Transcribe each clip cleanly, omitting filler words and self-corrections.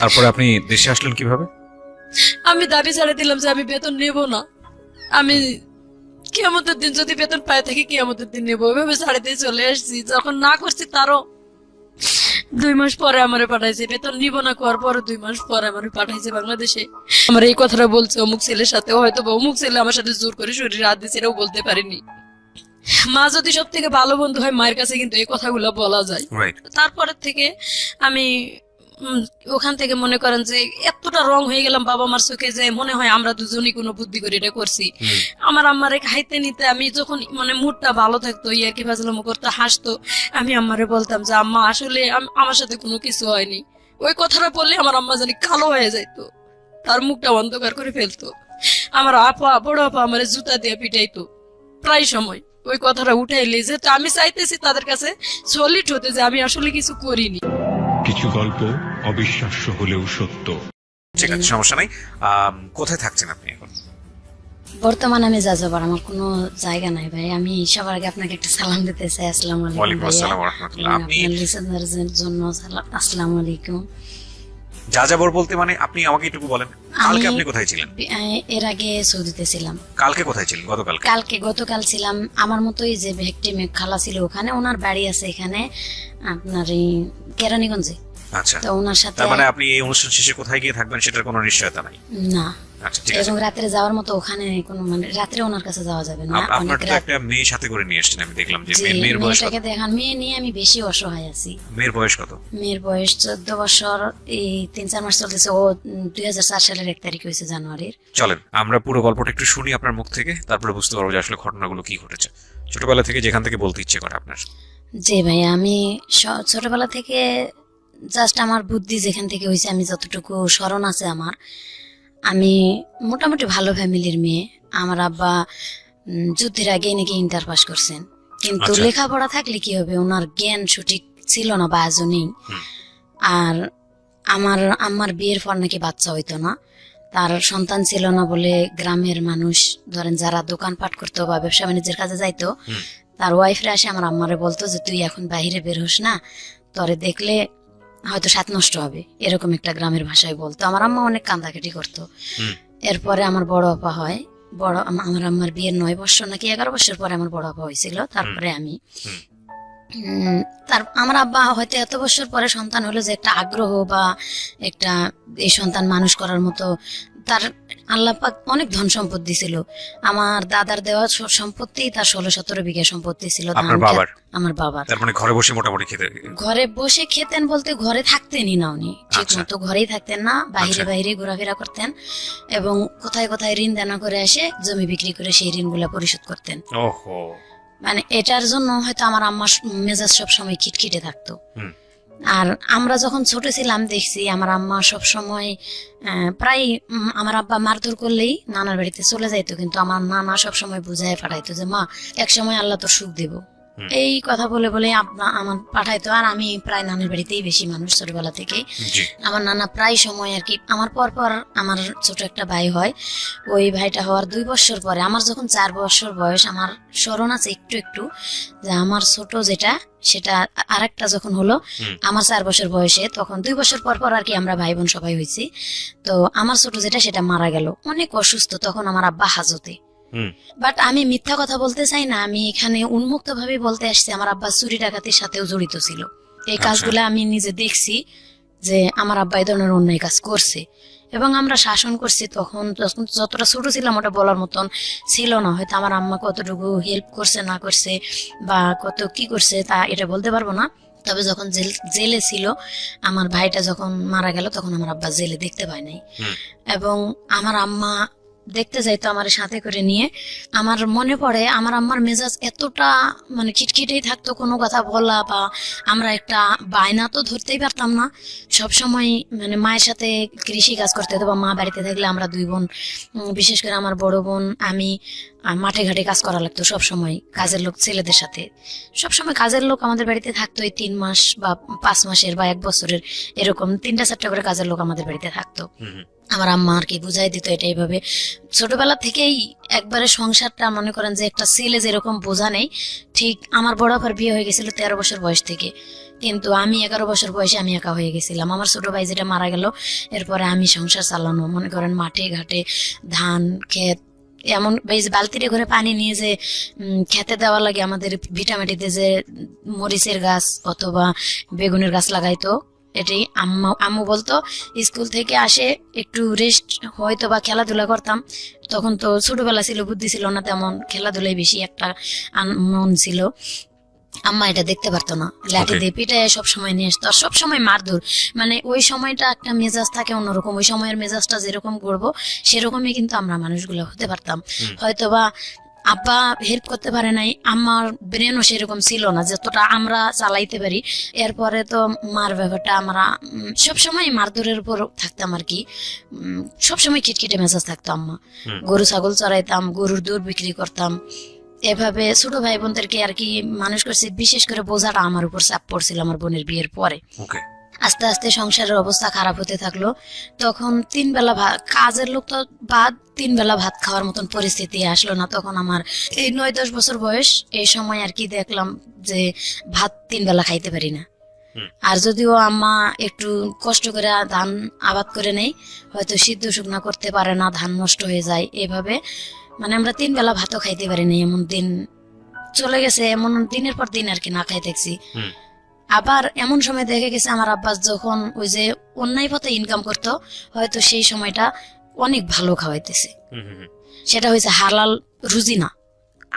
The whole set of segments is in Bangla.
তারপরে আপনি দেশে আসলেন কিভাবে? আমি দাবি ছাড়ে দিলাম যে আমি বেতন নেব না, আমি কিয়ামতের দিন যদি বেতন পাই থাকি কিয়ামতের দিন নেবো, ওইভাবে ছাড়ে দিয়ে চলে আসছি। যখন না করছি তারও 2 মাস পরে আমারে পাঠাইছে, বেতন নিব না করার পরে 2 মাস পরে আমারে পাঠাইছে বাংলাদেশে। আমার এই কথাটা বলছে অমুক ছেলের সাথে, হয়তো অমুক ছেলে আমার সাথে জোর করে শরীরে হাত দিচ্ছে, এটাও বলতে পারিনি। মা যদি সব থেকে ভালো বন্ধু হয়, মায়ের কাছে কিন্তু এই কথাগুলো বলা যায়। তারপরের থেকে আমি ওখান থেকে মনে করেন যে এতটা রং হয়ে গেলাম বাবা মার চোখে, যে মনে হয় আমরা দুজনই কোনো বুদ্ধি করে এটা করছি। আমার আম্মারে খাইতে নিতে আমি যখন মানে মুডটা ভালো থাকতো, ইয়া কি ফাজলামো করতে, হাসতো, আমি আম্মারে বলতাম যে আম্মা আসলে আমার সাথে কোনো কিছু হয়নি। ওই কথাটা বললে আমার আম্মা জানি কালো হয়ে যাইতো, তার মুখটা অন্ধকার করে ফেলতো। আমার আপা, বড় আপা আমার জুতা দিয়ে পিটাইতো প্রায় সময় ওই কথাটা উঠাইলে, যেহেতু আমি চাইতেছি তাদের কাছে সলিড হতে যে আমি আসলে কিছু করিনি। কিছু গল্প অবিশ্বাস্য হলেও সত্য। ঠিক আছে, সমস্যা নাই। কোথায় থাকছেন আপনি এখন? বর্তমানে আমি যাযাবর, আমার কোনো জায়গা নাই ভাই। আমি সবার আগে আপনাকে একটা সালাম দিতে চাই। আসসালামু আলাইকুম। ওয়ালাইকুম আসসালাম ওয়া রাহমাতুল্লাহ। আপনি লিসেনারদের জন্য আসসালামু আলাইকুম। যাযাবর বলতে মানে আপনি আমাকে একটু বলেন, কালকে আপনি কোথায় ছিলেন? এর আগে সৌদিতে ছিলাম। কালকে কোথায় ছিলেন? গতকাল ছিলাম আমার মতোই, যে ভিকটিম খালা ছিল ওখানে, ওনার বাড়ি আছে এখানে আপনার এই কেরানীগঞ্জে। আচ্ছা, তো ওনার সাথে। তার মানে আপনি এই অনুষ্ঠান শেষে কোথায় গিয়ে থাকবেন সেটার কোনো নিশ্চয়তা নাই? না। আচ্ছা, ঠিক আছে। এবং রাতে যাওয়ার মতো ওখানে কোনো মানে রাতে ওনার কাছে যাওয়া যাবে না। আপনার তো একটা মেয়ে সাথে করে নিয়ে আসছেন, আমি দেখলাম যে মেয়ের বয়স কত? দেখেন, মেয়ে নিয়ে আমি বেশি অসহায় আছি। মেয়ের বয়স কত? মেয়ের বয়স 14 বছর, এই 3-4 মাস চলতেছে। ও 2004 সালের 1 তারিখ হয়েছে, জানুয়ারির। চলেন আমরা পুরো গল্পটা একটু শুনি আপনার মুখ থেকে, তারপরে বুঝতে পারবো যে আসলে ঘটনাগুলো কি ঘটেছে। ছোটবেলা থেকে যেখান থেকে বলতে ইচ্ছে করে আপনার। জি ভাই, আমি ছোটবেলা থেকে জাস্ট আমার বুদ্ধি যেখান থেকে হয়েছে, আমি যতটুকু স্মরণ আছে আমার, আমি মোটামুটি ভালো ফ্যামিলির মেয়ে। আমার আব্বা যুদ্ধের আগে নাকি ইন্টার পাস করছেন, কিন্তু লেখাপড়া থাকলে কি হবে, ওনার জ্ঞান সঠিক ছিল না বা আজও নেই। আর আমার আম্মার বিয়ের পর নাকি বাচ্চা হইতো না, তার সন্তান ছিল না বলে গ্রামের মানুষ ধরেন যারা দোকানপাট করতো বা ব্যবসা বাণিজ্যের কাজে যাইতো, তার ওয়াইফরা এসে আমার আম্মারে বলতো যে তুই এখন বাইরে বের হোস না, তোরে দেখলে হয়তো সাত নষ্ট হবে, এরকম একটা গ্রামের ভাষায় বলতো। আমার আম্মা অনেক কান্দাকাটি করতো। এরপরে আমার বড় আপা হয়, আমার আম্মার বিয়ের 9 বছর নাকি 11 বছর পরে আমার বড় আপা হয়েছিল, তারপরে আমি। আমার আব্বা হয়তো এত বছর পরে সন্তান হলো, যে একটা আগ্রহ বা একটা এই সন্তান মানুষ করার মতো তার আল্লাহ পাক অনেক ধন সম্পদ দিছিল। আমার দাদার দেওয়া সম্পত্তি তার 16-17 বিঘা সম্পত্তি ছিল। আমার বাবার। তার মানে ঘরে বসে মোটামুটি খেতেন? ঘরে বসে খেতেন বলতে ঘরে থাকতেনই না উনি, ঠিক মতো ঘরেই থাকতেন না, বাইরে ঘোরাফেরা করতেন এবং কোথায় কোথায় ঋণ দেনা করে এসে জমি বিক্রি করে সেই ঋণগুলা পরিশোধ করতেন। মানে এটার জন্য হয়তো আমার আম্মার মেজাজ সব সময় খিটখিটে থাকতো। আর আমরা যখন ছোট ছিলাম দেখছি আমার আম্মা সব সময় প্রায় আমার আব্বা মারধর করলেই নানার বাড়িতে চলে যাইতো, কিন্তু আমার নানা সব সময় বুঝায় পাঠাইতো যে মা এক সময় আল্লাহ তোর সুখ দেব, এই কথা বলে বলে আমার পাঠাইতো। আর আমি প্রায় নানার বাড়িতেই বেশি মানুষ ছোটবেলা থেকে। আমার নানা প্রায় সময় আর কি, আমার পর আমার ছোট একটা ভাই হয়, ওই ভাইটা হওয়ার 2 বছর পরে আমার যখন 4 বছর বয়স, আমার স্মরণ আছে একটু একটু যে আমার ছোট যেটা সেটা আরেকটা যখন হলো আমার 4 বছর বয়সে, তখন 2 বছর পর আর কি আমরা ভাই বোন সবাই হয়েছি। তো আমার ছোট যেটা সেটা মারা গেল, অনেক অসুস্থ, তখন আমার আব্বা হাজতে। বাট আমি মিথ্যা কথা বলতে চাই না, আমি এখানে উন্মুক্ত ভাবে বলতে আসছি আমার আব্বা চুরি ডাকাতির সাথেও জড়িত ছিল। এই কাজগুলো আমি নিজে দেখছি যে আমার আব্বা এই ধরনের অন্যায় কাজ করছে এবং আমরা শাসন করছি। তখন যতটা ছোট ছিলাম ওটা বলার মতন ছিল না, হয়তো আমার আম্মা কতটুকু হেল্প করছে না করছে বা কত কি করছে তা এটা বলতে পারবো না। তবে যখন জেলে ছিল, আমার ভাইটা যখন মারা গেল তখন আমার আব্বা জেলে দেখতে পায় নাই এবং আমার আম্মা দেখতে যাইতো আমার সাথে করে নিয়ে। আমার মনে পড়ে আমার আম্মার মেজাজ এতটা মানে খিটখিটেই থাকতো, কোনো কথা বলা বা আমরা একটা বায়না তো ধরতেই পারতাম না। সব সময় মানে মায়ের সাথে কৃষি কাজ করতে হতো বা মা বাড়িতে থাকলে আমরা 2 বোন, বিশেষ করে আমার বড় বোন আমি মাঠে ঘাটে কাজ করা লাগতো সব সময়, কাজের লোক ছেলেদের সাথে সব সময় কাজের লোক আমাদের বাড়িতে থাকতো। এই 3 মাস বা 5 মাসের বা 1 বছরের এরকম 3টা-4টা করে কাজের লোক আমাদের বাড়িতে থাকতো। আমার আম্মা আর কি বুঝাই দিত এটা এইভাবে। ছোটবেলা থেকেই একবারে সংসারটা মনে করেন যে একটা ছেলে যেরকম বোঝা নেই, ঠিক আমার বড় আপার বিয়ে হয়ে গেছিল 13 বছর বয়স থেকে। কিন্তু আমি 11 বছর বয়সে আমি একা হয়ে গেছিলাম। আমার ছোট ভাই যেটা মারা গেল, এরপরে আমি সংসার চালানো, মনে করেন মাঠে ঘাটে ধান ক্ষেত, এমন বালতিরে করে পানি নিয়ে যে খেতে দেওয়া লাগে, আমাদের ভিটামাটিতে যে মরিচের গাছ অথবা বেগুনের গাছ লাগাইতো, এটাই আম্মু বলতো স্কুল থেকে আসে একটু রেস্ট হয়তো বা খেলাধুলা করতাম। তখন তো ছোটবেলা ছিল, বুদ্ধি ছিল না তেমন, খেলাধুলাই বেশি একটা মন ছিল। আম্মা এটা দেখতে পারতো না, লাঠি দিয়ে পিটায় সবসময় নিয়ে আসতো, আর সবসময় মারধর। মানে ওই সময়টা একটা মেজাজ থাকে অন্যরকম, ওই সময়ের মেজাজটা যেরকম করবো সেরকমই কিন্তু আমরা মানুষগুলো হতে পারতাম। হয়তোবা আব্বা হেল্প করতে পারে নাই, আমার ব্রেনও সেরকম ছিল না যতটা আমরা চালাইতে পারি। এরপরে তো মার ব্যাপারটা আমরা সবসময় মারধরের উপর থাকতাম আর কি, সবসময় খিটখিটে মেজাজ থাকতো। আম্মা গরু ছাগল চড়াইতাম, গরুর দুধ বিক্রি করতাম, এভাবে ছোট ভাই বোনদেরকে আর কি মানুষ করছি। বিশেষ করে বোঝাটা আমার উপর চাপ পড়ছিল আমার বোনের বিয়ের পরে। আস্তে আস্তে সংসারের অবস্থা খারাপ হতে থাকলো। তখন 3 বেলা কাজের লোক তো বাদ, 3 বেলা ভাত খাওয়ার মতন পরিস্থিতি আসলো না। তখন আমার এই 9-10 বছর বয়স, এই সময় আর কি দেখলাম যে ভাত 3 বেলা খাইতে পারি না। আর যদিও আম্মা একটু কষ্ট করে ধান আবাদ করে নেই, হয়তো সিদ্ধ শুকনা করতে পারে না, ধান নষ্ট হয়ে যায়, এভাবে মানে আমরা 3 বেলা ভাতও খাইতে পারিনি। এমন দিন চলে গেছে, এমন দিনের পর দিন আর কি না খাই দেখছি। আবার এমন সময় দেখে গেছে আমার আব্বাস যখন ওই যে অন্যায় পথে ইনকাম করতো, হয়তো সেই সময়টা অনেক ভালো খাওয়াইতেছে, সেটা হয়েছে হালাল রুজি না।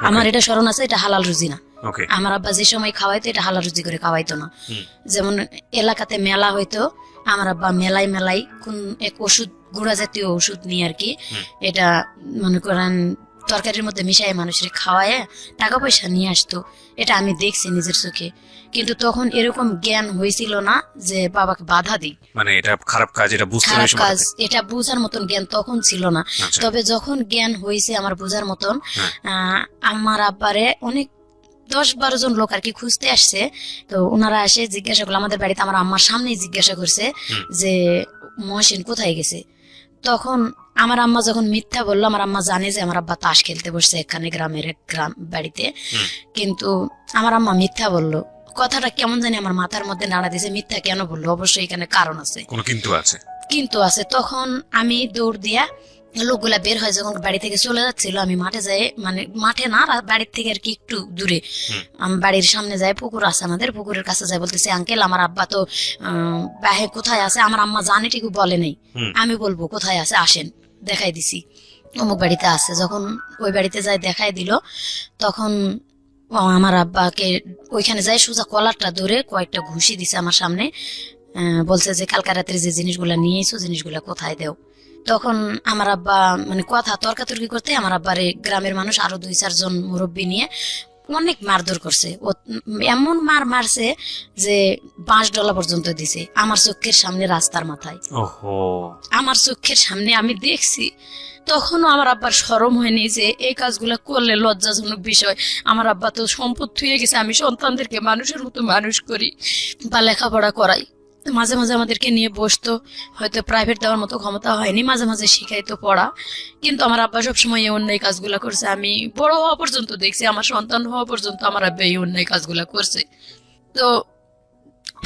আমার এটা স্মরণ আছে, এটা হালাল রুজি না। আমার আব্বা যে সময় খাওয়াইতো এটা হালাল রুজি করে খাওয়াইতো না। যেমন এলাকাতে মেলা হইতো, আমার আব্বা মেলাই কোন এক ওষুধ, গুঁড়া জাতীয় ওষুধ নিয়ে আর কি, এটা মনে করেন তরকারির মধ্যে মিশাই মানুষের খাওয়ায় টাকা পয়সা নিয়ে আসতো। এটা আমি দেখছি নিজের চোখে, কিন্তু তখন এরকম জ্ঞান হয়েছিল না যে বাবাকে বাধা দিই, মানে এটা খারাপ কাজ, এটা বুঝার মতন জ্ঞান তখন ছিল না। তবে যখন জ্ঞান হয়েছে আমার বুঝার মতন, আমার আব্বারে অনেক 10-12 জন লোক আর কি খুঁজতে আসছে। তো ওনারা আসে জিজ্ঞাসা করলো আমাদের বাড়িতে, আমার আম্মার সামনেই জিজ্ঞাসা করছে যে মহসিন কোথায় গেছে। তখন আমার আম্মা যখন মিথ্যা বললো, আমার আম্মা জানে যে আমার আব্বা তাস খেলতে বসছে এখানে গ্রামের এক গ্রাম বাড়িতে, কিন্তু আমার আম্মা মিথ্যা বললো। কথাটা কেমন জানি আমার মাথার মধ্যে নাড়া দিয়েছে, মিথ্যা কেন বললো, অবশ্যই এখানে কারণ আছে, কিন্তু আছে। তখন আমি দৌড় দিয়া, লোকগুলা বের হয় যখন বাড়ি থেকে চলে যাচ্ছিল, আমি মাঠে যাই, মানে মাঠে না, বাড়ির থেকে আর কি একটু দূরে, বাড়ির সামনে যাই, পুকুর আছে আমাদের, পুকুরের কাছে যাই, বলতেছে আঙ্কেল আমার আব্বা তো বাহে কোথায় আছে। আমার আম্মা জানে ঠিক বলে নাই, আমি বলবো কোথায় আছে, আসেন দেখাই দিছি, অমুক বাড়িতে আছে। যখন ওই বাড়িতে যাই দেখাই দিল, তখন আমার আব্বাকে ওইখানে যাই সোজা কলারটা ধরে কয়েকটা ঘুষি দিছে আমার সামনে, বলছে যে কালকা রাত্রে যে জিনিসগুলা নিয়ে এসো, জিনিসগুলা কোথায় দেও। তখন আমার আব্বা মানে কথা তর্কাতর্কি করতে আমার আব্বারে গ্রামের মানুষ আরো 2-4 জন মুরব্বী নিয়ে অনেক মারধর করছে। এমন মারছে যে 5 ডলা পর্যন্ত দিছে আমার চোখের সামনে, রাস্তার মাথায়, আমার চোখের সামনে আমি দেখছি। তখনও আমার আব্বার শরম হয়নি যে এই কাজগুলা করলে লজ্জাজনক বিষয়। আমার আব্বা তো সম্পদ থুয়ে গেছে, আমি সন্তানদেরকে মানুষের মতো মানুষ করি বা লেখাপড়া করাই। মাঝে মাঝে আমাদেরকে নিয়ে বসতো, হয়তো প্রাইভেট দেওয়ার মতো ক্ষমতা হয়নি, মাঝে মাঝে শিখাইতো পড়া, কিন্তু আমার আব্বা সবসময় এই অন্যায় কাজগুলা করছে। আমি বড় হওয়া পর্যন্ত দেখছি, আমার সন্তান হওয়া পর্যন্ত আমার আব্বা এই অন্যায় কাজগুলা করছে। তো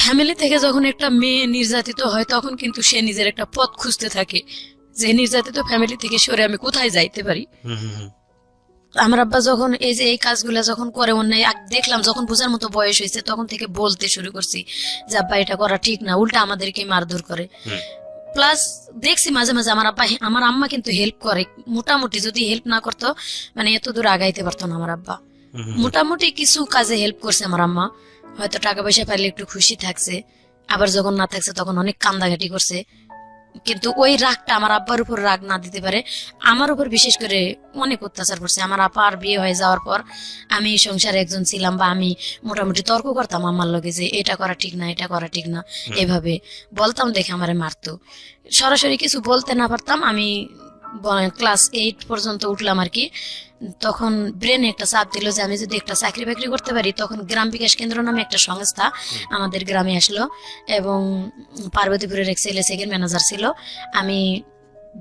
ফ্যামিলি থেকে যখন একটা মেয়ে নির্যাতিত হয়, তখন কিন্তু সে নিজের একটা পথ খুঁজতে থাকে যে নির্যাতিত ফ্যামিলি থেকে সরে আমি কোথায় যাইতে পারি। আমার আব্বা যখন এই যে এই কাজগুলা যখন করে অন্যায় দেখলাম, যখন বোঝার মতো বয়স হয়েছে, তখন থেকে বলতে শুরু করছি যে আব্বা এটা করা ঠিক না, উল্টা আমাদেরকে মারধর করে। প্লাস দেখছি মাঝে মাঝে আমার আব্বা, আমার আম্মা কিন্তু হেল্প করে মোটামুটি, যদি হেল্প না করতো মানে এত দূর আগাইতে পারতো না আমার আব্বা। মোটামুটি কিছু কাজে হেল্প করছে আমার আম্মা, হয়তো টাকা পয়সা পাইলে একটু খুশি থাকছে, আবার যখন না থাকছে তখন অনেক কান্দাঘাটি করছে। কিন্তু ওই রাগটা আমার আব্বার উপর রাগ না দিতে পারে, আমার উপর বিশেষ করে অনেক অত্যাচার করছে। আমার আপার বিয়ে হয়ে যাওয়ার পর আমি সংসারে একজন ছিলাম, বা আমি মোটামুটি তর্ক করতাম আমার লগে যে এটা করা ঠিক না, এটা করা ঠিক না, এভাবে বলতাম দেখে আমারে মারতো। সরাসরি কিছু বলতে না পারতাম। আমি ক্লাস 8 পর্যন্ত উঠলাম আর কি, তখন ব্রেনে একটা চাপ দিল যে আমি যদি একটা চাকরি বাকরি করতে পারি। তখন গ্রাম বিকাশ কেন্দ্র নামে একটা সংস্থা আমাদের গ্রামে আসলো, এবং পার্বতীপুরের এক ছেলে সেকেন্ড ম্যানেজার ছিল। আমি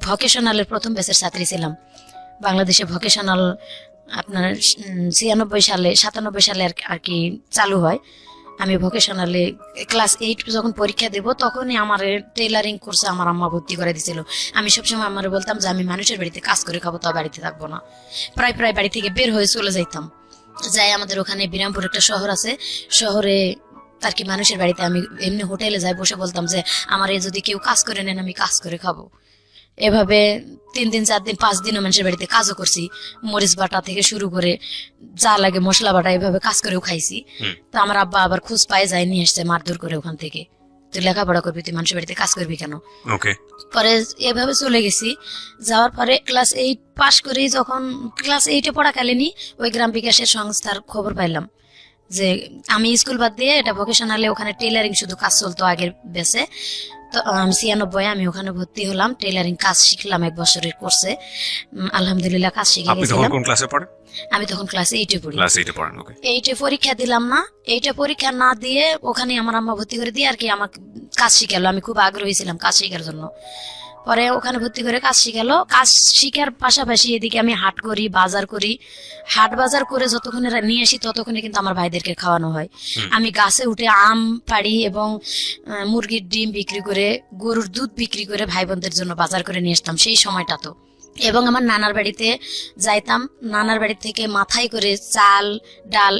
ভকেশনালের প্রথম ব্যাচের ছাত্রী ছিলাম। বাংলাদেশে ভকেশনাল আপনার 96 সালে 97 সালে আর কি চালু হয়। আমি ভোকেশনালে ক্লাস 8 যখন পরীক্ষা দেব তখনই আমার টেইলারিং কোর্সে আমার আম্মা ভর্তি করে দিয়েছিল। আমি সবসময় আমারে বলতাম যে আমি মানুষের বাড়িতে কাজ করে খাবো, তো বাড়িতে থাকবো না। প্রায় বাড়ি থেকে বের হয়ে চলে যাইতাম। যাই আমাদের ওখানে বিরামপুর একটা শহর আছে, শহরে আর কি মানুষের বাড়িতে আমি এমনি হোটেলে যাই, বসে বলতাম যে আমার যদি কেউ কাজ করে নেন আমি কাজ করে খাবো। এভাবে 3 দিন 4 দিন 5 দিনও মানুষের বাড়িতে কাজও করছি, মরিচ বাটা থেকে শুরু করে যা লাগে মশলা বাটা এভাবে কাজ করেও খাইছি। তো আমার আব্বা আবার খোঁজ পায় যায় নিয়ে আসছে মারধর করে ওখান থেকে, তুই লেখাপড়া করবি, তুই মানুষের বাড়িতে কাজ করবি কেন। পরে এভাবে চলে গেছি। যাওয়ার পরে ক্লাস 8 পাশ করি, যখন ক্লাস 8-এ পড়াকালীনই ওই গ্রাম বিকাশের সংস্থার খবর পাইলাম যে আমি স্কুল বাদ দিয়ে এটা ভোকেশনালে ওখানে টেইলারিং শুধু কাজ চলতো আগের বেসে। তো 96 আমি ওখানে ভর্তি হলাম, টেইলারিং কাজ শিখলাম 1 বছরের কোর্সে। আলহামদুলিল্লাহ কাজ শিখে গেছিলাম। আমি তখন ক্লাস 8-এ পড়ি। 8-এ পরীক্ষা দিলাম না, 8-এ পরীক্ষা না দিয়ে ওখানে আমার আম্মা ভর্তি করে দিয়ে আর কি আমাকে কাজ শিখালো। আমি খুব আগ্রহী ছিলাম কাজ শেখার জন্য। পরে ওখানে ভর্তি করে কাজ শিখালো। কাজ শিখার পাশাপাশি এদিকে আমি হাট করি, বাজার করি। হাট বাজার করে যতক্ষণে নিয়ে আসি ততক্ষণে কিন্তু আমার ভাইদেরকে খাওয়ানো হয়। আমি গাছে উঠে আম পাড়ি এবং মুরগির ডিম বিক্রি করে, গরুর দুধ বিক্রি করে ভাই বোনদের জন্য বাজার করে নিয়ে আসতাম সেই সময়টা তো। এবং আমার নানার বাড়িতে যাইতাম, নানার বাড়ি থেকে মাথায় করে চাল ডাল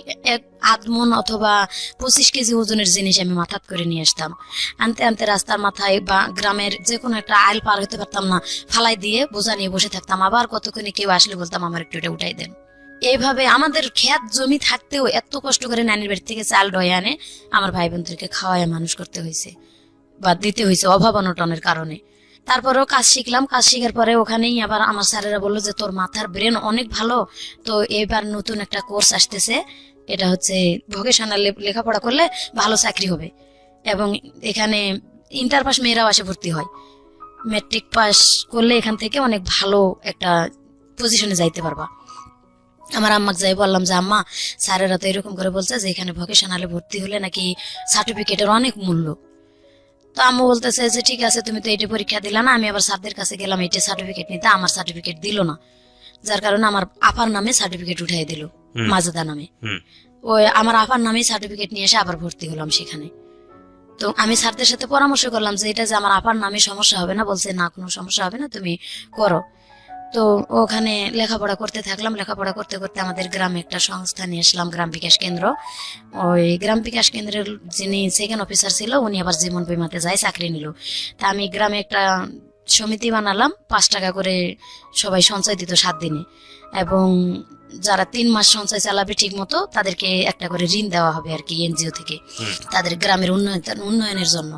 1 মণ অথবা 25 কেজি ওজনের জিনিস আমি মাথাত করে নিয়ে আসতাম। আনতে আনতে রাস্তার মাথায় বা গ্রামের যে কোনো একটা আইল পার হতে পারতাম না, ফালাই দিয়ে বোঝা নিয়ে বসে থাকতাম। আবার কতক্ষণে কেউ আসলে বলতাম আমার একটু এটা উঠাই দেন। এইভাবে আমাদের ক্ষেত জমি থাকতেও এত কষ্ট করে নানির বাড়ি থেকে চাল ডয়ে আনে আমার ভাই বোনদেরকে খাওয়ায় মানুষ করতে হয়েছে বা দিতে হয়েছে অভাব অনটনের কারণে। তারপরেও কাজ শিখলাম। কাজ শিখার পরে ওখানেই আবার আমার স্যারেরা বললো যে তোর মাথার ব্রেন অনেক ভালো, তো এবার নতুন একটা কোর্স আসতেছে, এটা হচ্ছে ভোকেশনাল লেখাপড়া করলে ভালো চাকরি হবে এবং এখানে ইন্টার পাস মেয়েরাও আসে ভর্তি হয়, ম্যাট্রিক পাস করলে এখান থেকে অনেক ভালো একটা পজিশনে যাইতে পারবা। আমার আম্মাকে যাই বললাম যে আম্মা স্যারেরা তো এরকম করে বলছে যে এখানে ভোকেশনালে ভর্তি হলে নাকি সার্টিফিকেটের অনেক মূল্য। তো আম্মু বলতেছে যে ঠিক আছে তুমি তো এইটা পরীক্ষা দিলা না। আমি আবার স্যারদের কাছে গেলাম এইটা সার্টিফিকেট নিতে, আমার সার্টিফিকেট দিল না, যার কারণে আমার আপার নামে সার্টিফিকেট উঠাই দিল, মাজেদা নামে। ওই আমার আপার নামে সার্টিফিকেট নিয়ে এসে আবার ভর্তি হলাম সেখানে। তো আমি স্যারদের সাথে পরামর্শ করলাম যে এটা যে আমার আপার নামে সমস্যা হবে না, বলছে না কোনো সমস্যা হবে না, তুমি করো। তো ওখানে লেখাপড়া করতে থাকলাম। লেখাপড়া করতে করতে আমাদের গ্রামে একটা সংস্থা নিয়ে আসলাম, গ্রাম বিকাশ কেন্দ্র। ওই গ্রাম বিকাশ কেন্দ্রের যিনি সেকেন্ড অফিসার ছিল উনি আবার জীবন বীমাতে যায় চাকরি নিল। তা আমি গ্রামে একটা সমিতি বানালাম, 5 টাকা করে সবাই সঞ্চয় দিত 7 দিনে, এবং যারা 3 মাস সঞ্চয় চালাবে ঠিক মতো তাদেরকে একটা করে ঋণ দেওয়া হবে আর কি এনজিও থেকে, তাদের গ্রামের উন্নয়নের জন্য।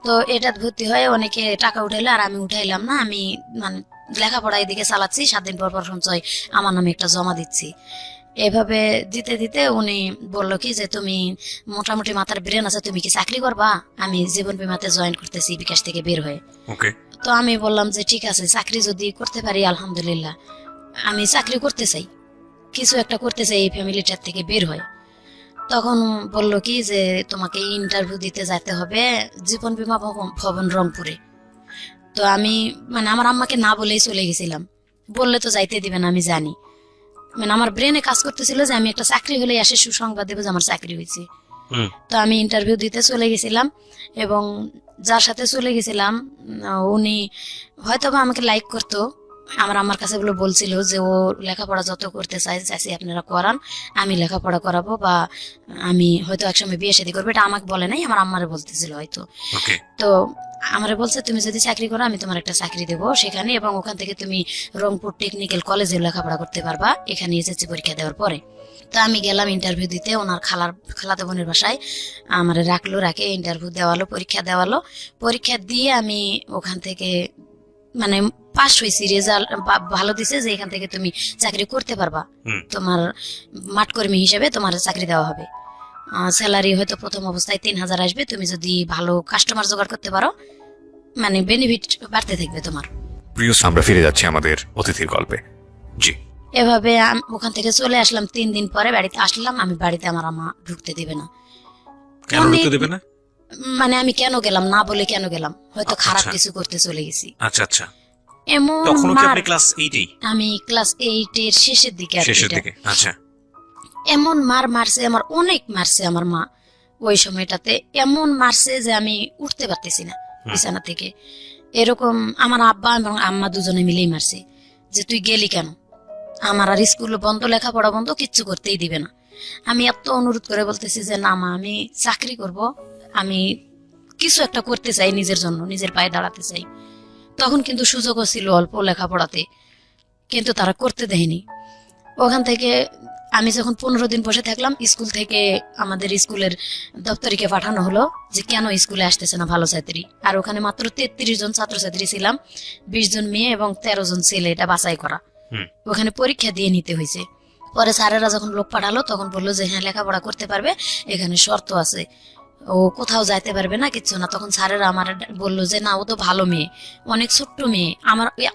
তো এটা ভর্তি হয়ে অনেকে টাকা উঠাইলো আর আমি উঠাইলাম না। আমি মানে লেখাপড়া এদিকে চালাচ্ছি, 7 দিন পর পর সঞ্চয় আমার নামে একটা জমা দিচ্ছি। এভাবে দিতে দিতে উনি বললো কি যে তুমি মোটামুটি মাথার ব্রেন আছে, তুমি কি চাকরি করবা? আমি জীবন বীমাতে জয়েন করতেছি বিকাশ থেকে বের হয়ে। তো আমি বললাম যে ঠিক আছে, চাকরি যদি করতে পারি আলহামদুলিল্লাহ, আমি চাকরি করতে চাই, কিছু একটা করতে চাই এই ফ্যামিলিটার থেকে বের হয়। তখন বললো কি যে তোমাকে ইন্টারভিউ দিতে যেতে হবে জীবন বীমা ভবন রংপুরে। তো আমি মানে আমার আম্মাকে না বলেই চলে গেছিলাম, বললে তো যাইতে দিবে না আমি জানি। মানে আমার ব্রেনে কাজ করতেছিল যে আমি একটা চাকরি হলে আসে সুসংবাদ দেবো যে আমার চাকরি হয়েছে। তো আমি ইন্টারভিউ দিতে চলে গেছিলাম এবং যার সাথে চলে গেছিলাম উনি হয়তোবা আমাকে লাইক করতো। আমার কাছে বলছিল যে ও লেখাপড়া যত করতে চাইছি আপনারা করান, আমি লেখাপড়া করাবো বা আমি হয়তো একসময় বিয়ে শাদী করবো। এটা আমাকে বলে নাই, আমার আম্মারে বলতেছিল হয়তো। তো আমারে বলছে তুমি যদি চাকরি করো আমি তোমার একটা চাকরি দেবো সেখানে, এবং ওখান থেকে তুমি রংপুর টেকনিক্যাল কলেজে লেখাপড়া করতে পারবা এখানে এসএসসি পরীক্ষা দেওয়ার পরে। তো আমি গেলাম ইন্টারভিউ দিতে ওনার খালাতো বোনের বাসায়, আমার রাখে ইন্টারভিউ দেওয়ালো, পরীক্ষা দেওয়ালো। পরীক্ষা দিয়ে আমি ওখান থেকে মানে পাস হয়েছি, রেজাল্ট ভালো দিছে যে এখান থেকে তুমি চাকরি করতে পারবা, তোমার মাঠ কর্মী হিসেবে তোমার চাকরি দেওয়া হবে। স্যালারি হয়তো প্রথম অবস্থায় 3000 আসবে, তুমি যদি ভালো কাস্টমার জোগাড় করতে পারো মানে বেনিফিট বাড়তে থাকবে তোমার। প্রিয়, আমরা ফিরে যাচ্ছি আমাদের অতিথির গল্পে। জি, এভাবে ওখান থেকে চলে আসলাম। 3 দিন পরে বাড়িতে আসলাম। আমি বাড়িতে আমার আম্মা ঢুকতে দেবে না। কেন ঢুকতে দেবে না? মানে আমি কেন গেলাম না বলে কেন গেলাম, হয়তো খারাপ কিছু করতে চলে গেছি। আচ্ছা আচ্ছা। এমন তখন কি আপনি ক্লাস 8-এই? আমি ক্লাস 8 এর শেষের দিকে। আচ্ছা। এমন মারছে আমার, অনেক মারছে আমার মা। ওই সময়টাতে এমন মারছে যে আমি উঠতে পারতেছি না বিছানা থেকে। এরকম আমার আব্বা এবং আম্মা দুজনে মিলেই মারছে যে তুই গেলি কেন, আমার আর স্কুল বন্ধ, লেখাপড়া বন্ধ, কিচ্ছু করতেই দিবে না। আমি এত অনুরোধ করে বলতেছি যে না মা, আমি চাকরি করব, আমি কিছু একটা করতে চাই, নিজের জন্য নিজের পায়ে দাঁড়াতে চাই। তখন কিন্তু সুযোগও ছিল অল্প লেখাপড়াতে, কিন্তু তারা করতে দেয়নি। ওখান থেকে আমি যখন 15 দিন বসে থাকলাম, স্কুল থেকে আমাদের স্কুলের দপ্তরিকে পাঠানো হলো যে কেন স্কুলে আসতেছে না ভালো ছাত্রী। আর ওখানে মাত্র 33 জন ছাত্রছাত্রী ছিলাম, 20 জন মেয়ে এবং 13 জন ছেলে, এটা বাছাই করা। ওখানে পরীক্ষা দিয়ে নিতে হয়েছে। পরে স্যারেরা যখন লোক পাঠালো তখন বললো যে হ্যাঁ লেখাপড়া করতে পারবে, এখানে শর্ত আছে, ও কোথাও যাইতে পারবে না, কিচ্ছু না। তখন স্যারেরা আমার বললো যে না, ও তো ভালো মেয়ে, অনেক ছোট্ট মেয়ে,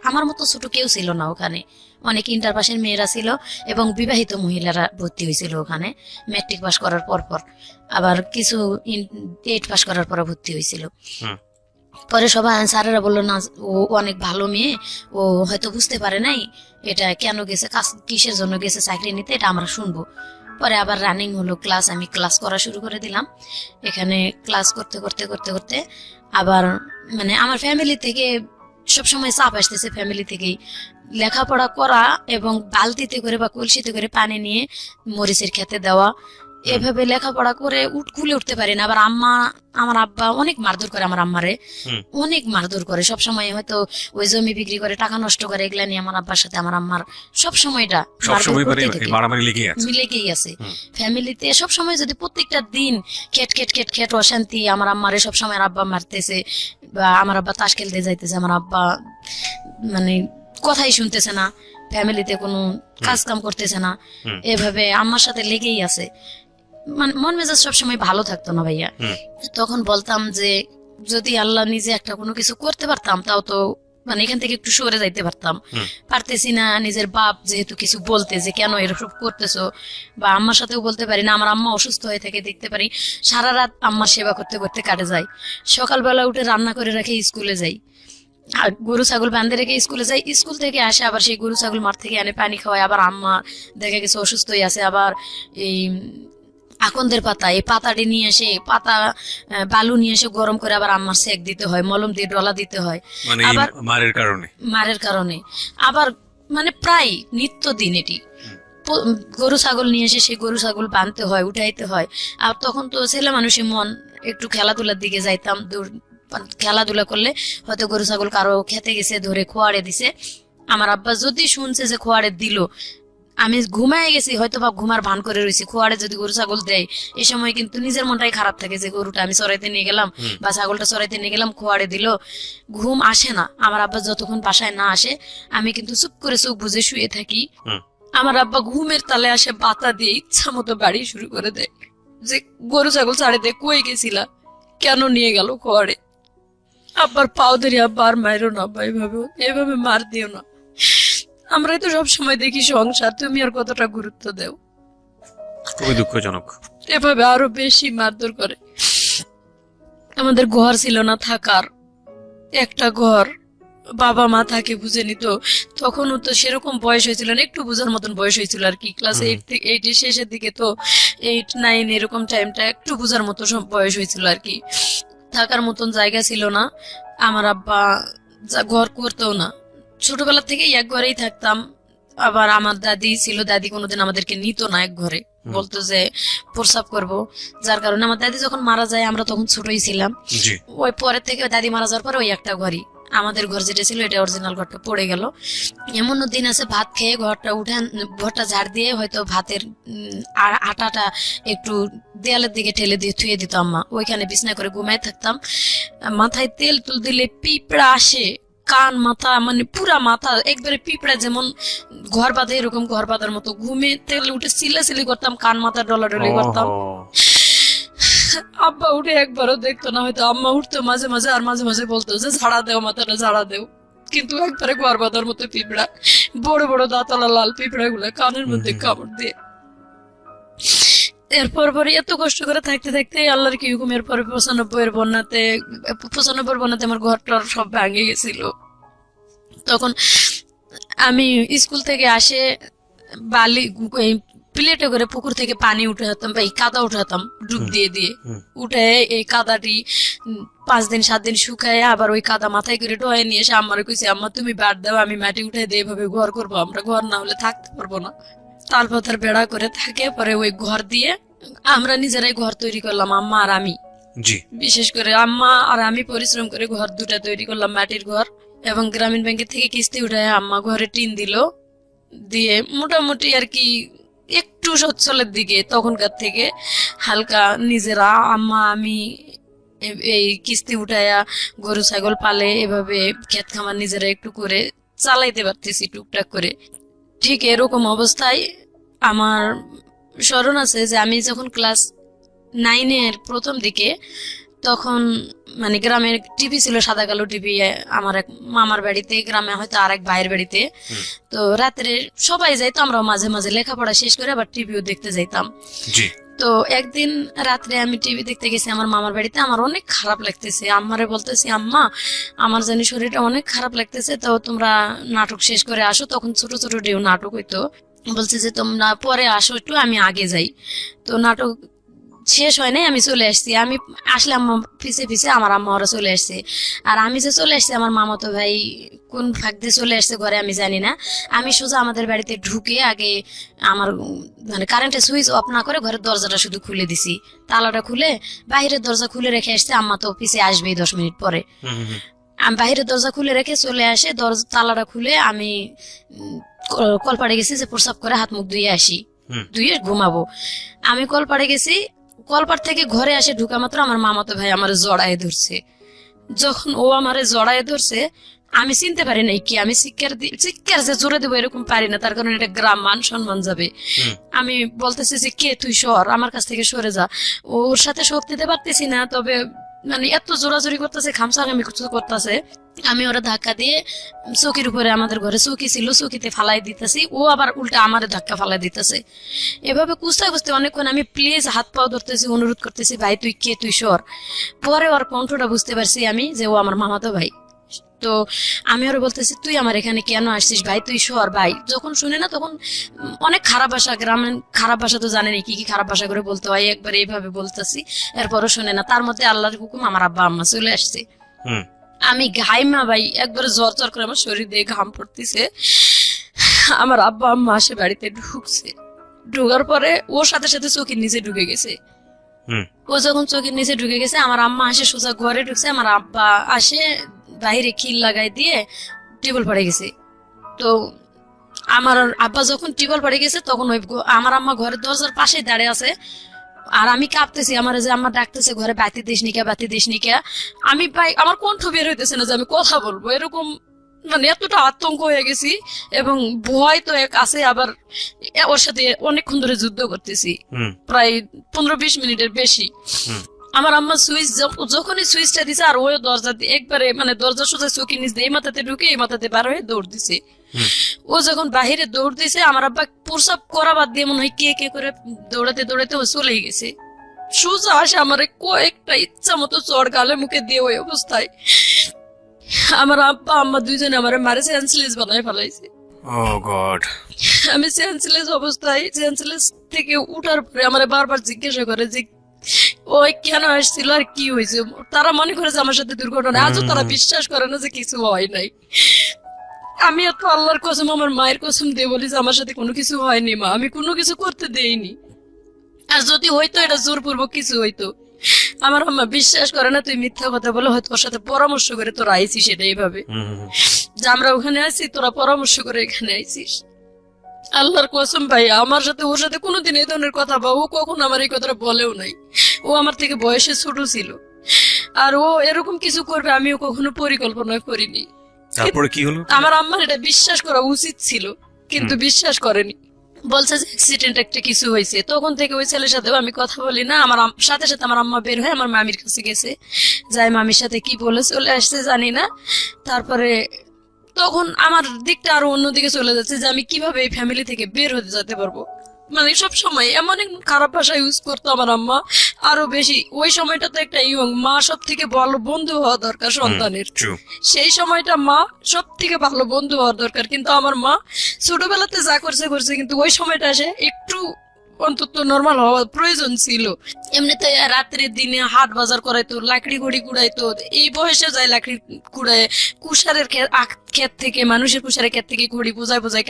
আমার মতো ছোট কেউ ছিল না ওখানে, অনেক ইন্টার পাসের মেয়েরা ছিল এবং বিবাহিত মহিলারা ভর্তি হয়েছিল ওখানে, ম্যাট্রিক পাস করার পর আবার কিছু 8 পাস করার পর ভর্তি হয়েছিল। পরে সবাই স্যারেরা বললো না, ও অনেক ভালো মেয়ে, ও হয়তো বুঝতে পারে নাই এটা কেন গেছে, কিসের জন্য গেছে চাকরি নিতে, এটা আমরা শুনবো। পরে আবার রানিং হলো ক্লাস, আমি ক্লাস করা শুরু করে দিলাম। এখানে ক্লাস করতে করতে করতে করতে আবার মানে আমার ফ্যামিলি থেকে সবসময় চাপ আসতেছে, ফ্যামিলি থেকেই লেখাপড়া করা এবং বালতিতে করে বা কলসিতে করে পানি নিয়ে মরিচের খেতে দেওয়া, এভাবে লেখাপড়া করে কুলে উঠতে পারি না। আবার আমার আব্বা অনেক মারধর করে, আমার আম্মারে অনেক মারধর করে সবসময়, হয়তো ওই জমি বিক্রি করে টাকা নষ্ট করে, এগুলা নিয়ে আমার আব্বার সাথে আমার আম্মার সবসময়টা লেগেই আছে ফ্যামিলিতে। সবসময় যদি প্রত্যেকটা দিন খেট খেট খেট খেট অশান্তি, আমার আম্মারে সবসময় আব্বা মারতেছে বা আমার আব্বা তাস খেলতে যাইতেছে, আমার আব্বা মানে কথাই শুনতেছে না, ফ্যামিলিতে কোনো কাজ কাম করতেছে না, এভাবে আম্মার সাথে লেগেই আছে। মন মেজাজ সবসময় ভালো থাকতো না ভাইয়া। তখন বলতাম যে যদি আল্লাহ নিজে একটা কোনো কিছু করতে পারতাম, তাও তো মানে এখান থেকে একটু সরে যাইতে পারতাম, পারতেছি না। নিজের বাপ যেহেতু কিছু বলতে যে কেন এরকম করতেছো, বা আম্মার সাথেও বলতে পারি না, আমার আম্মা অসুস্থ হয়ে থাকে, দেখতে পারি সারা রাত আম্মার সেবা করতে করতে কাটে যায়। সকালবেলা উঠে রান্না করে রেখে স্কুলে যাই, আর গরু ছাগল বাঁধে রেখে স্কুলে যাই। স্কুল থেকে আসে আবার সেই গরু ছাগল মাঠ থেকে এনে পানি খাওয়ায়। আবার আম্মা দেখা গেছে অসুস্থ হয়ে আছে, আবার এই আকন্দের পাতা, এই পাতাটি নিয়ে এসে, পাতা বালু নিয়ে এসে গরম করে আবার আম্মার সেক দিতে হয়, মলম দিয়ে ডলা দিতে হয়, আবার মারের কারণে আবার মানে প্রায় নিত্য দিন এটি। গরু ছাগল নিয়ে এসে সেই গরু ছাগল বাঁধতে হয়, উঠাইতে হয়। আর তখন তো ছেলে মানুষের মন, একটু খেলাধুলার দিকে যাইতাম, খেলাধুলা করলে হয়তো গরু ছাগল কারো খেতে গেছে, ধরে খোয়াড়ে দিছে, আমার আব্বা যদি শুনছে যে খোয়াড়ে দিল, আমি ঘুমায় গেছি হয়তো বা ঘুমার ভান করে রয়েছি, খোয়াড়ে যদি গরু ছাগল দেয়, এই সময় কিন্তু নিজের মনটাই খারাপ থাকে যে গরুটা আমি চড়াইতে নিয়ে গেলাম বা ছাগলটা চড়াইতে নিয়ে গেলাম, খোয়াড়ে দিল, ঘুম আসে না। আমার আব্বা যতক্ষণ বাসায় না আসে আমি কিন্তু চুপ করে চোখ বুঝে শুয়ে থাকি। আমার আব্বা ঘুমের তালে আসে বাতা দিয়ে ইচ্ছা মতো বাড়ি শুরু করে দেয় যে গরু ছাগল ছাড়ে দে, কই গেছিলা, কেন নিয়ে গেল খোয়াড়ে। আব্বার পাও ধরি, আব্বা আর মায়েরও না, আব্বা এভাবে মার দিও না, আমরাই তো সবসময় দেখি সংসার, তুমি আর কতটা গুরুত্ব দেও। খুবই দুঃখজনক। এভাবে আরো বেশি মারধর করে। আমাদের ঘর ছিল না থাকার, একটা ঘর, বাবা মা থাকে বুঝে নিত। তখনও তো সেরকম বয়স হয়েছিল না, একটু বোঝার মতন বয়স হয়েছিল আর কি, ক্লাস 8 এর শেষের দিকে, তো 8, 9 এরকম টাইমটা একটু বোঝার মতো সব বয়স হয়েছিল আর কি। থাকার মতন জায়গা ছিল না, আমার আব্বা ঘর করতেও না, ছোটবেলা থেকেই এক ঘরেই থাকতাম। আবার আমার দাদি ছিল, দাদি কোনোদিন আমাদেরকে নিত না এক ঘরে, বলতো যে প্রস্রাব করবো, যার কারণে আমার দাদি যখন মারা যায় আমরা তখন ছোটই ছিলাম, ওই পরে থেকে দাদি মারা যাওয়ার পরে ওই একটা ঘরই আমাদের ঘর যেটা ছিল, এটা অরিজিনাল ঘরটা পড়ে গেল। এমনও দিন আছে ভাত খেয়ে ঘরটা ঝাড় দিয়ে হয়তো ভাতের আটাটা একটু দেয়ালের দিকে ঠেলে দিয়ে থুয়ে দিত আম্মা, ওইখানে বিছনা করে ঘুমায় থাকতাম। মাথায় তেল তুল দিলে পিঁপড়া আসে, কান মাথা মানে পুরা মাথা একবারে পিঁপড়া যেমন ঘর বাঁধে এরকম ঘর বাঁধার মতো, ঘুমে তেল উঠে সিলাসিলি করতাম, কান মাথা ডলাডলি করতাম। আব্বা উঠে একবারও দেখতো না, হয়তো আম্মা উঠতো মাঝে মাঝে, আর মাঝে মাঝে বলতো যে ঝাড়া দেও মাথাটা, ঝাড়া দেও, কিন্তু একবারে ঘর বাঁধার মতো পিঁপড়া, বড় বড় দাঁতলা লাল পিঁপড়া গুলা কানের মধ্যে কামড় দিয়ে। এরপর পরে এত কষ্ট করে থাকতে থাকতে আল্লাহর কি হুকুম, এরপরে 95 এর বন্যাতে আমার ঘরটার সব ভেঙে গেছিল। তখন আমি স্কুল থেকে আসে বালি প্লেটে করে পুকুর থেকে পানি উঠাতাম বা এই কাদা উঠাতাম ডুব দিয়ে দিয়ে হুম। উঠে এই কাদাটি 5 দিন 7 দিন শুকায় আবার ওই কাদা মাথায় করে টোয়ে নিয়ে এসে আম্মারে কইছি, আম্মা তুমি বাদ দাও, আমি মাটি উঠে দিয়ে এভাবে ঘর করবো, আমরা ঘর না হলে থাকতে পারবো না। তাল পাতার বেড়া করে থাকে, পরে ওই ঘর দিয়ে আমরা নিজেরাই ঘর তৈরি করলাম, আম্মা আর আমি। জি। বিশেষ করে আম্মা আর আমি পরিশ্রম করে ঘর দুটা তৈরি করলাম, মাটির ঘর। এবং গ্রামীণ ব্যাংকের থেকে কিস্তি উঠায় আম্মা ঘরে টিন দিল, দিয়ে মোটামুটি আর কি একটু সচ্ছলের দিকে তখনকার থেকে হালকা নিজেরা আম্মা আমি এই কিস্তি উঠায়া গরু ছাগল পালে এভাবে ক্ষেত খামার নিজেরা একটু করে চালাইতে পারতেছি টুকটাক করে। ঠিক এরকম অবস্থায় আমার স্মরণ আছে যে আমি যখন ক্লাস 9-এর প্রথম দিকে, তখন মানে গ্রামের টিভি ছিল, সাদা কালো টিভি, আমার এক মামার বাড়িতে, গ্রামে হয়তো আর এক ভাইয়ের বাড়িতে। তো রাত্রে সবাই যাইতো, আমরা মাঝে মাঝে লেখাপড়া শেষ করে আবার টিভিও দেখতে যাইতাম। জি। তো একদিন রাত্রে আমি টিভি দেখতে গেছি আমার মামার বাড়িতে, আমার অনেক খারাপ লাগতেছে। আম্মারে বলতেছি, আম্মা আমার জানি শরীরটা অনেক খারাপ লাগতেছে, তো তোমরা নাটক শেষ করে আসো। তখন ছোট ছোট ডেও নাটক হইতো। বলছে যে তোমরা পরে আসো একটু, আমি আগে যাই। তো নাটক শেষ হয় নাই, আমি চলে আসছি। আমি আসলে আম্মা পিছে পিছে, আমার আম্মা ওরা চলে আসছে। আর আমি যে চলে আসছি, আমার মামাতো ভাই কোন ফাঁক দিয়ে চলে আসছে ঘরে আমি জানি না। আমি সোজা আমাদের বাড়িতে ঢুকে আগে আমার মানে কারেন্টের সুইচ অফ না করে ঘরের দরজাটা শুধু খুলে দিছি, তালাটা খুলে বাইরের দরজা খুলে রেখে আসছে। আম্মা তো পিছে আসবেই 10 মিনিট পরে। আমি বাইরের দরজা খুলে রেখে চলে আসে, দরজা তালাটা খুলে আমি কলপাড়ে গেছি যে প্রসাব করে হাত মুখ ধুয়ে আসি, ধুয়ে ঘুমাবো। আমি কলপাড়ে গেছি, কলপাড় থেকে ঘরে আসে ঢুকা মাত্র আমার মামাতো ভাই আমার জড়ায় ধরছে। যখন ও আমারে জড়ায় ধরছে, আমি চিনতে পারি নাই কি, আমি চিৎকার যে জোরে দেবো এরকম পারি না, তার কারণে এটা গ্রাম, মান সম্মান যাবে। আমি বলতেছি যে কে তুই, সর, আমার কাছ থেকে সরে যা। ওর সাথে শোক দিতে পারতেছি না, তবে মানে এত জোরাজোরি করতেছে, খামসামি কিছু করতেছে। আমি ওরা ধাক্কা দিয়ে চৌকির উপরে, আমাদের ঘরে চৌকি ছিল, চৌকিতে ফালাই দিতেছি, ও আবার উল্টা আমারে ধাক্কা ফালাই দিতেছে। এভাবে কুস্তে কুস্তে অনেকক্ষণ আমি প্লিজ হাত পাও ধরতেছি, অনুরোধ করতেছি, ভাই তুই কে, তুই সর। পরে ওর কণ্ঠটা বুঝতে পারছি আমি যে ও আমার মামাতো ভাই। তো আমি ওরা বলতেছি, তুই আমার এখানে কেন আসছিস ভাই, তুই সর ভাই। যখন শুনে না তখন অনেক খারাপ ভাষা, গ্রামের খারাপ ভাষা তো জানেনি কি কি খারাপ ভাষা করে বলতে হয়, একবার এইভাবে বলতেছি, এরপরও শুনে না। তার মধ্যে আল্লাহর হুকুম আমার আব্বা আম্মা চলে আসছে। আমি ঘাইমা ভাই, একবারে জ্বর জ্বর করে আমার শরীর দিয়ে ঘাম পড়তেছে। আমার আব্বা আম্মা আসে বাড়িতে ঢুকছে, ঢুকার পরে ওর সাথে সাথে চৌকির নিচে ঢুকে গেছে। ও যখন চৌকির নিচে ঢুকে গেছে, আমার আম্মা আসে সোজা ঘরে ঢুকছে, আমার আব্বা আসে বাইরে খিল লাগাই দিয়ে টিউবওয়েল পড়ে গেছে। তো আমার আব্বা যখন টিউবওয়েল পড়ে গেছে, তখন ওই আমার আম্মা ঘরের দরজার পাশে দাঁড়িয়ে আছে, আর আমি কাঁপতেছি। আমার যে আম্মা ডাকতেছে ঘরে, বাতি দিস নিকা, বাতি দিস নিকা। আমি ভাই আমার কণ্ঠ বের হইতেছে না যে আমি কথা বলবো, এরকম মানে এতটা আতঙ্ক হয়ে গেছি। এবং ভয় তো এক আছে, আবার ওর সাথে অনেকক্ষণ ধরে যুদ্ধ করতেছি, প্রায় 15-20 মিনিটের বেশি। আমার আম্মা সুইচ যখনই সুইচটা দিছে, আর ওই দরজা একবারে মানে দরজা সোজা চৌকি নিচ দিয়ে এই মাথাতে ঢুকে এই মাথাতে বার হয়ে দৌড় দিছে। ও যখন বাহিরে দৌড় দিছে, আমার আব্বা প্রসাব করা বাদ দিয়ে মনে হয় কে কে করে দৌড়াতে দৌড়াতে ও চলেই গেছে। সোজা আসে আমার কয়েকটা ইচ্ছা মতো চড় গালে মুখে দিয়ে ওই অবস্থায় আমার আব্বা আম্মা দুইজনে আমার মারে সেন্সলেস বানায় ফেলাইছে। Oh God! আমি সেন্সলেস অবস্থায়, সেন্সলেস থেকে উঠার পরে আমার বারবার জিজ্ঞাসা করে যে ওই কেন আসছিল আর কি হয়েছে। তারা মনে করে যে আমার সাথে দুর্ঘটনা, আজও তারা বিশ্বাস করে না যে কিছু হয় নাই। আমি এত আল্লাহর কসম, আমার মায়ের কসম দিয়ে বলি যে আমার সাথে কোনো কিছু হয়নি মা, আমি কোনো কিছু করতে দেইনি। আর যদি হইতো এটা জোরপূর্বক কিছু হইতো। আমার আম্মা বিশ্বাস করে না, তুই মিথ্যা কথা বলে হয়তো ওর সাথে পরামর্শ করে তোরা আইছিস, সেটা এইভাবে যে আমরা ওখানে আছি, তোরা পরামর্শ করে এখানে আইছিস। আল্লাহর কসম ভাই, আমার সাথে ওর সাথে কোনোদিন এই ধরনের কথা বা ও কখনো আমার এই কথাটা বলেও নাই। ও আমার থেকে বয়সে ছোট ছিল, আর ও এরকম কিছু করবে আমিও কখনো পরিকল্পনা করিনি। তারপরে কি হলো? আমার আম্মার এটা বিশ্বাস করা উচিত ছিল, কিন্তু বিশ্বাস করেনি। বলছে যে অ্যাক্সিডেন্ট একটা কিছু হয়েছে। তখন থেকে ওই ছেলের সাথেও আমি কথা বলি না। আমার সাথে সাথে আমার আম্মা বের হয়ে আমার মামির কাছে গেছে, যাই মামির সাথে কি বলে চলে আসছে জানি না। তারপরে তখন আমার দিকটা আরো অন্যদিকে চলে যাচ্ছে যে আমি কিভাবে এই ফ্যামিলি থেকে বের হতে যেতে পারবো। মানে সব সময় এমন এক খারাপ ভাষা ইউজ করতো আমার আম্মা, আরো বেশি। ওই সময়টা তো একটা ইয়ং মা সব থেকে ভালো বন্ধু হওয়া দরকার সন্তানের। সেই সময়টা মা সব থেকে ভালো বন্ধু হওয়ার দরকার, কিন্তু আমার মা ছোটবেলাতে যা করছে করছে, কিন্তু ওই সময়টা এসে একটু অন্তত নর্মাল হওয়া প্রয়োজন ছিল। এমনিতে রাত্রের দিনে হাট বাজার করাইতো, লাকড়ি ঘড়ি কুড়াইতো, এই বয়সে যায় লাকড়ি কুড়ায়, কুষারের ক্ষেত থেকে, মানুষের কুষারের ক্ষেত থেকে ঘড়ি বোঝায় বোঝায়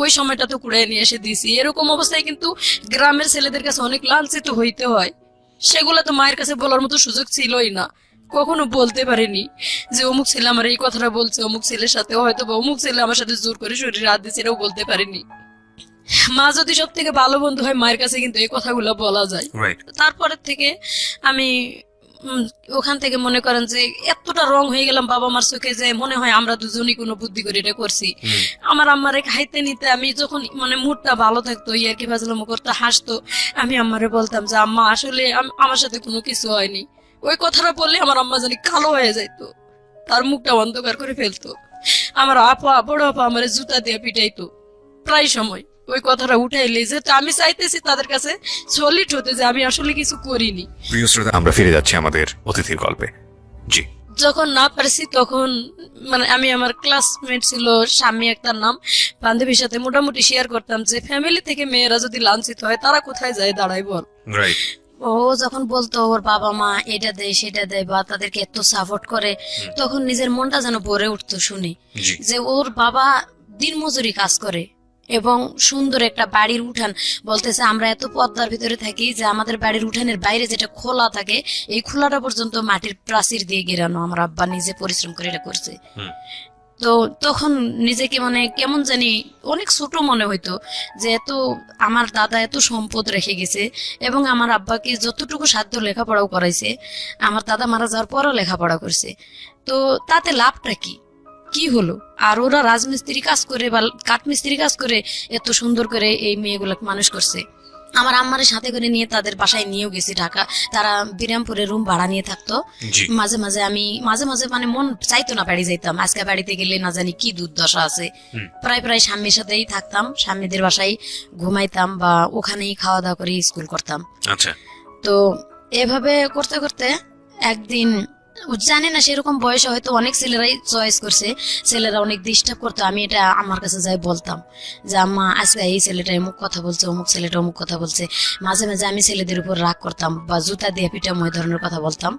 ওই সময়টা তো কুড়াই নিয়ে এসে দিছি। এরকম অবস্থায় কিন্তু গ্রামের ছেলেদের কাছে অনেক লাঞ্ছিত হইতে হয়। সেগুলো তো মায়ের কাছে বলার মতো সুযোগ ছিলই না, কখনো বলতে পারিনি যে অমুক ছেলে আমার এই কথাটা বলছে, অমুক ছেলের সাথে হয়তো বা অমুক ছেলে আমার সাথে জোর করে শরীরে হাত দিচ্ছে, এটাও বলতে পারিনি। মা যদি সব থেকে ভালো বন্ধু হয়, মায়ের কাছে কিন্তু এই কথাগুলো বলা যায়। তারপরের থেকে আমি ওখান থেকে মনে করেন যে এতটা রং হয়ে গেলাম বাবা মার চোখে যে মনে হয় আমরা দুজনই কোনো বুদ্ধি করে এটা করছি। আমার আম্মারে খাইতে নিতে আমি যখন মানে মুডটা ভালো থাকতো, ইয়ার কি ফাজলামো করতে, হাসতো, আমি আম্মারে বলতাম যে আম্মা আসলে আমার সাথে কোনো কিছু হয়নি। ওই কথাটা বললে আমার আম্মা জানি কালো হয়ে যাইতো, তার মুখটা অন্ধকার করে ফেলতো। আমার আপা, বড় আপা আমার জুতা দিয়ে পিটাইতো প্রায় সময় ওই কথাটা উঠাইলে, যেহেতু আমি চাইতেছি তাদের কাছে সলিড হতে যে আমি আসলে কিছু করিনি। প্রিয় শ্রোতা, আমরা ফিরে যাচ্ছি আমাদের অতিথির গল্পে। জি, যখন না পারছি তখন মানে আমি আমার ক্লাসমেট ছিল স্বামী একটা নাম, বান্ধবীর সাথে মোটামুটি শেয়ার করতাম যে ফ্যামিলি থেকে মেয়েরা যদি লাঞ্ছিত হয় তারা কোথায় যায় দাঁড়ায় বল। ও যখন বলতো ওর বাবা মা এটা দেয় সেটা দেয় বা তাদেরকে এত সাপোর্ট করে, তখন নিজের মনটা যেন ভরে উঠতো শুনে যে ওর বাবা দিনমজুরি কাজ করে এবং সুন্দর একটা বাড়ির উঠান, বলতেছে আমরা এত পদ্মার ভিতরে থাকি যে আমাদের বাড়ির উঠানের বাইরে যেটা খোলা থাকে এই খোলাটা পর্যন্ত মাটির প্রাচীর দিয়ে ঘেরানো, আমার আব্বা নিজে পরিশ্রম করে এটা করছে। তো তখন নিজেকে মানে কেমন জানি অনেক ছোট মনে হইতো যে এত আমার দাদা এত সম্পদ রেখে গেছে এবং আমার আব্বাকে যতটুকু সাধ্য লেখাপড়াও করাইছে, আমার দাদা মারা যাওয়ার পরও লেখাপড়া করছে, তো তাতে লাভটা কি হলো? আর ওরা রাজমিস্ত্রি কাজ করে বা কাঠমিস্ত্রি কাজ করে এত সুন্দর করে এই মেয়েগুলাকে মানুষ করছে। আমার আম্মার সাথে করে নিয়ে তাদের বাসায় নিয়েও গেছি ঢাকা, তারা বিরামপুরে রুম ভাড়া নিয়ে থাকতো। মাঝে মাঝে আমি মাঝে মানে মন চাইতো না বাড়ি যাইতাম, আজকে বাড়িতে গেলে না জানি কি দুর্দশা আছে। প্রায় স্বামীর সাথেই থাকতাম, স্বামীদের বাসায় ঘুমাইতাম বা ওখানেই খাওয়া দাওয়া করে স্কুল করতাম। তো এভাবে করতে করতে একদিন জানি না সেরকম বয়সে হয়তো অনেক ছেলেরাই চয়েস করছে, ছেলেরা অনেক ডিস্টার্ব করতো। আমি এটা আমার কাছে যাই বলতাম যে আম্মা আজকে এই ছেলেটা অমুক কথা বলছে, অমুক ছেলেটা অমুক কথা বলছে। মাঝে মাঝে আমি ছেলেদের উপর রাগ করতাম বা জুতা দিয়ে পিটাম, ওই ধরনের কথা বলতাম।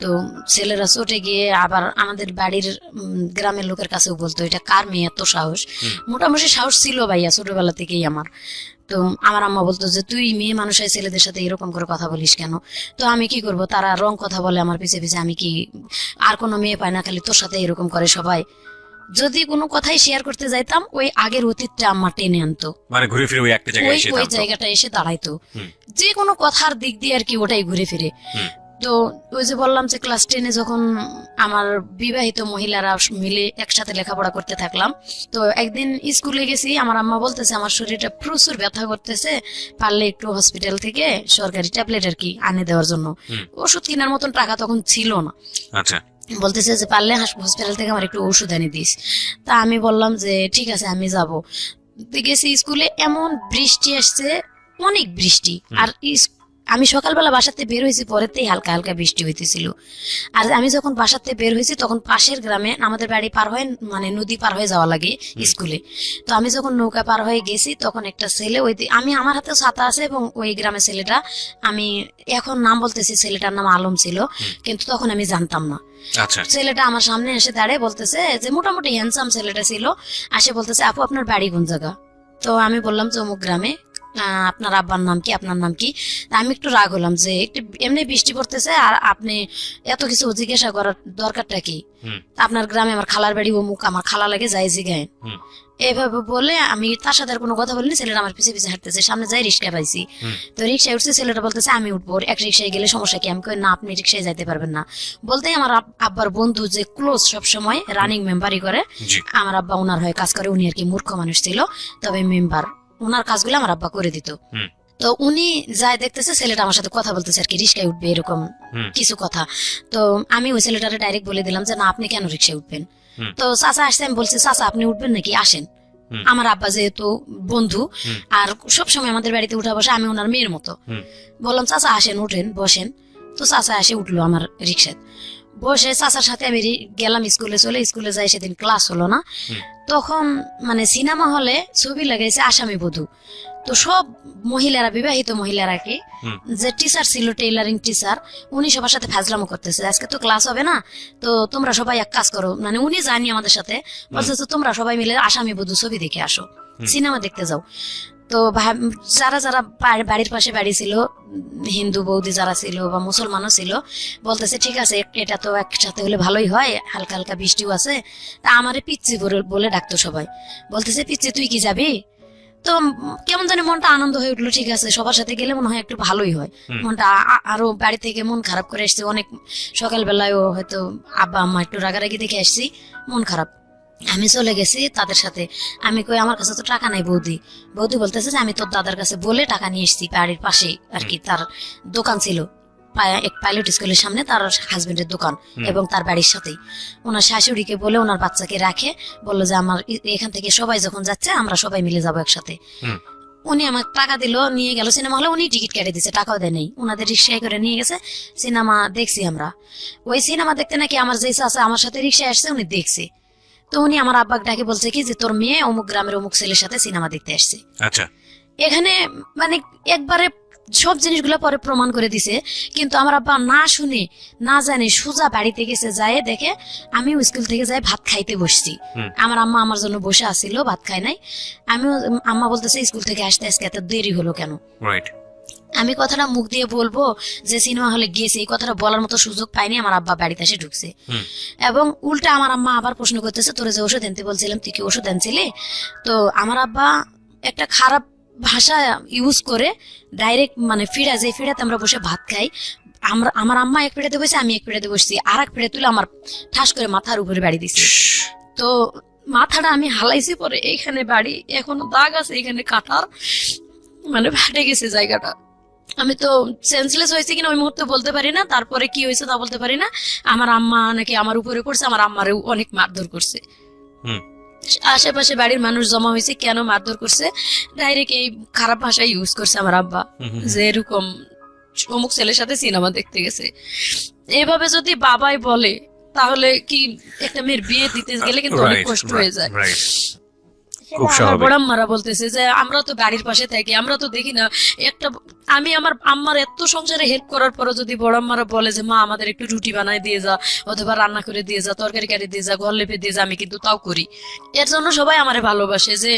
তো ছেলেরা চটে গিয়ে আবার আমাদের বাড়ির গ্রামের লোকের কাছেও বলতো এটা কার মেয়ে এত সাহস। মোটামুটি সাহস ছিল ভাইয়া ছোটবেলা থেকেই আমার। তো আমার আম্মা বলতো যে তুই মেয়ে মানুষের ছেলেদের সাথে এরকম করে কথা বলিস কেন? তো আমি কি করব, তারা রং কথা বলে আমার পিছে পিছে, আমি কি আর কোনো মেয়ে পাই না, খালি তোর সাথে এরকম করে সবাই। যদি কোনো কথাই শেয়ার করতে যাইতাম ওই আগের অতীতটা আম্মা টেনে আনতো, মানে ঘুরে ফিরে ওই জায়গাটা এসে দাঁড়াইতো, যে কোনো কথার দিক দিয়ে আর কি ওটাই ঘুরে ফিরে। তো ওই যে বললাম যে ক্লাস 10-এ যখন আমার বিবাহিত মহিলারা মিলে একসাথে লেখাপড়া করতে থাকলাম, তো একদিন স্কুলে গেছি, আমার আম্মা বলতেছে আমার শরীরটা প্রচুর ব্যথা করতেছে, পারলে একটু হসপিটাল থেকে সরকারি ট্যাবলেট আর কি আনে দেওয়ার জন্য। ওষুধ কেনার মতন টাকা তখন ছিল না। বলতেছে যে পারলে হসপিটাল থেকে আমার একটু ওষুধ এনে দিস। তা আমি বললাম যে ঠিক আছে আমি যাবো। গেছি স্কুলে, এমন বৃষ্টি আসছে, অনেক বৃষ্টি। আর আমি সকালবেলা বাসাতে বের হয়েছি, পরেতেই হালকা হালকা বৃষ্টি হইতেছিল। আর আমি যখন বাসাতে বের হয়েছি তখন পাশের গ্রামে আমাদের বাড়ি পার হয়ে মানে নদী পার হয়ে যাওয়া লাগে স্কুলে। তো আমি যখন নৌকা পার হয়ে গেছি তখন একটা ছেলে, ওই আমি আমার হাতে ছাতা আছে এবং ওই গ্রামের ছেলেটা, আমি এখন নাম বলতেছি, ছেলেটার নাম আলম ছিল, কিন্তু তখন আমি জানতাম না। ছেলেটা আমার সামনে এসে দাঁড়িয়ে বলতেছে যে মোটামুটি হ্যান্ডসাম ছেলেটা ছিল, আসে বলতেছে আপু আপনার বাড়ি কোন জায়গা? তো আমি বললাম যে অমুক গ্রামে। আপনার আব্বার নাম কি, আপনার নাম কি? আমি একটু রাগ হলাম যে একটু এমনি বৃষ্টি পড়তেছে আর আপনি এত কিছু জিজ্ঞাসা করার দরকারটা কি? আপনার গ্রামে আমার খালার বাড়ি অমুক, আমার খালা লাগে, যাই জিগায়েন। এভাবে বলে আমি তার সাথে আর কোনো কথা বলিনি। ছেলেটা আমার পিছিয়ে পিছিয়ে হাঁটতেছে, সামনে যাই রিক্সা পাইছি, তো রিক্সায় উঠছে। ছেলেটা বলতেছে আমি উঠবো, এক রিক্সায় গেলে সমস্যা কি? আমি কই না, আপনি রিক্সায় যাইতে পারবেন না। বলতেই আমার আব্বার বন্ধু যে ক্লোজ সবসময় রানিং মেম্বারই করে, আমার আব্বা ওনার হয়ে কাজ করে, উনি আর কি মূর্খ মানুষ ছিল, তবে মেম্বার, ওনার কাজগুলো আমার আব্বা করে দিত। তো উনি যাই দেখতেছে ছেলেটা আমার সাথে কথা বলতেছে আর কি, রিক্সায় উঠবে এরকম কিছু কথা। তো আমি ওই ছেলেটারে ডাইরেক্ট বলে দিলাম যে না আপনি কেন রিক্সায় উঠবেন? তো চাচা আসছে, আমি বলছি চাচা আপনি উঠবেন নাকি, আসেন। আমার আব্বা যেহেতু বন্ধু আর সবসময় আমাদের বাড়িতে উঠা বসে, আমি ওনার মেয়ের মতো। বললাম চাচা আসেন, উঠেন, বসেন। তো চাচা আসে উঠলো আমার রিক্সায়, বসে চাচার সাথে আমি গেলাম স্কুলে। স্কুলে যাই, সেদিন ক্লাস হলো না। তখন মানে সিনেমা হলে ছবি লাগাইছে আসামি বধূ। তো সব মহিলারা, বিবাহিত মহিলারা কি, যে টিচার ছিল টেইলারিং টিচার, উনি সবার সাথে ফাজলামো করতেছে, আজকে তো ক্লাস হবে না, তো তোমরা সবাই এক কাজ করো, মানে উনি জানি আমাদের সাথে বলছে তোমরা সবাই মিলে আসামি বধূ ছবি দেখে আসো, সিনেমা দেখতে যাও। তো যারা যারা বাড়ির পাশে বাড়ি ছিল, হিন্দু বৌদি যারা ছিল বা মুসলমানও ছিল, বলতেছে ঠিক আছে এটা তো একসাথে হলে ভালোই হয়, হালকা হালকা বৃষ্টিও আছে। তা আমারে পিচ্ছি বলে ডাকতো সবাই, বলতেছে পিচ্ছি তুই কি যাবি? তো কেমন জানি মনটা আনন্দ হয়ে উঠলো, ঠিক আছে সবার সাথে গেলে মনে হয় একটু ভালোই হয় মনটা। আরো বাড়ি থেকে মন খারাপ করে এসছে অনেক, সকালবেলায়ও হয়তো আব্বা আম্মা একটু রাগারাগি দেখে আসছি, মন খারাপ। আমি চলে গেছি তাদের সাথে, আমি কই আমার কাছে তো টাকা নাই বৌদি। বৌদি বলতেছে যে আমি তোর দাদার কাছে বলে টাকা নিয়ে এসেছি, বাড়ির পাশে আর কি তার দোকান ছিল, এক পাইলট স্কুলের সামনে তার হাজবেন্ডের দোকান এবং তার বাড়ির সাথেই। ওনার শাশুড়িকে বলে ওনার বাচ্চাকে রাখে, বললো যে আমার এখান থেকে সবাই যখন যাচ্ছে আমরা সবাই মিলে যাবো একসাথে। উনি আমার টাকা দিল, নিয়ে গেল সিনেমা হলে, উনি টিকিট কেটে দিচ্ছে, টাকাও দেয় নেই, ওনাদের রিক্সায় করে নিয়ে গেছে। সিনেমা দেখছি আমরা। ওই সিনেমা দেখতে নাকি আমার যে আছে আমার সাথে রিক্সায় আসছে, উনি দেখছে। তো উনি আমার আব্বাকে ডাকে বলছে কি যে তোর মেয়ে অমুক গ্রামের অমুক ছেলের সাথে সিনেমা দেখতে আসছে। আচ্ছা, এখানে মানে একবারে সব জিনিসগুলো পরে প্রমাণ করে দিছে, কিন্তু আমার আব্বা না শুনে না জানে সোজা বাড়িতে গেছে, যায় দেখে আমি স্কুল থেকে যাই ভাত খাইতে বসছি, আমার আম্মা আমার জন্য বসে আসছিল, ভাত খাই নাই। আমিও, আম্মা বলতেছে স্কুল থেকে আসতে আজকে এত দেরি হলো কেন। আমি কথাটা মুখ দিয়ে বলবো যে সিনেমা হলে গিয়েছে, এই কথাটা বলার মতো সুযোগ পাইনি, আমার আব্বা বাড়িতে এসে ঢুকছে। এবং উল্টা আমার আম্মা আবার প্রশ্ন করতেছে তোরে যে ওষুধ আনতে বলছিলাম তুই কি ওষুধ আনছিলি? তো আমার আব্বা একটা খারাপ ভাষা ইউজ করে ডাইরেক্ট মানে ফিরা, যে ফিরাতে আমরা বসে ভাত খাই, আমার আম্মা এক পিড়াতে বসে, আমি এক পিড়াতে বসছি, আর এক পিড়ে তুলে আমার ঠাস করে মাথার উপরে বাড়ি দিছে। তো মাথাটা আমি হালাইছি, পরে এইখানে বাড়ি, এখনো দাগ আছে এখানে কাটার, মানে ফাটে গেছে জায়গাটা। আমি তো সেন্সলেস হয়েছে কিনা ওই মুহূর্তে বলতে পারি না, তারপরে কি হয়েছে তা বলতে পারি না। আমার আম্মা নাকি আমার উপরে করছে, আমার আম্মারেও অনেক মারধর করছে। আশেপাশে বাড়ির মানুষ জমা হয়েছে, কেন মারধর করছে, ডাইরেক্ট এই খারাপ ভাষা ইউজ করছে আমার আব্বা, যে এরকম অমুক ছেলের সাথে সিনেমা দেখতে গেছে। এভাবে যদি বাবাই বলে তাহলে কি একটা মেয়ের বিয়ে দিতে গেলে কিন্তু অনেক কষ্ট হয়ে যায়। আমার বড়াম্মারা বলতেছে যে আমরা তো বাড়ির পাশে থাকি, আমরা তো দেখি না একটা, আমি আমার আম্মার এত সংসারে হেল্প করার পরও যদি বড়াম্মারা বলে যে মা আমাদের একটু রুটি বানায় দিয়ে যা, অথবা রান্না করে দিয়ে যা, তরকারি কাটি দিয়ে যা, ঘর লেপে দিয়ে যা, আমি কিন্তু তাও করি। এর জন্য সবাই আমারে ভালোবাসে, যে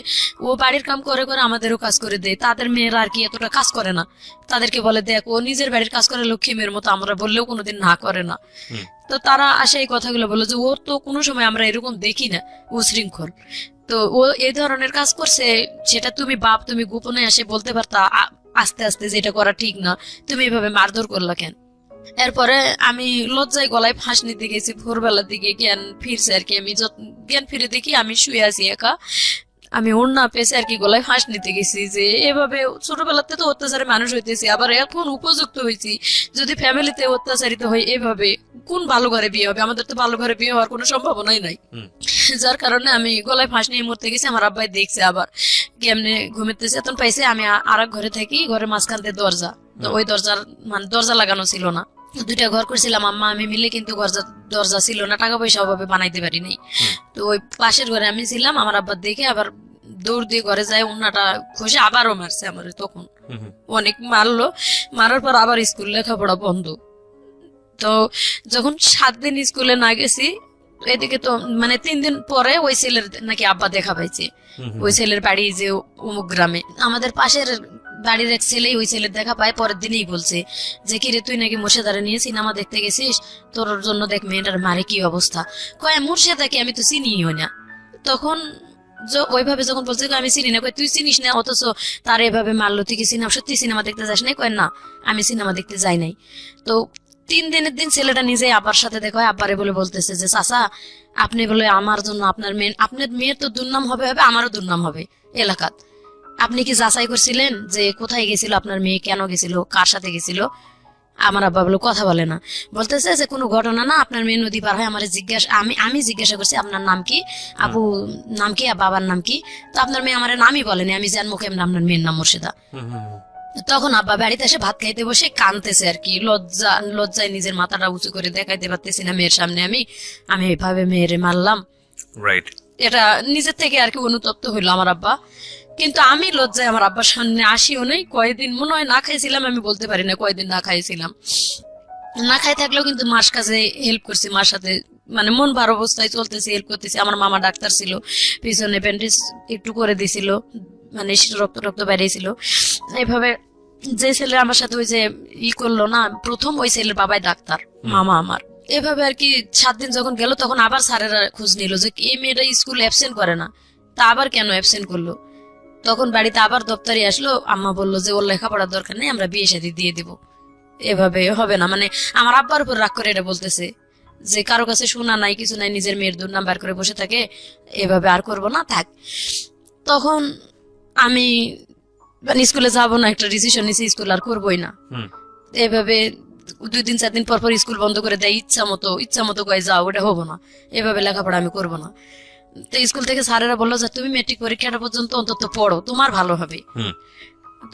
ও বাড়ির কাম করে করে আমাদেরও কাজ করে দেয়। তাদের মেয়েরা আর কি এতটা কাজ করে না, তাদেরকে বলে দেখ ও নিজের বাড়ির কাজ করে লক্ষ্মী মেয়ের মতো, আমরা বললেও কোনোদিন না করে না। তো তারা আসে এই কথাগুলো বলে যে ওর তো কোনো সময় আমরা এরকম দেখি না, ও শৃঙ্খল। তো ও এই ধরনের কাজ করছে, সেটা তুমি বাপ তুমি গোপনে এসে বলতে পারতা আস্তে আস্তে, যেটা করা ঠিক না, তুমি এভাবে মারধর করলা কেন? এরপরে আমি লজ্জায় গলায় ফাঁস নিতে গেছি, ভোরবেলার দিকে জ্ঞান ফিরছে আর কি। আমি জ্ঞান ফিরে দেখি আমি শুয়ে আছি একা, আমি ওড়না পেয়েছি আর কি, গলায় ফাঁস নিতে গেছি। যে এভাবে ছোটবেলাতে তো অত্যাচারে মানুষ হইতেছি, আবার এখন উপযুক্ত হয়েছি, যদি ফ্যামিলিতে অত্যাচারিত হয় এভাবে কোন ভালো ঘরে বিয়ে হবে? আমাদের তো ভালো ঘরে বিয়ে হওয়ার কোনো সম্ভাবনাই নাই। যার কারণে আমি গলায় ফাঁস নিয়ে মরতে গেছি। আমার আব্বাই দেখছে, আবার কেমনে ঘুমেতেছে, এখন পাইছে আমি আর এক ঘরে থাকি, ঘরের মাঝখানতে দরজা, তো ওই দরজার মানে দরজা লাগানো ছিল না, দুইটা ঘর করছিলাম আম্মা আমি মিলে, কিন্তু দরজা ছিল না, টাকা পয়সা অভাবে বানাইতে পারি নাই। তো ওই পাশের ঘরে আমি ছিলাম, আমার আব্বা দেখে আবার দৌড় দিয়ে ঘরে যায়, উন্নাটা খসে আবারও মারছে আমার। তখন অনেক মারলো, মারার পর আবার স্কুল লেখাপড়া বন্ধ। তো যখন 7 দিন স্কুলে না গেছি, এদিকে তো মানে 3 দিন পরে ওই ছেলের নাকি আব্বা দেখা পাইছে, ওই ছেলের বাড়ি যে অমুক গ্রামে। আমাদের পাশের বাড়ির এক ছেলেই ওই ছেলের দেখা পায়, পরের দিনেই বলছে যে কিরে তুই নাকি মুর্শিদারে নিয়ে সিনেমা দেখতে গেছিস, তোর জন্য দেখ মেয়েটার মারে কি অবস্থা। কয় মুর্শিদাকে আমি তো চিনিই না। তখন ওইভাবে যখন বলছে আমি চিনি না, কয় তুই চিনিস না, অথচ তার এভাবে মারলো, তুই কি সিনেমা সত্যি সিনেমা দেখতে যাস নাই? কয় না আমি সিনেমা দেখতে যাই নাই। তো 3 দিনের দিন ছেলেটা নিজে আব্বার সাথে দেখা হয়, আব্বারে বলে বলতেছে যে চাচা আপনি বলে আমার জন্য আপনার মেয়ের তো দুর্নাম হবে, আমারও দুর্নাম হবে এলাকাত। আপনি কি যাচাই করছিলেন যে কোথায় গেছিল আপনার মেয়ে, কেন গেছিল, কার সাথে গেছিল? আমার আব্বা বলে কথা বলে না, বলতেছে যে কোনো ঘটনা না, আপনার মেয়ে নদী পার হয়, আমার আমি জিজ্ঞাসা করছি আপনার নাম কি, আবু নাম কি, বাবার নাম কি? তো আপনার মেয়ে আমার নামই বলেনি, আমি জান মুখে আপনার মেয়ের নাম মুর্শিদা। তখন আব্বা বাড়িতে এসে ভাত খাইতে বসে কাঁদতেছে আর কি, লজ্জায় নিজের মাথাটা উঁচু করে দেখাইতে পারতেছি না মেয়ের সামনে, আমি এইভাবে মেয়েরে মারলাম। এটা নিজের থেকে আর কি অনুতপ্ত হইলো আমার আব্বা। কিন্তু আমি লজ্জায় আমার আব্বার সামনে আসিও নেই। কয়দিন মনে হয় না খাইছিলাম, আমি বলতে পারি না কয়দিন না খাইছিলাম। না খাই থাকলেও কিন্তু মার কাছে হেল্প করছি, মার সাথে মানে মন ভার অবস্থায় চলতেছি, হেল্প করতেছি। আমার মামা ডাক্তার ছিল, পিছনে ব্যান্ডেজ একটু করে দিছিল, মানে রক্ত রক্ত বেরিয়েছিল। এইভাবে যে ছেলে আমার সাথে ওই যে করলো না প্রথম, ওই ছেলের বাবাই ডাক্তার, মামা আমার। এভাবে আর কি 7 দিন যখন গেল তখন আবার স্যারেরা খোঁজ নিল যে এই মেয়েটা স্কুল অ্যাবসেন্ট করে না, তা আবার কেন অ্যাবসেন্ট করলো। তখন বাড়িতে আবার দপ্তরে আসলো, আম্মা বললো যে ওর লেখাপড়ার দরকার নেই, আমরা বিয়ে শাদী দিয়ে দিব, এভাবে হবে না। মানে আমার আব্বার উপর রাগ করে এটা বলতেছে যে কারো কাছে শোনা নাই কিছু নাই, নিজের মেয়ের দুর্নাম বার করে বসে থাকে, এভাবে আর করবো না, থাক। তখন আমি মানে স্কুলে যাবো না, একটা ডিসিশন নিয়েছি, স্কুল আর করবোই না। এভাবে 2 দিন 4 দিন পর পর স্কুল বন্ধ করে দেয়, ইচ্ছা মতো কয়ে যাও, ওটা হবো না, এভাবে লেখাপড়া আমি করবো না। তো স্কুল থেকে স্যারেরা বললো যে তুমি মেট্রিক পরীক্ষাটা পর্যন্ত অন্তত পড়ো, তোমার ভালো হবে।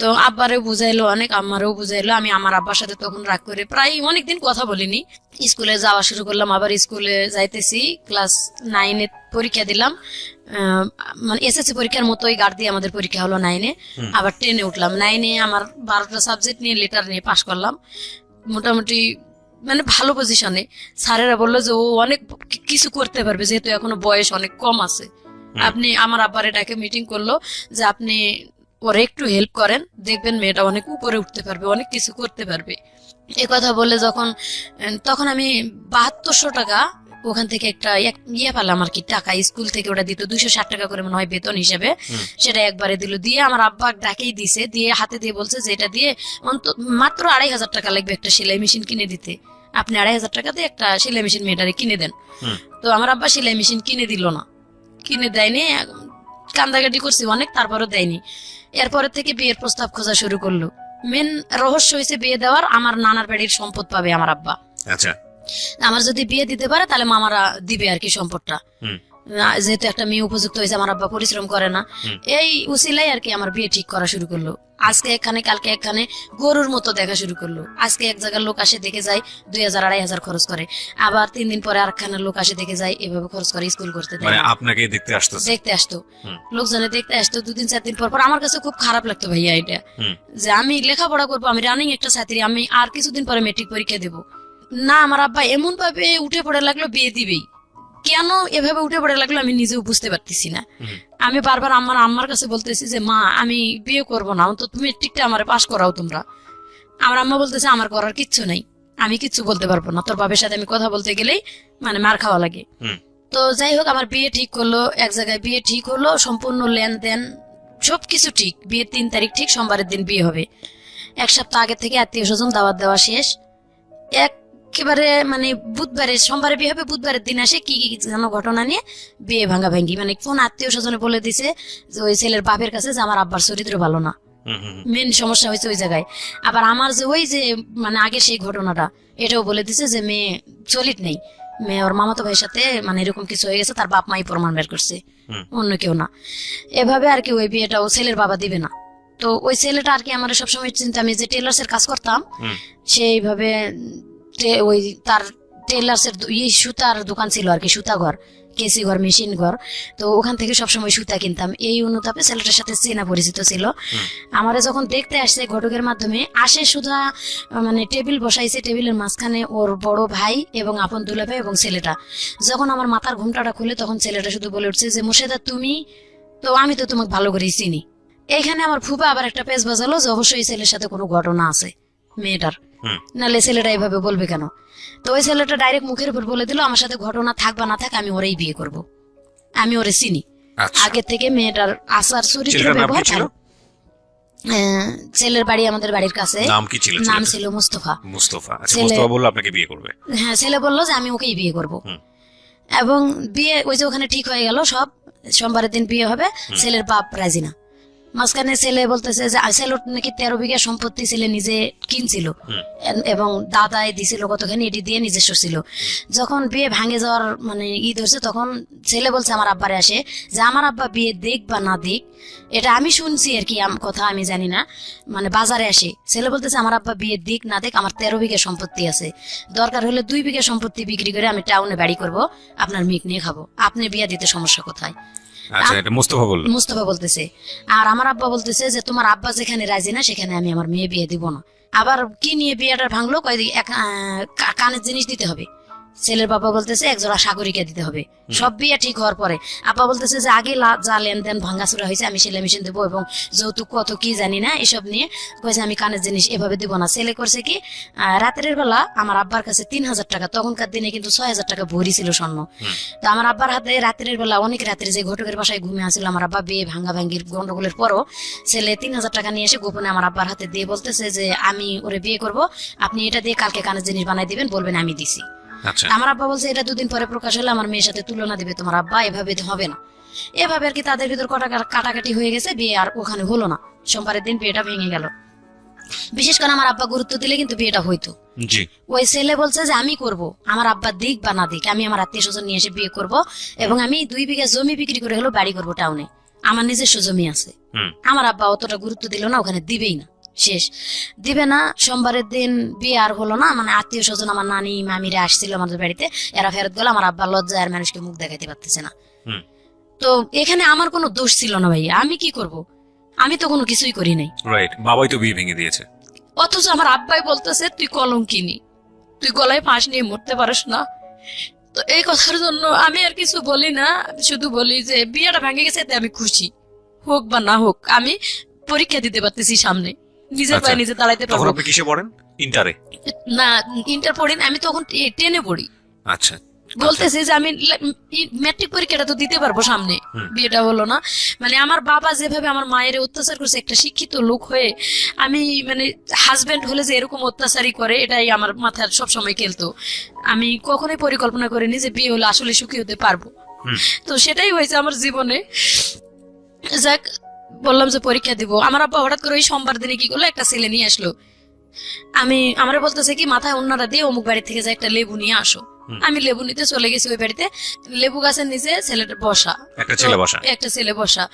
তো আব্বারেও বুঝাইলো অনেক, আম্মারেও বুঝাইলো। আমি আমার আব্বার সাথে তখন রাগ করে প্রায় অনেকদিন কথা বলিনি। স্কুলে যাওয়া শুরু করলাম, আবার স্কুলে যাইতেছি, ক্লাস 9-এ পরীক্ষা দিলাম, মানে এসএসসি পরীক্ষার মতোই গার্ড দিয়ে আমাদের পরীক্ষা হলো 9-এ। আবার 10-এ উঠলাম। 9-এ আমার 12টা সাবজেক্ট নিয়ে লেটার নিয়ে পাশ করলাম মোটামুটি, মানে ভালো পজিশনে। স্যারেরা বললো যে ও অনেক কিছু করতে পারবে, যেহেতু এখনো বয়স অনেক কম আছে। আপনি, আমার আব্বার এটাকে মিটিং করলো যে আপনি ওরে একটু হেল্প করেন, দেখবেন মেয়েটা অনেক উপরে উঠতে পারবে, অনেক কিছু করতে পারবে। এ কথা বলে তখন আমি 7200 টাকা ওখান থেকে একটা ইয়ে পেলাম আর কি, টাকা স্কুল থেকে ওটা দিত 260 টাকা করে মনে হয় বেতন হিসেবে, সেটা একবারে দিল। দিয়ে আমার আব্বা ডাকেই দিছে, দিয়ে হাতে দিয়ে বলছে যে এটা দিয়ে মাত্র 2500 টাকা লাগবে একটা সেলাই মেশিন কিনে দিতে, আপনি 2500 টাকা দিয়ে একটা সেলাই মেশিন মেয়েটারে কিনে দেন। তো আমার আব্বা সেলাই মেশিন কিনে দিল না, কিনে দেয়নি, কান্দাকাটি করছি অনেক, তারপরও দেয়নি। এরপরের থেকে বিয়ের প্রস্তাব খোঁজা শুরু করলো। মেন রহস্য হয়েছে বিয়ে দেওয়ার, আমার নানার বাড়ির সম্পদ পাবে আমার আব্বা। আচ্ছা, আমার যদি বিয়ে দিতে পারে তাহলে মামারা দিবে আর কি সম্পদটা, যেহেতু একটা মেয়ে উপযুক্ত হয়েছে, আমার আব্বা পরিশ্রম করে না। এই উসিলাই আর কি আমার বিয়ে ঠিক করা শুরু করলো। আজকে এখানে কালকে এখানে গরুর মতো দেখা শুরু করলো। আজকে এক জায়গার লোক আসে দেখে যায়, 2000-2500 খরচ করে, আবার 3 দিন পরে আরেকখানের লোক আসে দেখে যায়, এভাবে খরচ করে স্কুল করতে দেয়। মানে আপনাকে দেখতে আসতো, লোকজনে দেখতে আসতো। 2 দিন 4 দিন পর পর আমার কাছে খুব খারাপ লাগতো ভাইয়া এটা, যে আমি লেখাপড়া করবো, আমি রানিং একটা ছাত্রী, আমি আর কিছুদিন পরে মেট্রিক পরীক্ষা দেবো না। আমার আব্বা এমন ভাবে উঠে পড়ে লাগলো বিয়ে দিবেই, কেন এভাবে উঠে পড়ে লাগলো আমি নিজেও বুঝতে পারতেছি না। আমি বারবার আম্মার কাছে বলতেছি যে মা আমি বিয়ে করবো না, অন্তত তুমি মেট্রিকটা আমার পাশ করাও তোমরা। আমার আম্মা বলতেছে আমার করার কিচ্ছু নাই, আমি কিচ্ছু বলতে পারবো না, তোর বাবার সাথে আমি কথা বলতে গেলেই মানে মার খাওয়া লাগে। তো যাই হোক আমার বিয়ে ঠিক করলো, এক জায়গায় বিয়ে ঠিক হলো, সম্পূর্ণ লেনদেন সবকিছু ঠিক। বিয়ের 3 তারিখ ঠিক, সোমবারের দিন বিয়ে হবে। 1 সপ্তাহ আগে থেকে আত্মীয় স্বজন দাওয়াত দেওয়া শেষ। একেবারে মানে বুধবারে, সোমবারে বিয়ে হবে, বুধবারের দিন আসে কি কি যেন ঘটনা নিয়ে বিয়ে ভাঙা ভাঙ্গি। মানে কোন আত্মীয় স্বজনে বলে দিছে যে ওই ছেলের বাপের কাছে যে আমার আব্বার চরিত্র ভালো না, মেন সমস্যা হয়েছে ওই জায়গায়। আবার আমার যে ওই যে মানে আগের সেই ঘটনাটা, এটাও বলে দিছে যে মেয়ে চলিত নেই, মেয়ে ওর মামাতো ভাইয়ের সাথে মানে এরকম কিছু হয়ে গেছে, তার বাপ মাই প্রমাণ বের করছে, অন্য কেউ না। এভাবে আর কি ওই বিয়েটা ও ছেলের বাবা দিবে না। তো ওই ছেলেটা আর কি আমার সবসময় চিন্তা, আমি যে টেলার্স এর কাজ করতাম সেইভাবে ওই তার টেলার্স এর সুতার দোকান ছিল আর কি, সুতা ঘর, কেসি ঘর, মেশিন ঘর। তো ওখান থেকে সবসময় সুতা কিনতাম। এই অনুতাপে ছেলেটার সাথে চেনা পরিচিত ছিল। আমারে যখন দেখতে আসছে ঘটকের মাধ্যমে আসে, সুধা মানে টেবিল বসাইছে, টেবিলের মাঝখানে ওর বড় ভাই এবং আপন দুলা ভাই এবং ছেলেটা। যখন আমার মাথার ঘুমটাটা খুলে তখন ছেলেটা শুধু বলে উঠছে যে মোর্শেদা তুমি তো, আমি তো তোমাকে ভালো করেই চিনি। এইখানে আমার ফুপা আবার একটা পেজ বাজালো যে অবশ্যই ছেলের সাথে কোনো ঘটনা আছে মেয়েটার, নাহলে ছেলেটা এইভাবে বলবে কেন। তো ওই ছেলেটা ডাইরেক্ট মুখের উপর বলে দিল আমার সাথে ঘটনা থাক বা না থাক আমি ওরেই বিয়ে করব, আমি ওরে চিনি আগে থেকে। মেয়েটার আচার চরিত্র ব্যবহার ভালো। ছেলের বাড়ি আমাদের বাড়ির কাছে। নাম ছিল মুস্তফা। বলল আপনাকে বিয়ে করবে? হ্যাঁ, ছেলে বললো যে আমি ওকেই বিয়ে করব। এবং বিয়ে ওই যে ওখানে ঠিক হয়ে গেল সব, সোমবারের দিন বিয়ে হবে। ছেলের বাপ রাজি না। মাঝখানে ছেলে বলতেছে যে ছেলের নাকি 13 বিঘা সম্পত্তি ছেলে নিজে কিনছিল এবং দাদাই দিছিল কতখানি, এটি দিয়ে নিজস্ব ছিল। যখন বিয়ে ভাঙে যাওয়ার মানে ধরছে, তখন ছেলে বলছে আমার আব্বারে আসে যে আমার আব্বা বিয়ে দেখ বা না দেখ, এটা আমি শুনছি আর কি, কথা আমি জানি না। মানে বাজারে আসে ছেলে বলতেছে আমার আব্বা বিয়ের দিক না দেখ, আমার 13 বিঘা সম্পত্তি আছে, দরকার হলে 2 বিঘা সম্পত্তি বিক্রি করে আমি টাউনে বাড়ি করব, আপনার মেয়ে নিয়ে খাবো, আপনি বিয়ে দিতে সমস্যা কোথায়? আচ্ছা, এটা মুস্তফা বলল। মুস্তফা বলতেছে। আর আমার আব্বা বলতেছে যে তোমার আব্বা যেখানে রাজি না সেখানে আমি আমার মেয়ে বিয়ে দিব না। আবার কি নিয়ে বিয়েটা ভাঙলো, কয় কানের জিনিস দিতে হবে। ছেলের বাবা বলতেছে একজোড়া সাগরিকা দিতে হবে। সব বিয়ে ঠিক হওয়ার পরে আব্বা বলতেছে যে আগে যা লেনদেন ভাঙ্গাচুরা হয়েছে আমি সেলাই মেশিন দেবো এবং যৌতুক কত কি জানি না এসব নিয়ে কয়েছে আমি কানের জিনিস এভাবে দিব না। ছেলে করছে কি রাতের বেলা আমার আব্বার কাছে 3,000 টাকা, তখনকার দিনে কিন্তু 6,000 টাকা ভরি ছিল স্বর্ণ। তো আমার আব্বার হাতে রাতের বেলা অনেক রাতের যে ঘটকের বাসায় ঘুমে আসছিল আমার আব্বা, বিয়ে ভাঙ্গা ভাঙ্গির গন্ডগোলের পরও ছেলে 3,000 টাকা নিয়ে এসে গোপনে আমার আব্বার হাতে দিয়ে বলতেছে যে আমি ওরে বিয়ে করব, আপনি এটা দিয়ে কালকে কানের জিনিস বানাই দিবেন, বলবেন আমি দিছি। আচ্ছা, আমার আব্বা বলছে এটা 2 দিন পরে প্রকাশ হলে আমার মেয়ের সাথে তুলনা দিবে তোমার আব্বা, এভাবে হবে না। এভাবে আর কি তাদের ভিতর কাটাকাটি হয়ে গেছে, বিয়ে আর ওখানে হলো না। সোমবারের দিন বিয়েটা ভেঙে গেল। বিশেষ করে আমার আব্বা গুরুত্ব দিলে কিন্তু বিয়েটা হইতো। জি, ওই ছেলে বলছে যে আমি করব, আমার আব্বা দিক বা না দিক, আমি আমার আত্মীয় স্বজন নিয়ে এসে বিয়ে করব এবং আমি 2 বিঘা জমি বিক্রি করে হলো বাড়ি করব টাউনে, আমার নিজস্ব জমি আছে। আমার আব্বা অতটা গুরুত্ব দিল না, ওখানে দিবেই না, শেষ দিবে না। সোমবারের দিন বিয়ে আর হলো না, মানে আত্মীয় স্বজন আমার নানি মামিরা আসছিল আমাদের বাড়িতে, এরা ফেরত গেল। আমার আব্বা লজ্জায় আর মানুষকে মুখ দেখাইতে পারতেছে না। তো এখানে আমার কোনো দোষ ছিল না ভাই, আমি কি করব, আমি তো কোনো কিছুই করি নাই। রাইট, বাবাই তো বিয়ে ভেঙে দিয়েছে। অথচ আমার আব্বাই বলতেছে তুই কলঙ্কিনী, তুই গলায় ফাঁস নিয়ে মরতে পারিস না। তো এই কথার জন্য আমি আর কিছু বলি না, শুধু বলি যে বিয়েটা ভেঙে গেছে এতে আমি খুশি, হোক বা না হোক আমি পরীক্ষা দিতে পারতেছি সামনে, নিজের পায়ে নিজে দাঁড়াইতে তখন পারবো। আপনি কিসে পড়েন? ইন্টারে? না, ইন্টার পড়ি না, আমি তখন 10-এ পড়ি। আচ্ছা, বলতেছি যে আমি ম্যাট্রিক পরীক্ষাটা তো দিতে পারবো সামনে, বিয়েটা হলো না। মানে আমার বাবা যেভাবে আমার মায়ের অত্যাচার করছে, একটা শিক্ষিত লোক হয়ে আমি মানে হাজবেন্ড হলে যে এরকম অত্যাচারই করে এটাই আমার মাথায় সবসময় খেলতো। আমি কখনোই পরিকল্পনা করিনি যে বিয়ে হলে আসলে সুখী হতে পারবো। তো সেটাই হয়েছে আমার জীবনে। যাক, বললাম যে পরীক্ষা দিব, আমার আব্বা হঠাৎ করে ওই সোমবার দিনে কি করলো, একটা ছেলে নিয়ে আসলো। আমরা বলতেছে কি মাথায় অন্যরা দিয়ে অমুক বাড়ি থেকে যে একটা লেবু নিয়ে আসো। আমি লেবু নিতে চলে গেছি ওই বাড়িতে, লেবু গাছের নিচে ছেলেটা বসা, একটা ছেলে বসা।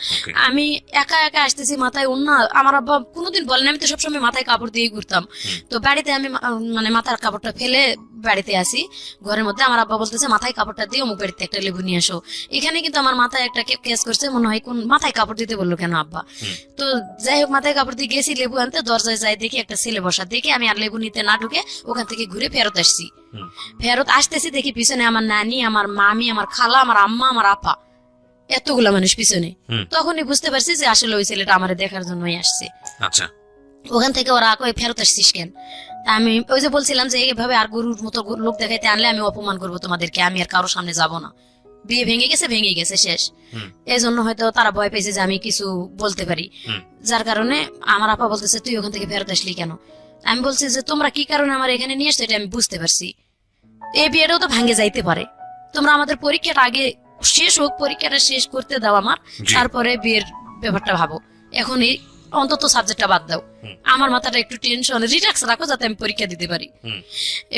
আমি একা একা আসতেছি, মাথায় অন্য, আমার আব্বা কোনোদিন বলেন, আমি তো সবসময় মাথায় কাপড় দিয়ে ঘুরতাম। তো বাড়িতে আমি মানে মাথার কাপড়টা ফেলে বাড়িতে আসি, ঘরের মধ্যে আমার আব্বা বলতেছে মাথায় কাপড়টা দিয়ে অমুক বাড়িতে একটা লেবু নিয়ে আসো। এখানে কিন্তু আমার মাথায় একটা কেস করছে, মনে হয় কোন মাথায় কাপড় দিতে বললো কেন আব্বা। তো যাই হোক, মাথায় কাপড় দিয়ে গেছি লেবু আনতে, দরজায় যাই দেখি একটা ছেলে বসা, দেখি আমি আর লেবু নিতে না ঢুকে ওখান থেকে ঘুরে ফেরত আসছি। ফেরত আসতেছি দেখি পিছনে আমার নানি, আমার মামি, আমার খালা, আমার আম্মা, আমার আপা, এতগুলা মানুষ পিছনে। তখনই বুঝতে পারছি যে আসলে ওই ছেলেটা আমার দেখার জন্যই আসছে। আচ্ছা, ওখান থেকে ওরা কই ফেরত আসছিস কেন? আমি ওই যে বলছিলাম যে এইভাবে আর গরুর মতো লোক দেখাইতে আনলে আমি অপমান করবো তোমাদেরকে, আমি আর কারোর সামনে যাব না। বিয়ে ভেঙে গেছে শেষ। এই জন্য হয়তো তারা ভয় পেয়েছে যে আমি কিছু বলতে পারি, যার কারণে আমার আপা বলতেছে তুই ওখান থেকে ফেরত আসলি কেন? আমি বলছি যে তোমরা কি কারণে আমার এখানে নিয়ে আসছো এটা আমি বুঝতে পারছি, এই বিয়েটাও তো ভাঙে যাইতে পারে, তোমরা আমাদের পরীক্ষাটা আগে শেষ হোক, পরীক্ষাটা শেষ করতে দাও আমার, তারপরে বিয়ের ব্যাপারটা ভাবো, এখন এই অন্তত সাবজেক্টটা বাদ দাও, আমার মাথাটা একটু টেনশন রিল্যাক্স রাখো যাতে আমি পরীক্ষা দিতে পারি।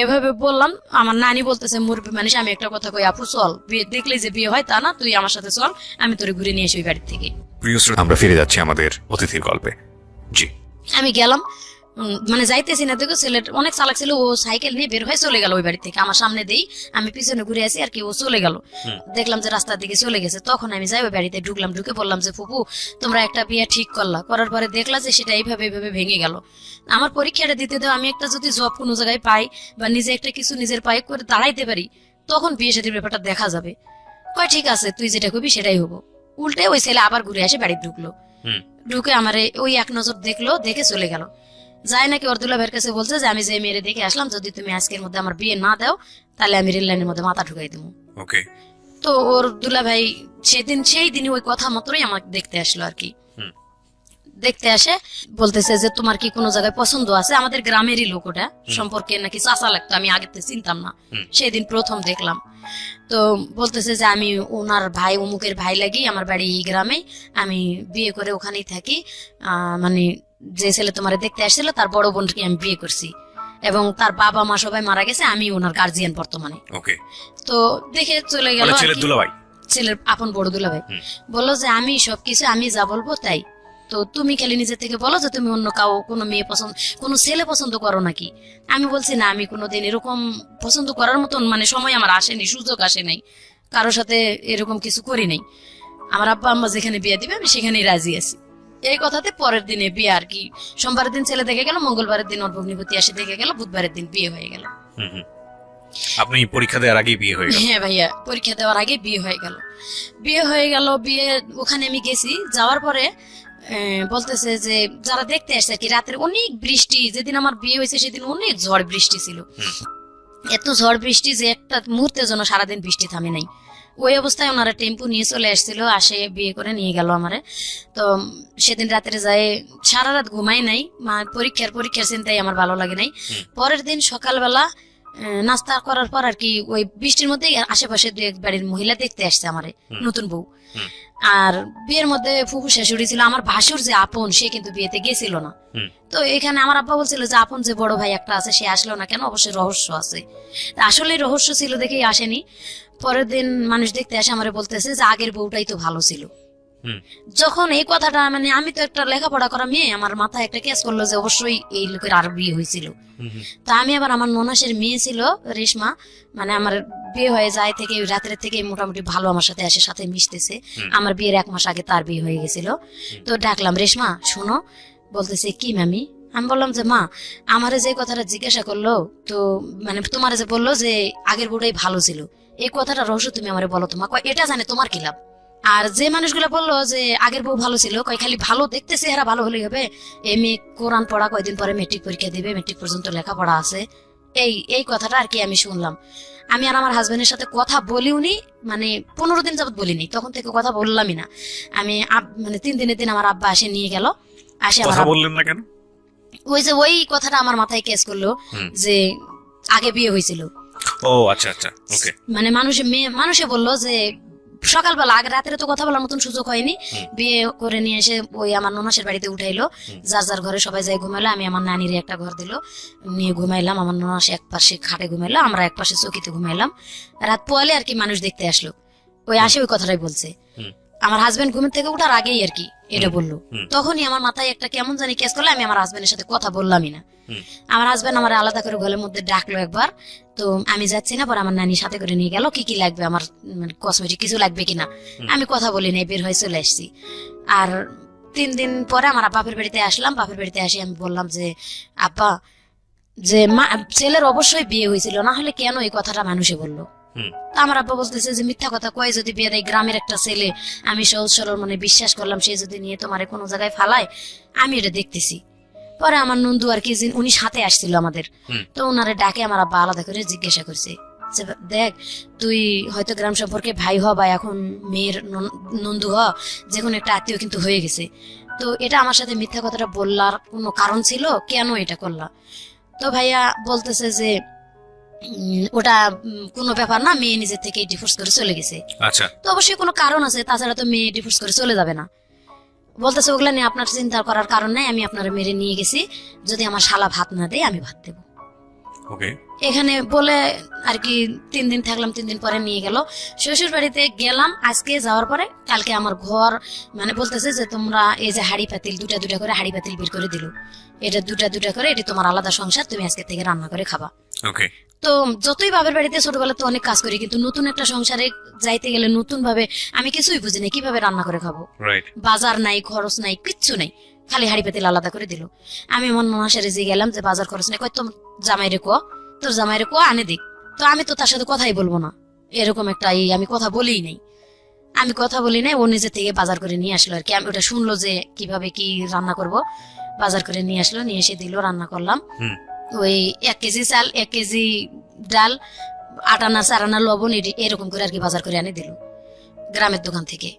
এভাবে বললাম। আমার নানি বলতেছে মুরব্বী মানুষ, আমি একটা কথা কই আপু চল, বিয়ে দেখলে যে বিয়ে হয় তা না, তুই আমার সাথে চল, আমি তোরে ঘুরে নিয়ে আসি ওই বাড়ি থেকে। প্রিয় শ্রোতা, আমরা ফিরে যাচ্ছি আমাদের অতিথির গল্পে। জি, আমি গেলাম, মানে যাইতেছি না, দেখো ছেলেটা অনেক চালাক ছিল, ও সাইকেল নিয়ে বের হয়ে চলে গেল ওই বাড়ি থেকে, আমার সামনে দেই, আমি পিছনে ঘুরে আসি আর কি, ও চলে গেল। দেখলাম যে রাস্তার দিকে চলে গেছে, তখন আমি যাই ওই বাড়িতে ঢুকলাম, ঢুকে বললাম যে ফুপু তোমরা একটা বিয়ে ঠিক করলা, করার পরে দেখলা যে সেটা এইভাবে ভেঙে গেল, আমার পরীক্ষাটা দিতে দাও, আমি একটা যদি জব কোনো জায়গায় পাই বা নিজে একটা কিছু নিজের পায়ে করে দাঁড়াইতে পারি, তখন বিয়ে সাথীর ব্যাপারটা দেখা যাবে। কয় ঠিক আছে, তুই যেটা করবি সেটাই হবো। উল্টে ওই ছেলে আবার ঘুরে আসে বাড়ি ঢুকলো, ঢুকে আমার ওই এক নজর দেখলো, দেখে চলে গেল। যাই নাকি ওর দুলাভাইয়ের কাছে বলছে যে আমি যে মেয়েরে দেখে আসলাম, যদি তুমি আজকের মধ্যে আমার বিয়ে না দাও তাহলে আমি রেল লাইনের মধ্যে মাথা ঢুকাই দেবো। তো ওর দুলাভাই সেই দিনই ওই কথা মতোই আমাকে দেখতে আসলো আর কি। দেখতে আসে বলতেছে যে তোমার কি কোনো জায়গায় পছন্দ আছে, আমাদের গ্রামেরই লোক, ওটা সম্পর্কে নাকি চাচা লাগতো, আমি আগে চিনতাম না, সেদিন প্রথম দেখলাম। তো বলতেছে যে আমি ওনার ভাই, অমুকের ভাই লাগি, আমার বাড়ি এই গ্রামে, আমি বিয়ে করে ওখানেই থাকি, মানে যে ছেলে তোমার দেখতে আসছিল তার বড় বোনকে আমি বিয়ে করছি এবং তার বাবা মা সবাই মারা গেছে, আমি ওনার গার্জিয়ান বর্তমানে। তো দেখে চলে গেল, ছেলের আপন বড় দুলাভাই বললো যে আমি সবকিছু আমি যা বলবো তাই, তো তুমি খালি নিজে থেকে বলো যে তুমি অন্য কোনো মেয়ে পছন্দ, কোনো ছেলে পছন্দ করো নাকি। আমি বলছি না, আমি কোনোদিন এরকম পছন্দ করার মতন মানে সময় আমার আসেনি, সুযোগ আসে নাই, কারোর সাথে এরকম কিছু করি নাই। আমার আব্বা আম্মা যেখানে বিয়ে দিবে আমি সেখানেই রাজি আছি। এই কথাতে পরের দিনে বিয়ে আর কি, সোমবারের দিন ছেলে দেখে গেল, মঙ্গলবারের দিন ওর ভগ্নিপতি আসে দেখে গেল, বুধবারের দিন বিয়ে হয়ে গেল। আপনি পরীক্ষা দেওয়ার আগেই বিয়ে হয়ে গেল? হ্যাঁ ভাইয়া, পরীক্ষা দেওয়ার আগে বিয়ে হয়ে গেল। বিয়ে হয়ে গেল, বিয়ে ওখানে আমি গেছি, যাওয়ার পরে বলতেছে যে যারা দেখতে আসছে আর কি, রাতের অনেক বৃষ্টি, যেদিন আমার বিয়ে হয়েছে সেদিন অনেক ঝড় বৃষ্টি ছিল, এত ঝড় বৃষ্টি যে একটা মুহূর্তের জন্য সারাদিন বৃষ্টি থামে নাই। ওই অবস্থায় ওনারা টেম্পু নিয়ে চলে আসছিল, আসে বিয়ে করে নিয়ে গেল আমারে। তো সেদিন রাত্রে যায়, সারা রাত ঘুমাই নাই, পরীক্ষার চিন্তায় আমার ভালো লাগে নাই। পরের দিন সকালবেলা নাস্তা করার পর আর কি ওই বৃষ্টির মধ্যে আশেপাশে দু এক বাড়ির মহিলা দেখতে আসছে আমারে, নতুন বউ। আর বিয়ের মধ্যে ফুফু শাশুড়ি ছিল, আমার ভাসুর যে আপন সে কিন্তু বিয়েতে গেছিল না। তো এখানে আমার আব্বা বলছিল যে আপন যে বড় ভাই একটা আছে সে আসলো না কেন, অবশ্যই রহস্য আছে। আসলে রহস্য ছিল দেখেই আসেনি। পরের দিন মানুষ দেখতে আসে আমারে বলতেছে যে আগের বউটাই তো ভালো ছিল। যখন এই কথাটা মানে আমি তো একটা লেখাপড়া করা মেয়ে, আমার মাথায় একটা কেস করলো যে অবশ্যই এই লোকের আর বিয়ে হয়েছিল। তা আমি আবার, আমার ননাসের মেয়ে ছিল রেশমা, মানে আমার বিয়ে হয়ে যায় থেকে রাত্রের থেকে মোটামুটি ভালো আমার সাথে আসে, সাথে মিশতেছে। আমার বিয়ের 1 মাস আগে তার বিয়ে হয়ে গেছিল। তো ডাকলাম, রেশমা শোনো। বলতেছে কি মামি? আমি বললাম যে মা, আমারে যে কথাটা জিজ্ঞাসা করলো, তো মানে তোমার যে বললো যে আগের বউটাই ভালো ছিল, এই কথাটা রহস্য তুমি আমারে বলো তো মা। এটা জানে তোমার কি লাভ? আর যে মানুষগুলো বললো যে আগের বউ ভালো ছিল, খালি ভালো দেখতে চেহারা ভালো হলেই হবে, এই মেয়ে কোরআন পড়া, কয়দিন পরে মেট্রিক পরীক্ষা দিবে, মেট্রিক পর্যন্ত লেখাপড়া আছে, এই কথাটা আর কি আমি শুনলাম। আমি আর আমার হাজবেন্ডের সাথে কথা বলিওনি, মানে 15 দিন যাবত বলিনি, তখন থেকে কথা বললামই না আমি। মানে 3 দিনের দিন আমার আব্বা আসে নিয়ে গেল, আসে কথা বললেন না কেন? ওই কথাটা আমার মাথায় কেস করলো যে আগে বিয়ে হয়েছিল। ও আচ্ছা আচ্ছা, ওকে। মানে মানুষে বললো যে সকালবেলা, আগে রাতের তো কথা বলার মতন সুযোগ হয়নি, বিয়ে করে নিয়ে এসে ওই আমার ননাসের বাড়িতে উঠাইলো, যার যার ঘরে সবাই যাই ঘুমাইলো। আমি আমার নানির একটা ঘর দিল, নিয়ে ঘুমাইলাম। আমার ননাস এক পাশে খাটে ঘুমাইলো, আমরা এক পাশে চৌকিতে ঘুমাইলাম। রাত পোয়ালে আর কি মানুষ দেখতে আসলো, ওই আসে ওই কথাটাই বলছে। আমার হাজবেন্ড ঘুমের থেকে উঠার আগেই আর কি এটা বললো। তখনই আমার মাথায় একটা কেমন জানি কেস করলো, আমি আমার হাজবেন্ডের সাথে কথা বললামই না। আমার হাজবেন্ড আমার আলাদা করে ঘরের মধ্যে ডাকলো একবার, তো আমি যাচ্ছি না, পরে আমার নানি সাথে করে নিয়ে গেল, কি কি লাগবে আমার, মানে কসমেটিক কিছু লাগবে কিনা। আমি কথা বলি নাই, বের হয়ে চলে আসছি। আর 3 দিন পরে আমার বাপের বাড়িতে আসলাম। বাপের বাড়িতে আসি আমি বললাম যে আব্বা, যে ছেলের অবশ্যই বিয়ে হয়েছিল, না হলে কেন এই কথাটা মানুষে বললো। আমার আব্বা বলতেছে যে মিথ্যা কথা কয় যদি বিয়ে দেয়, গ্রামের একটা ছেলে, আমি সহজ সরল মনে বিশ্বাস করলাম, সে যদি নিয়ে তোমারে কোনো জায়গায় ফালায়, আমি এটা দেখতেছি। পরে আমার নন্দু আর কি, উনি সাথে আসছিল আমাদের, তো ওনারে ডাকে আমার আব্বা আলাদা করে জিজ্ঞাসা করছে যে দেখ, তুই হয়তো গ্রাম সম্পর্কে ভাই হ বা এখন মেয়ের নন্দু হ, যে কোনো একটা আত্মীয় কিন্তু হয়ে গেছে, তো এটা আমার সাথে মিথ্যা কথাটা বললার কোনো কারণ ছিল, কেন এটা করলা? তো ভাইয়া বলতেছে যে ওটা কোনো ব্যাপার না, মেয়ে নিজের থেকে ডিভোর্স করে চলে গেছে। আচ্ছা, তো অবশ্যই কোনো কারণ আছে, তাছাড়া তো মেয়ে ডিভোর্স করে চলে যাবে না। বলতেছে ওগুলা নিয়ে আপনার চিন্তা করার কারণ নাই, আমি আপনার মেরে নিয়ে গেছি, যদি আমার শালা ভাত না দেয় আমি ভাত দেবো। ওকে। এখানে বলে আর কি 3 দিন থাকলাম। 3 দিন পরে নিয়ে গেল শ্বশুর বাড়িতে গেলাম। আজকে যাওয়ার পরে কালকে আমার ঘর মানে বলতেছে যে তোমরা এই যে হাড়ি পাতিল 2টা করে হাড়ি পাতিল বের করে দিল, এটা 2টা করে, এটি তোমার আলাদা সংসার, তুমি আজকে থেকে রান্না করে খাবা। ওকে। তো যতই বাবার বাড়িতে ছোটবেলা তো অনেক কাজ করি, কিন্তু নতুন একটা সংসারে যাইতে গেলে নতুন ভাবে আমি কিছুই বুঝি না, কিভাবে রান্না করে খাবো। বাজার নাই, খরচ নাই, কিচ্ছু নাই, খালি হাড়ি পাতিল আলাদা করে দিল। আমি আমার ননাসের যে গেলাম যে বাজার খরচ নেই, তোর জামাই রে কো আনে দিক। তো আমি তো তার সাথে কথাই বলবো না, এরকম একটা আমি কথা বলি নাই। ও নিজে থেকে বাজার করে নিয়ে আসলো আর কি। আমি ওটা শুনলো যে কিভাবে কি রান্না করব, বাজার করে নিয়ে আসলো, নিয়ে এসে দিল, রান্না করলাম। ওই 1 কেজি চাল, 1 কেজি ডাল, 8 আনা 4 আনা লবণ, এরকম করে আর কি বাজার করে আনে দিল গ্রামের দোকান থেকে।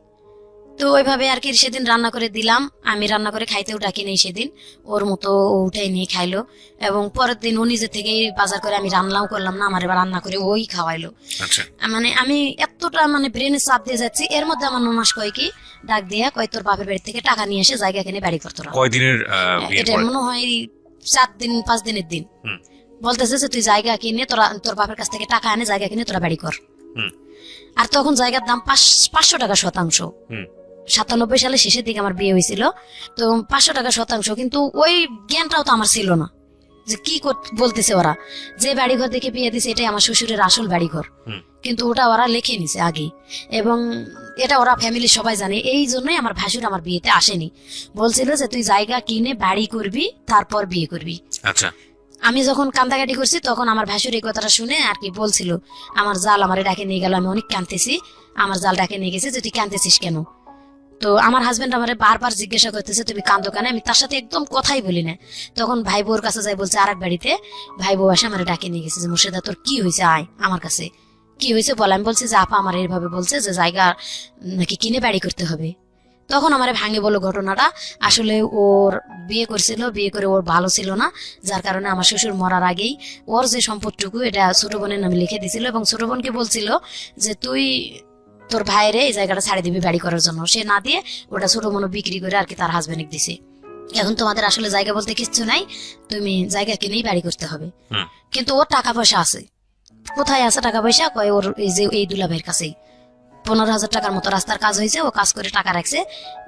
তো ওইভাবে আর কি সেদিন রান্না করে দিলাম। আমি রান্না করে খাইতেও ডাকি নেই সেদিন, ওর মতো ও উঠাই নিয়ে খাইলো। এবং পরের দিন ও নিজে থেকে বাজার করে, আমি রান্নাও করলাম না, আমার এবার রান্না করে ওই খাওয়াইলো। মানে আমি এতটা মানে ব্রেনে চাপ দিয়ে যাচ্ছি। এর মধ্যে আমার ননাস কয় কি ডাক দিয়া কয়, তোর বাপের বাড়ি থেকে টাকা নিয়ে এসে জায়গা কিনে বাড়ি করতো। এটা মনে হয় 4 দিন 5 দিনের দিন। বলতেছে যে তুই জায়গা কিনে তোর বাপের কাছ থেকে টাকা আনে জায়গা কিনে তোরা বাড়ি কর। আর তখন জায়গার দাম 500 টাকা শতাংশ। 97 সালে শেষের দিকে আমার বিয়ে হয়েছিল। তো 500 টাকা শতাংশ, কিন্তু ওই জ্ঞানটাও তো আমার ছিল না যে কি বলতেছে ওরা, যে বাড়িঘর দেখে বিয়ে দিছে এটাই আমার শ্বশুরের আসল বাড়িঘর, কিন্তু ওটা ওরা লিখে নিছে আগে, এবং এটা ওরা ফ্যামিলির সবাই জানে। এই জন্যই আমার ভাসুর আমার বিয়েতে আসেনি, বলছিল যে তুই জায়গা কিনে বাড়ি করবি তারপর বিয়ে করবি। আচ্ছা, আমি যখন কান্দাকাটি করছি তখন আমার ভাসুর এই কথাটা শুনে আর কি বলছিল, আমার জাল আমারে ডাকে নিয়ে গেল, আমি অনেক কাঁদতেছি, আমার জাল ডাকে নিয়ে গেছে যে তুই কাঁদতেছিস কেন। তো আমার হাজবেন্ড আমারে বারবার জিজ্ঞাসা করতেছে তুমি কান্দো কেন, আমি তার সাথে একদম কথাই বলি না। তখন ভাই বউর কাছে যাই বলছে আরেক বাড়িতে, ভাই বউ আসে আমারে ডাকে নিয়ে গেছে যে মুর্শিদা তোর কি হয়েছে, আয় আমার কাছে, কি হয়েছে বল। আমি বলছি যে আপা আমার এইভাবে বলছে যে জায়গা নাকি কিনে বাড়ি করতে হবে। তখন আমারে ভাঙে বললো ঘটনাটা, আসলে ওর বিয়ে করছিল, বিয়ে করে ওর ভালো ছিল না, যার কারণে আমার শ্বশুর মরার আগেই ওর যে সম্পদটুকু এটা ছোট বোনের নামে লিখে দিছিল, এবং ছোট বোনকে বলছিল যে তুই তোর ভাইয়ের এই জায়গাটা ছাড়ে দিবি বাড়ি করার জন্য, সে না দিয়ে ওটা ছোট বোন বিক্রি করে আর কি তার হাজবেন্ড দিছে। এখন তোমাদের আসলে জায়গা বলতে কিচ্ছু নাই, তুমি জায়গা কিনেই বাড়ি করতে হবে। কিন্তু ওর টাকা পয়সা আছে, কোথায় আছে টাকা পয়সা, কয় ওর এই যে এই দুলাভাইয়ের কাছেই 15,000 টাকার মতো রাস্তার কাজ হয়েছে, ও কাজ করে টাকা রাখছে,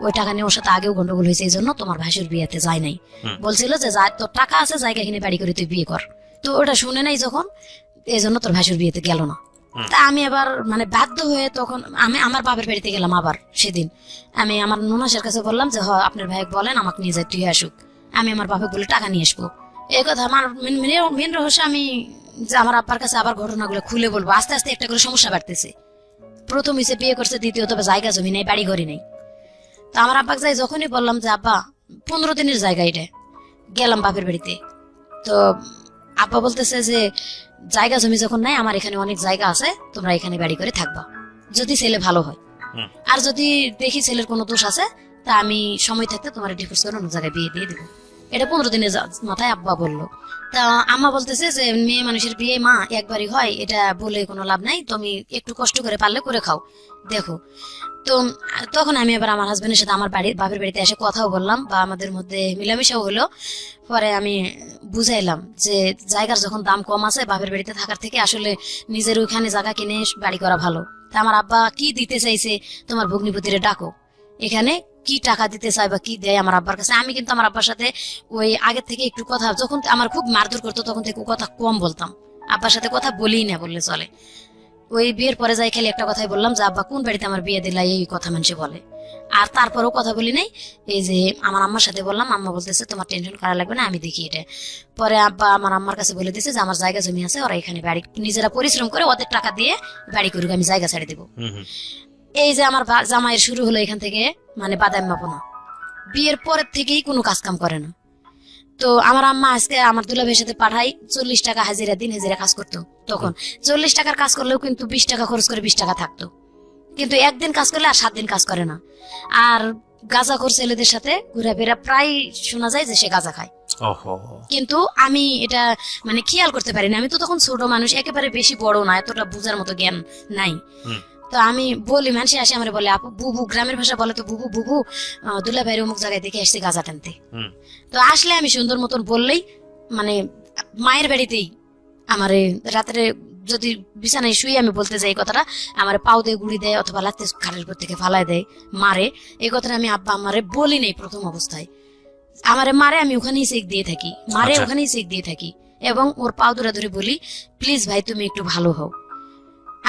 ওই টাকা নিয়ে ওর সাথে আগেও গন্ডগোল হয়েছে, এই জন্য তোমার ভাসুর বিয়েতে যায় নাই। বলছিল যে তোর টাকা আছে জায়গা কিনে বাড়ি করে তুই বিয়ে কর, তো ওটা শুনে নাই যখন, এই জন্য তোর ভাসুর বিয়েতে গেল না। তা আমি আবার মানে বাধ্য হয়ে তখন আমি আমার বাপের বাড়িতে গেলাম। আবার সেদিন আমি আমার ননাসের কাছে বললাম যে আপনার ভাই বলেন আমাকে নিয়ে যায়, তুই আসুক, আমি আমার বাপে বলে টাকা নিয়ে আসবো। এই কথা আমার মেন রহস্য, আমি যে আমার আব্বার কাছে আবার ঘটনাগুলো খুলে বলবো। আস্তে আস্তে একটা করে সমস্যা বাড়তেছে, প্রথম হিসেবে বিয়ে করছে, দ্বিতীয়ত জায়গা জমি নেই, বাড়ি ঘরে নেই। তো আমার আব্বাকে যাই যখনই বললাম যে আব্বা 15 দিনের জায়গা এটা, গেলাম বাপের বাড়িতে, তো আব্বা বলতেছে যে জায়গা জমি যখন নাই, আমার এখানে অনেক জায়গা আছে, তোমরা এখানে বাড়ি করে থাকবা, যদি ছেলে ভালো হয়, আর যদি দেখি ছেলের কোনো দোষ আছে তা আমি সময় থাকতে তোমার ডিভোর্স করে অন্য জায়গায় বিয়ে দিয়ে দেবো। এটা 15 দিনের মাথায় আব্বা বললো। তা আম্মা বলতেছে যে মেয়ে মানুষের বিয়ে মা একবারই হয়, এটা বলে কোনো লাভ নাই, তুমি একটু কষ্ট করে পারলে করে খাও দেখো। তো তখন আমি আবার আমার হাজবেন্ডের সাথে আমার বাপের বাড়িতে এসে কথাও বললাম, বা আমাদের মধ্যে মিলামিশাও হলো। পরে আমি বুঝাইলাম যে জায়গার যখন দাম কম আছে বাপের বাড়িতে থাকার থেকে আসলে নিজের ওইখানে জায়গা কিনে বাড়ি করা ভালো। তা আমার আব্বা কি দিতে চাইছে, তোমার ভগ্নিপতিরে ডাকো, এখানে কি টাকা দিতে চাই বা কি দেয় আমার আব্বার কাছে। আমি কিন্তু আমার আব্বার সাথে ওই আগের থেকে একটু কথা, যখন আমার খুব মারধর করতো তখন থেকে কথা কম বলতাম, আব্বার সাথে কথা বলি না বললে চলে। ওই বিয়ের পরে যাই খালি একটা কথাই বললাম যে আব্বা কোন বাড়িতে আমার বিয়ে দিলা, এই কথা মানুষে বলে, আর তারপরেও কথা বলি নাই। এই যে আমার আম্মার সাথে বললাম, আম্মা বলতেছে তোমার টেনশন করা লাগবে না, আমি দেখি এটা। পরে আব্বা আমার আম্মার কাছে বলে দিছে যে আমার জায়গা জমি আছে, ওরা এখানে বাড়ি নিজেরা পরিশ্রম করে ওদের টাকা দিয়ে বাড়ি করুক, আমি জায়গা ছেড়ে দেবো। এই যে আমার জামাইয়ের শুরু হলো এখান থেকে, মানে বাদাম মাপনা, বিয়ের পরের থেকেই কোনো কাজ কাম করে না। তো আমার আম্মা আজকে আমার দুলাভাইয়ের সাথে পাঠাই 40 টাকা হাজিরা, দিন হাজিরা কাজ করতো। তখন 40 টাকার কাজ করলেও কিন্তু 20 টাকা খরচ করে 20 টাকা থাকতো, কিন্তু একদিন কাজ করলে আর 7 দিন কাজ করে না। আর গাঁজাখোর ছেলেদের সাথে ঘোরাফেরা, প্রায় শোনা যায় যে সে গাঁজা খায়। কিন্তু আমি এটা মানে খেয়াল করতে পারিনি, আমি তো তখন ছোট মানুষ, একেবারে বেশি বড় না, এতটা বুঝার মতো জ্ঞান নাই। তো আমি বলি, মানুষে আসে আমার বলে আপু বুবু, গ্রামের ভাষা বলে তো বুবু, বুবু দুলাভাইয়ের অমুক জায়গায় দেখে আসছে গাঁজা টানতে। তো আসলে আমি সুন্দর মতন বললেই, মানে মায়ের বাড়িতেই আমারে রাত্রে যদি বিছানায় শুয়ে আমি বলতে যাই এই কথাটা, আমার পাও দিয়ে গুড়ি দেয় অথবা লাগতে খাটের উপর থেকে ফালায় দেয়, মারে। এই কথাটা আমি আব্বা আমারে বলি নাই প্রথম অবস্থায়, আমারে মারে, আমি ওখানেই চেক দিয়ে থাকি, মারে ওখানেই চেক দিয়ে থাকি, এবং ওর পাও ধরে ধরে বলি প্লিজ ভাই তুমি একটু ভালো হও,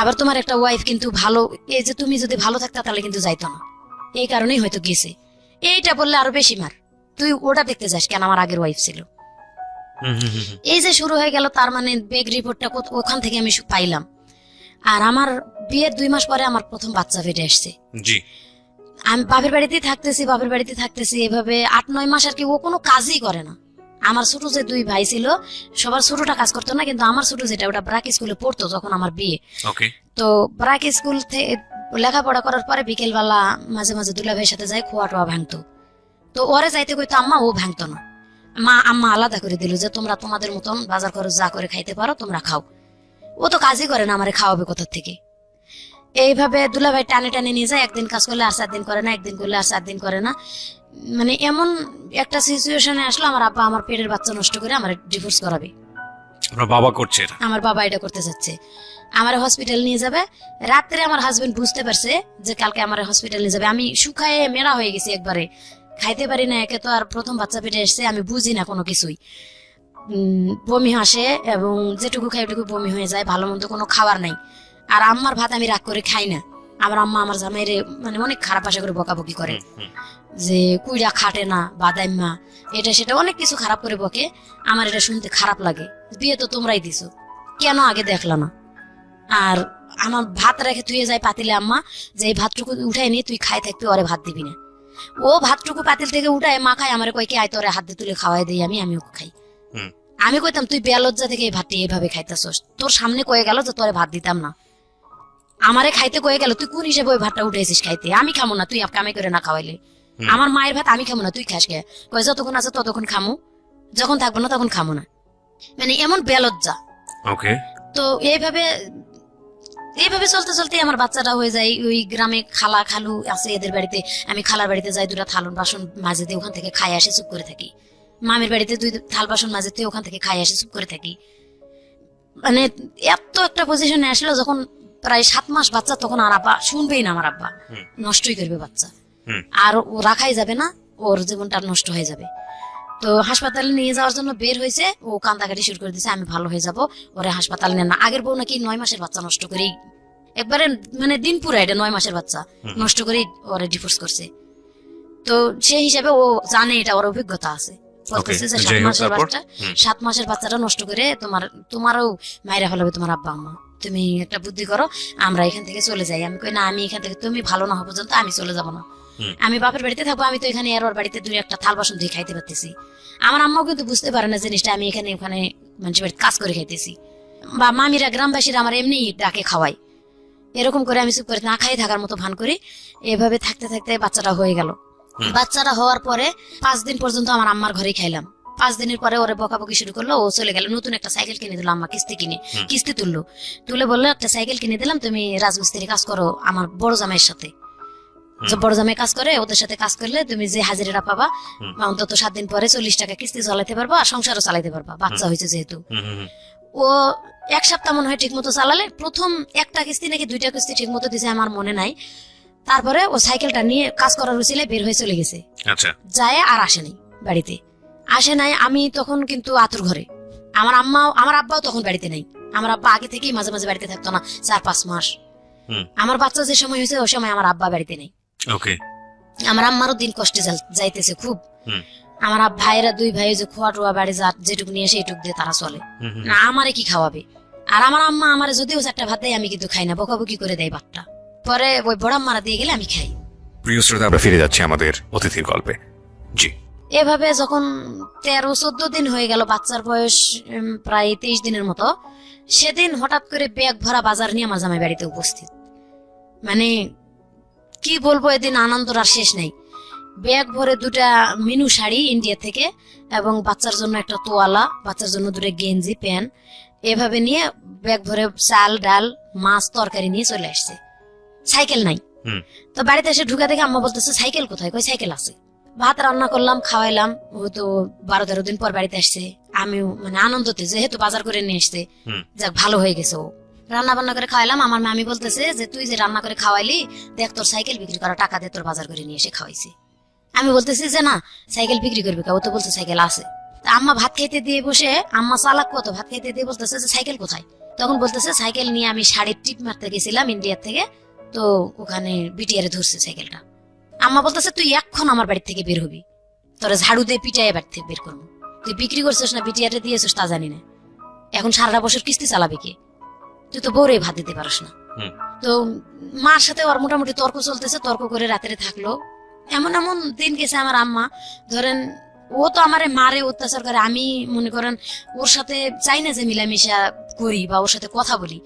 আবার তোমার একটা ওয়াইফ কিন্তু ভালো, এই যে তুমি যদি ভালো থাকতা তাহলে কিন্তু যাইতো না, এই কারণেই হয়তো গেছে। এইটা বললে আরো বেশি মার, তুই ওটা দেখতে যাস কেন, আমার আগের ওয়াইফ ছিল। এই যে শুরু হয়ে গেল, তার মানে বেগ রিপোর্টটা ওখান থেকে আমি পাইলাম। আর আমার বিয়ের 2 মাস পরে আমার প্রথম বাচ্চা ফেটে আসছে। আমি বাপের বাড়িতেই থাকতেছি এভাবে 8-9 মাস আর কি। ও কোনো কাজই করে না। আমার ছোট যে 2 ভাই ছিল, সবার ছোটটা কাজ করতো না, কিন্তু আমার ছোট যেটা ওটা ব্রাক স্কুলে পড়তো যখন আমার বিয়ে। তো ব্রাক স্কুল থেকে লেখাপড়া করার পরে বিকেল বেলা মাঝে মাঝে দুলাভাইয়ের সাথে যাই, খোয়া টোয়া ভাঙতো। তো ওরে যাইতে কইতো আম্মা, ও ভাঙতো না। আম্মা আলাদা করে দিল যে তোমরা তোমাদের মতন বাজার খরচ যা করে খাইতে পারো তোমরা খাও। ও তো কাজই করে না, আমারে খাওয়াবে কোথা থেকে। এইভাবে দুলাভাই টানে টানে নিয়ে যায়, একদিন কাজ করলে আর 4 দিন করে না, একদিন করলে আর 4 দিন করে না। মানে এমন একটা সিচুয়েশনে আসলো, আমার আব্বা আমার পেটের বাচ্চা নষ্ট করে আমার ডিভোর্স করাবে। আমার বাবা করছে, আমার বাবা এটা করতে যাচ্ছে। আমার হসপিটাল নিয়ে যাবে। রাত্রে আমার হাজবেন্ড বুঝতে পারছে যে কালকে আমার হসপিটাল নিয়ে যাবে। আমি শুকায়ে মেরা হয়ে গেছি একবারে, খাইতে পারি না, একে তো আর প্রথম বাচ্চা পেটে এসছে, আমি বুঝি না কোনো কিছুই। বমি আসে এবং যেটুকু খাই ওটুকু বমি হয়ে যায়, ভালো মন্দ কোনো খাবার নাই। আর আম্মার ভাত আমি রাগ করে খাই না। আমার আম্মা আমার জামাইরে মানে অনেক খারাপ আশা করে বকাবকি করে যে কুইরা খাটে না, বাদাইম্মা, এটা সেটা অনেক কিছু খারাপ করে বকে। আমার এটা শুনতে খারাপ লাগে, বিয়ে তো তোমরাই দিছো, কেন আগে দেখলা না? আর আমার ভাত রেখে তুই যায় পাতিলে আম্মা যে এই ভাতটুকু উঠাই নি, তুই খাই থাকবি, ওরে ভাত দিবি না। ও ভাতটুকু পাতিল থেকে উঠায় মা খায়, আমার কয় কি আয় তোরে হাত দিয়ে তুলে খাওয়াই দিই, আমিও খাই। আমি কইতাম তুই বেলজ্জা থেকে এই ভাতটি এইভাবে খাইতেছস, তোর সামনে কয়ে গেল যে তোরে ভাত দিতাম না, আমারে খাইতে কয়ে গেল, তুই কোন হিসেবে ওই ভাতটা উঠেছিস খাইতে? আমি খামো না, তুই কামে করে না খাওয়াইলে। আমার মায়ের ভাত আমি খামো না, তুই খাস কে? কয় যতক্ষণ আছে ততক্ষণ খামু, যখন থাকবো না তখন খামো না। মানে এমন বেলজ্জা। ওকে। তো এইভাবে চলতে চলতে আমার বাচ্চাটা হয়ে যায়। ওই গ্রামে খালা খালু আছে এদের বাড়িতে, আমি খালার বাড়িতে যাই, দুটা থাল বাসন মাঝে দিয়ে ওখান থেকে খাই আসে চুপ করে থাকি। মামির বাড়িতে 2 থাল বাসন মাঝে দিয়ে ওখান থেকে খাই আসে চুপ করে থাকি। মানে এত একটা পজিশনে আসলো যখন প্রায় 7 মাস বাচ্চা, তখন আর আব্বা শুনবেই না, আমার আব্বা নষ্টই করবে বাচ্চা, আর ও রাখাই যাবে না, ওর জীবনটা নষ্ট হয়ে যাবে। তো হাসপাতালে নিয়ে যাওয়ার জন্য বের হয়েছে, ও কান্দাকাটি শুরু করে দিয়েছে, আমি ভালো হয়ে যাব, ওরে হাসপাতালে নেন না। আগের বউ নাকি 9 মাসের বাচ্চা নষ্ট করেই একবারে মানে দিন পুরা, এটা 9 মাসের বাচ্চা নষ্ট করেই ওরে ডিভোর্স করছে। তো সেই হিসাবে ও জানে, এটা ওর অভিজ্ঞতা আছে, বলতেছে যে 7 মাসের বাচ্চাটা নষ্ট করে তোমারও মায়েরা হলো তোমার আব্বা আম্মা, তুমি একটা বুদ্ধি করো, আমরা এখান থেকে চলে যাই। আমি কই না, আমি এখান থেকে তুমি ভালো না হওয়া পর্যন্ত আমি চলে যাবো না, আমি বাপের বাড়িতে থাকবো, আমি তো এখানে আর ওর বাড়িতে 2-1টা থাল বাসন ধুয়ে খাইতে পারতেছি। আমার আম্মাও কিন্তু বুঝতে পারে না জিনিসটা, আমি এখানে ওখানে মানুষের বাড়িতে কাজ করে খাইতেছি, বা মামিরা গ্রামবাসীরা আমার এমনি ডাকে খাওয়াই, এরকম করে আমি চুপ করে না খাই থাকার মতো ভান করি। এভাবে থাকতে থাকতে বাচ্চাটা হয়ে গেল। বাচ্চাটা হওয়ার পরে 5 দিন পর্যন্ত আমার আম্মার ঘরেই খাইলাম। 5 দিনের পরে ওরে বকাবকি শুরু করলো, ও চলে গেল। নতুন একটা সাইকেল কিনে দিল আম্মা, কিস্তি তুলে বললো একটা সাইকেল কিনে দিলাম, তুমি রাজমিস্ত্রি কাজ করো আমার বড় জামাইয়ের সাথে, বড় জামাই কাজ করে, ওদের সাথে কাজ করলে তুমি যে হাজিরা পাবা অন্তত 7 দিন পরে 40 টাকা কিস্তি চালাতে পারবা, আর সংসারও চালাতে পারবা, বাচ্চা হয়েছে যেহেতু। ও 1 সপ্তাহ মনে হয় ঠিক মতো চালালে, প্রথম 1টা কিস্তি নাকি 2টা কিস্তি ঠিক মতো দিছে আমার মনে নাই। তারপরে ও সাইকেলটা নিয়ে কাজ করার উচিলে বের হয়ে চলে গেছে, যায় আর আসে নাই, বাড়িতে আসে নাই। আমি তখন কিন্তু আতুর ঘরে, আমার আব্বাও তখন বাড়িতে নাই। আমার আব্বা আগে থেকেই মাঝে মাঝে বাড়িতে থাকতো না, 4-5 মাস। আমার বাচ্চা যে সময় হয়েছে ওই সময় আমার আব্বা বাড়িতে নেই। আমার আম্মারও দিন কষ্টে যাইতেছে খুব। আমার ভাইয়েরা 2 ভাই যে খোয়া টোয়া বাড়ি যেটুকু নিয়ে সেইটুক দিয়ে তারা চলে না, আমারে কি খাওয়াবে? আর আমার আম্মা আমারে যদিও 4টা ভাত দেয়, আমি কিন্তু খাই না, বকাবকি করে দেয় ভাতটা, পরে ওই বড় আম্মারা দিয়ে গেলে আমি খাই। প্রিয় শ্রোতা, আমরা ফিরে যাচ্ছি আমাদের অতিথির গল্পে। জি। এভাবে যখন 13-14 দিন হয়ে গেল, বাচ্চার বয়স প্রায় 23 দিনের মতো, সেদিন হঠাৎ করে ব্যাগ ভরা বাজার নিয়ে আমার জামাই বাড়িতে উপস্থিত। মানে কি বলবো, এদিন আনন্দর আর শেষ নাই। ব্যাগ ভরে 2টা মিনু শাড়ি ইন্ডিয়া থেকে, এবং বাচ্চার জন্য একটা তোয়ালা, বাচ্চার জন্য 2টা গেঞ্জি প্যান্ট, এভাবে নিয়ে ব্যাগ ভরে চাল ডাল মাছ তরকারি নিয়ে চলে আসছে। সাইকেল নাই। তো বাড়িতে এসে ঢুকা দেখে আম্মা বলতেছে সাইকেল কোথায়? কই সাইকেল আছে। ভাত রান্না করলাম, খাওয়াইলাম। ও তো 12-13 দিন পর বাড়িতে আসছে, আমিও মানে আনন্দতে যেহেতু বাজার করে নিয়ে আসছে, যাক ভালো হয়ে গেছে। ও রান্না বান্না করে খাওয়াইলাম। আমার মামি বলতেছে যে তুই যে রান্না করে খাওয়াইলি, দেখ তোর সাইকেল বিক্রি করা টাকা দিয়ে তোর বাজার করে নিয়ে এসে খাওয়াইছি। আমি বলতেছি যে না, সাইকেল বিক্রি করবি কা? ও তো বলছে সাইকেল আছে। আম্মা ভাত খাইতে দিয়ে বসে, আম্মা চালাক কত, ভাত খাইতে দিয়ে বলতেছে যে সাইকেল কোথায়? তখন বলতেছে সাইকেল নিয়ে আমি শাড়ির টিপ মারতে গেছিলাম ইন্ডিয়া থেকে, তো ওখানে বিটিআরে ধরছে সাইকেলটা। আম্মা বলতেছে তুই এখন আমার বাড়ি থেকে বের হবি, তোরা ঝাড়ু দিয়ে পিটাই বাড়ি থেকে বের করবো। তুই বিক্রি করছিস না বিটিআরে দিয়েছিস তা জানি না, এখন সারাটা বছর কিস্তি চালাবি কে? তুই তো বউরে ভাত দিতে পারস না। তো মার সাথে ওর মোটামুটি তর্ক চলতেছে, তর্ক করে রাত্রে থাকলো। এমন এমন দিন গেছে আমার আম্মা, ধরেন ও তো আমারে মারে অত্যাচার করে, আমি মনে করেন ওর সাথে চাই না যে মিলামিশা করি বা ওর সাথে কথা বলি।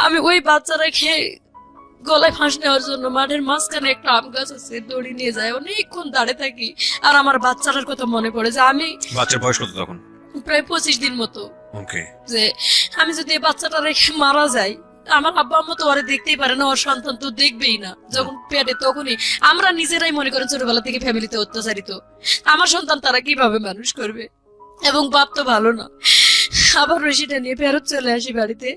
আমি ওই বাচ্চা রেখে গলায় ফাঁস নেওয়ার জন্য মাঠের মাঝখানে একটা আম গাছ আছে, দড়ি নিয়ে যায়, অনেকক্ষণ দাঁড়িয়ে থাকি। আর আমার বাচ্চাটার কথা মনে পড়ে যে আমি, বাচ্চার বয়স কত তখন? প্রায় 25 দিন মতো। যে আমি যদি এই বাচ্চাটা রেখে মারা যাই, আমার আব্বা আম্মা তো ওরে দেখতেই পারে না, ওর সন্তান তো দেখবেই না যখন পেটে। তখনই আমরা নিজেরাই মনে করেন ছোটবেলা থেকে ফ্যামিলিতে অত্যাচারিত, আমার সন্তান তারা কিভাবে মানুষ করবে? এবং বাপ তো ভালো না। আবার সেটা নিয়ে ফেরত চলে আসি বাড়িতে।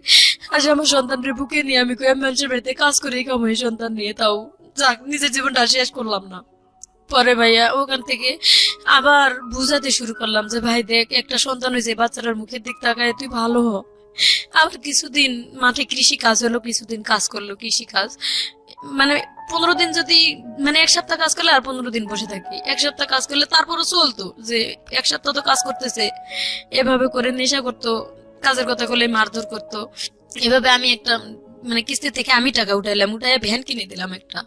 আসে আমার সন্তানরে বুকে নিয়ে আমি কই আমি মানুষের বাড়িতে কাজ করে কামাই সন্তান নিয়ে, তাও যাক নিজের জীবনটা শেষ করলাম না। পরে ভাইয়া ওখান থেকে আবার বুঝাতে শুরু করলাম যে ভাই দেখ একটা সন্তান হয়েছে, বাচ্চাটার মুখের দিক তাকায় তুই ভালো হ। আবার কিছুদিন মাঠে কৃষি কাজ হলো, কিছুদিন কাজ করলো কৃষি কাজ, মানে 15 দিন যদি মানে 1 সপ্তাহ কাজ করলে আর 15 দিন বসে থাকি, 1 সপ্তাহ কাজ করলে তারপরও চলতো যে 1 সপ্তাহ তো কাজ করতেছে। এভাবে করে নেশা করতো, কাজের কথা বলে মারধর করতো। এভাবে আমি একটা মানে কিস্তি থেকে আমি টাকা উঠাইলাম, উঠাইয়া ভ্যান কিনে দিলাম একটা,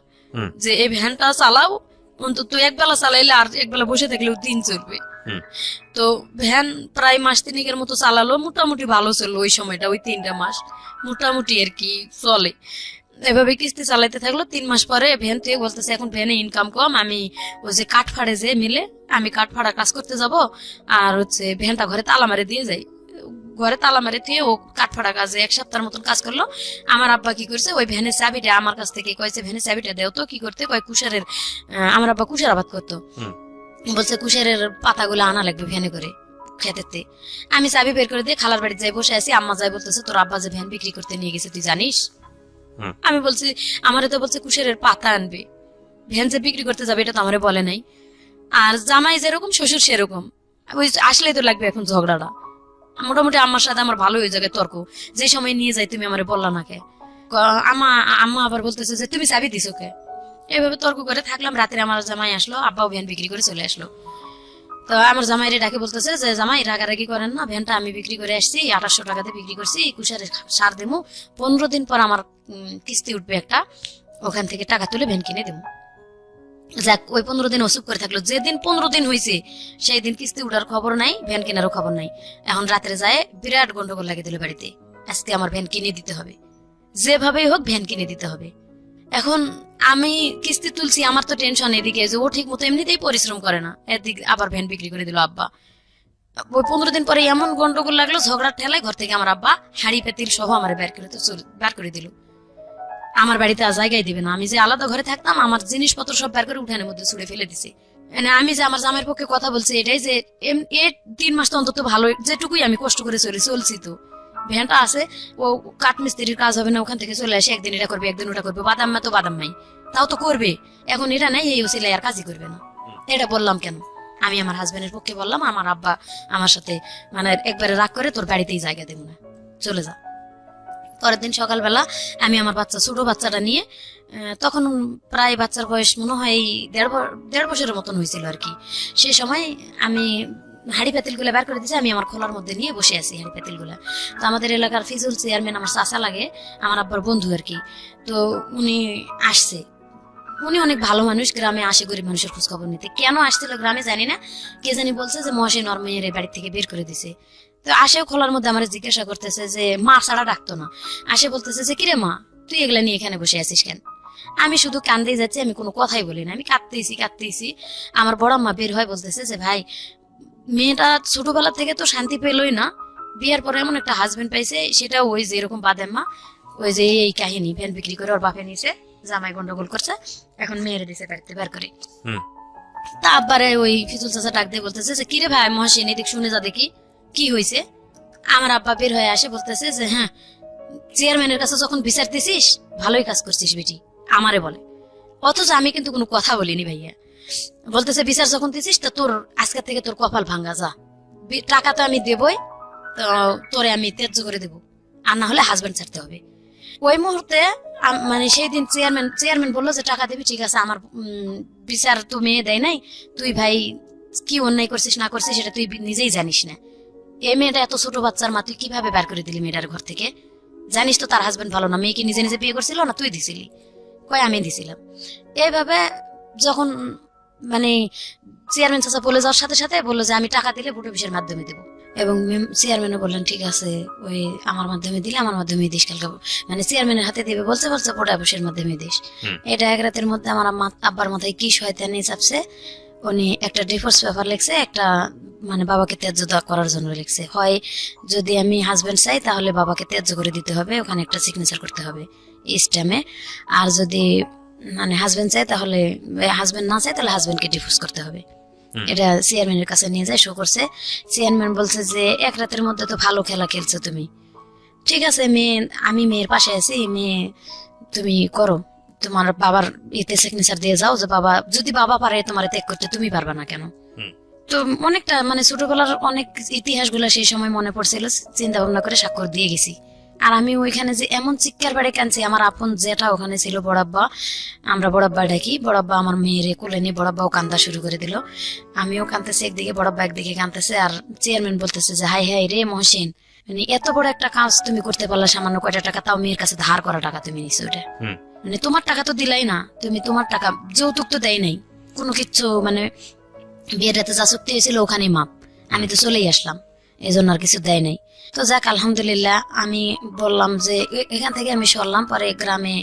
যে এই ভ্যানটা চালাও, অন্তত একবেলা চালাইলে আর একবেলা বসে থাকলেও দিন চলবে। তো ভ্যান প্রায় মাস 3 মতো চালালো, মোটামুটি ভালো চললো ওই সময়টা, ওই 3টা মাস মোটামুটি আর কি চলে। এভাবে কিস্তি চালাইতে থাকলো। 3 মাস পরে ভ্যান থেকে বলতেছে এখন ভ্যানে ইনকাম কম, আমি ওই যে কাঠ ফাড়ে যে মিলে আমি কাঠ ফাড়া কাজ করতে যাব, আর হচ্ছে ভ্যানটা ঘরে তালা মারে দিয়ে যাই। ঘরে তালা মারে দিয়ে ও কাঠ ফাড়া কাজে 1 সপ্তাহের মতন কাজ করলো। আমার আব্বা কি করছে, ওই ভ্যানের চাবিটা আমার কাছ থেকে কয়েছে ভ্যানের চাবিটা দেও তো, কি করতে কয় কুশারের, আমার আব্বা কুশার আবাদ করতো, বলছে কুশারের পাতাগুলো আনা লাগবে ভ্যানে করে খেতেতে। আমি চাবি বের করে দিয়ে খালার বাড়িতে যাই বসে আছি, আম্মা যাই বলতেছে তোর আব্বা যে ভ্যান বিক্রি করতে নিয়ে গেছে তুই জানিস? আমি বলছি আমারে তো বলছে কুশারের পাতা আনবে, ভ্যান যে বিক্রি করতে যাবে এটা তো আমারে বলে নাই। আর জামাই যেরকম শ্বশুর সেরকম, ওই আসলেই তো লাগবে এখন ঝগড়াটা। মোটামুটি আমার সাথে আমার ভালো হয়ে যাবে তর্ক, যে সময় নিয়ে যাই তুমি আমারে বললা না কে। আম্মা আবার বলতেছে যে তুমি চাবি দিছো কে। এভাবে তর্ক করে থাকলাম। রাত্রে আমার জামাই আসলো, আব্বাও ভ্যান বিক্রি করে চলে আসলো। তো আমার জামাইরে ডাকে বলতেছে যে জামাই রাগারাগি করেন না, ভ্যানটা আমি বিক্রি করে আসছি, 2800 টাকাতে বিক্রি করছি, কুশারের সার দেবো, 15 দিন পর আমার কিস্তি উঠবে একটা, ওখান থেকে টাকা তুলে ভ্যান কিনে দেবো। যাক ওই 15 দিন অসুখ করে থাকলো। যেদিন 15 দিন হয়েছে সেই দিন কিস্তি উঠার খবর নাই, ভ্যান কেনারও খবর নাই। এখন রাত্রে যায় বিরাট গন্ডগোল লাগে দিল বাড়িতে, আজকে আমার ভ্যান কিনে দিতে হবে, যেভাবেই হোক ভ্যান কিনে দিতে হবে। এখন আমি কিস্তি তুলছি, আমার তো টেনশন এদিকে যে ও ঠিক মতো এমনিতেই পরিশ্রম করে না, এদিকে আবার ভ্যান বিক্রি করে দিল আব্বা। ওই 15 দিন পরে এমন গন্ডগোল লাগলো, ঝগড়ার ঠেলায় ঘর থেকে আমার আব্বা হাড়ি পেতিল সহ আমার বের করে দিল। আমার বাড়িতে আর জায়গায় দিবে না, আমি যে আলাদা ঘরে থাকতাম আমার জিনিসপত্র সব বের করে উঠানের মধ্যে ছুড়ে ফেলে দিছে। মানে আমি যে আমার জামাইয়ের পক্ষে কথা বলছি এটাই যে 3 মাস তো অন্তত ভালো, যেটুকুই আমি কষ্ট করে চলছি তো ভ্যানটা আছে, ও কাঠ মিস্ত্রির কাজ হবে না, ওখান থেকে চলে আসে একদিন এটা করবে একদিন ওটা করবে, বাদাম মা তো বাদাম মাই তাও তো করবে, এখন এটা নাই এই ওসিলাই আর কাজই করবে না। এটা বললাম কেন, আমি আমার হাজবেন্ডের পক্ষে বললাম। আমার আব্বা আমার সাথে মানে একবারে রাগ করে তোর বাড়িতেই জায়গা দেবো না, চলে যা। পরের দিন সকালবেলা আমি আমার বাচ্চা ছোট বাচ্চাটা নিয়ে, তখন প্রায় বাচ্চার বয়স মনে হয় 1.5 বছরের মতন হয়েছিল আর কি, সে সময় আমি হাড়ি পাতিল গুলা বের করে দিয়েছি, আমি আমার খোলার মধ্যে নিয়ে বসে আছি হাড়ি পাতিল গুলা। তো আমাদের এলাকার ফিজুল চেয়ারম্যান আমার চাচা লাগে, আমার আব্বার বন্ধু আর কি, তো উনি আসছে। উনি অনেক ভালো মানুষ, গ্রামে আসে গরিব মানুষের খোঁজ খবর নিতে। কেন আসছিল গ্রামে জানি না, কে জানি বলছে যে মহাশয় নরমেয়ের বাড়ি থেকে বের করে দিছে। তো আসে খোলার মধ্যে আমার জিজ্ঞাসা করতেছে যে মা ছাড়া ডাকতো না, আসে বলতেছে যে কিরে মা তুই এগুলা নিয়ে এখানে বসে আছিস কেন? আমি শুধু কান্দেই যাচ্ছি, আমি কোনো কথাই বলি না, আমি কাঁদতেইছি। আমার বড় মা বের হয় বলতেছে যে ভাই মেয়েটা ছোটবেলা থেকে তো শান্তি পেলই না, বিয়ের পরে এমন একটা হাজবেন্ড পাইছে, সেটা ওই যে এরকম বাদেম মা, ওই যে এই কাহিনী ভ্যান বিক্রি করে ওর বাপে নিছে, জামাই গন্ডগোল করছে, এখন মেয়েরে দিছে বাড়িতে বের করে। তা আব্বারে ওই ফিজুল চাচা ডাক দিয়ে বলতেছে যে কিরে ভাই মহাসিন এদিক শুনে যা দেখি কি হয়েছে। আমার আব্বা বের হয়ে আসে বলতেছে যে হ্যাঁ চেয়ারম্যানের কাছে যখন বিচার দিছিস ভালোই কাজ করছিস বেটি, আমারে বলে। অথচ আমি কিন্তু কোনো কথা বলিনি ভাইয়া। বলতেছে বিচার যখন দিছিস তো তোর আজকের থেকে তোর কপাল ভাঙ্গা, যা টাকা তো আমি দেবই, তো তোরে আমি ত্যায্য করে দেবো, আর না হলে হাজবেন্ড ছাড়তে হবে। ওই মুহূর্তে মানে সেই দিন চেয়ারম্যান বললো যে টাকা দিবি, ঠিক আছে, আমার বিচার তো মেয়ে দেয় নাই, তুই ভাই কি অন্যায় করছিস না করছিস সেটা তুই নিজেই জানিস না, এই মেয়েটা এত ছোট বাচ্চার মা তুই কিভাবে বের করে দিলি মেয়েটার ঘর থেকে? জানিস তো তার হাজবেন্ড ভালো না, মেয়েকে নিজে নিজে বিয়ে করছিল না তুই দিছিলি? কয় আমি দিছিলাম। এইভাবে যখন মানে চেয়ারম্যান চাচা বলে যাওয়ার সাথে সাথে বললো যে আমি টাকা দিলে ভোট অফিসের মাধ্যমে দেবো, এবং চেয়ারম্যানও বললেন ঠিক আছে ওই আমার মাধ্যমে দিলে আমার মাধ্যমে দিস, কালকে মানে চেয়ারম্যানের হাতে দেবে বলছে ভোট অফিসের মাধ্যমে দিস। এটা এক রাতের মধ্যে আমার আব্বার মাথায় কি শয়তানি চাপছে, উনি একটা ডিভোর্স পেপার লিখছে, একটা মানে বাবাকে ত্যায্য করার জন্য লিখছে, হয় যদি আমি হাজবেন্ড চাই তাহলে বাবাকে ত্যায্য করে দিতে হবে, ওখানে একটা সিগনেচার করতে হবে স্ট্যাম্পে, আর যদি মানে হাজবেন্ড চাই তাহলে হাজবেন্ড না চাই তাহলে হাজবেন্ডকে ডিভোর্স করতে হবে। এটা চেয়ারম্যানের কাছে নিয়ে যায়, শো করছে। চেয়ারম্যান বলছে যে এক রাতের মধ্যে তো ভালো খেলা খেলছো তুমি, ঠিক আছে মেয়ে, আমি মেয়ের পাশে আছি, মেয়ে তুমি করো, তোমার বাবার ইতে সিগনেচার দিয়ে যাও যে বাবা, যদি বাবা পারে তোমার ত্যাগ করতে তুমি পারবা না কেন। হুম। তো অনেকটা মানে ছোটবেলার অনেক ইতিহাস গুলা সেই সময় মনে পড়ছিল, চিন্তা ভাবনা করে স্বাক্ষর দিয়ে গেছি। আর আমি ওইখানে যে এমন চিৎকার বাড়ি কানছি, আমার আপন যেটা ওখানে ছিল বড়াব্বা, আমরা বড়াব্বা ডাকি, বড়াব্বা আমার মেয়েরে কোলে নিয়ে বড়াব্বাও কান্দা শুরু করে দিল, আমিও কান্দতেছি একদিকে, বড়াব্বা একদিকে কান্দতেছে। আর চেয়ারম্যান বলতেছে যে হাই হাই রে মহসিন, মানে এত বড় একটা কাজ তুমি করতে পারলা, সামান্য কয়টা টাকা, তাও মেয়ের কাছে ধার করা টাকা তুমি নিছো, ওটা মানে তোমার টাকা তো দিলাই না, তুমি তোমার টাকা, যৌতুক তো দেয় নাই কোনো কিচ্ছু, মানে বিয়ের রাতে যা চুক্তি হয়েছিল ওখানেই মাপ, আমি তো চলেই আসলাম, এই জন্য আর কিছু দেয় নাই। তো যাক আলহামদুলিল্লাহ, আমি বললাম যে এখান থেকে আমি সরলাম, পরে গ্রামে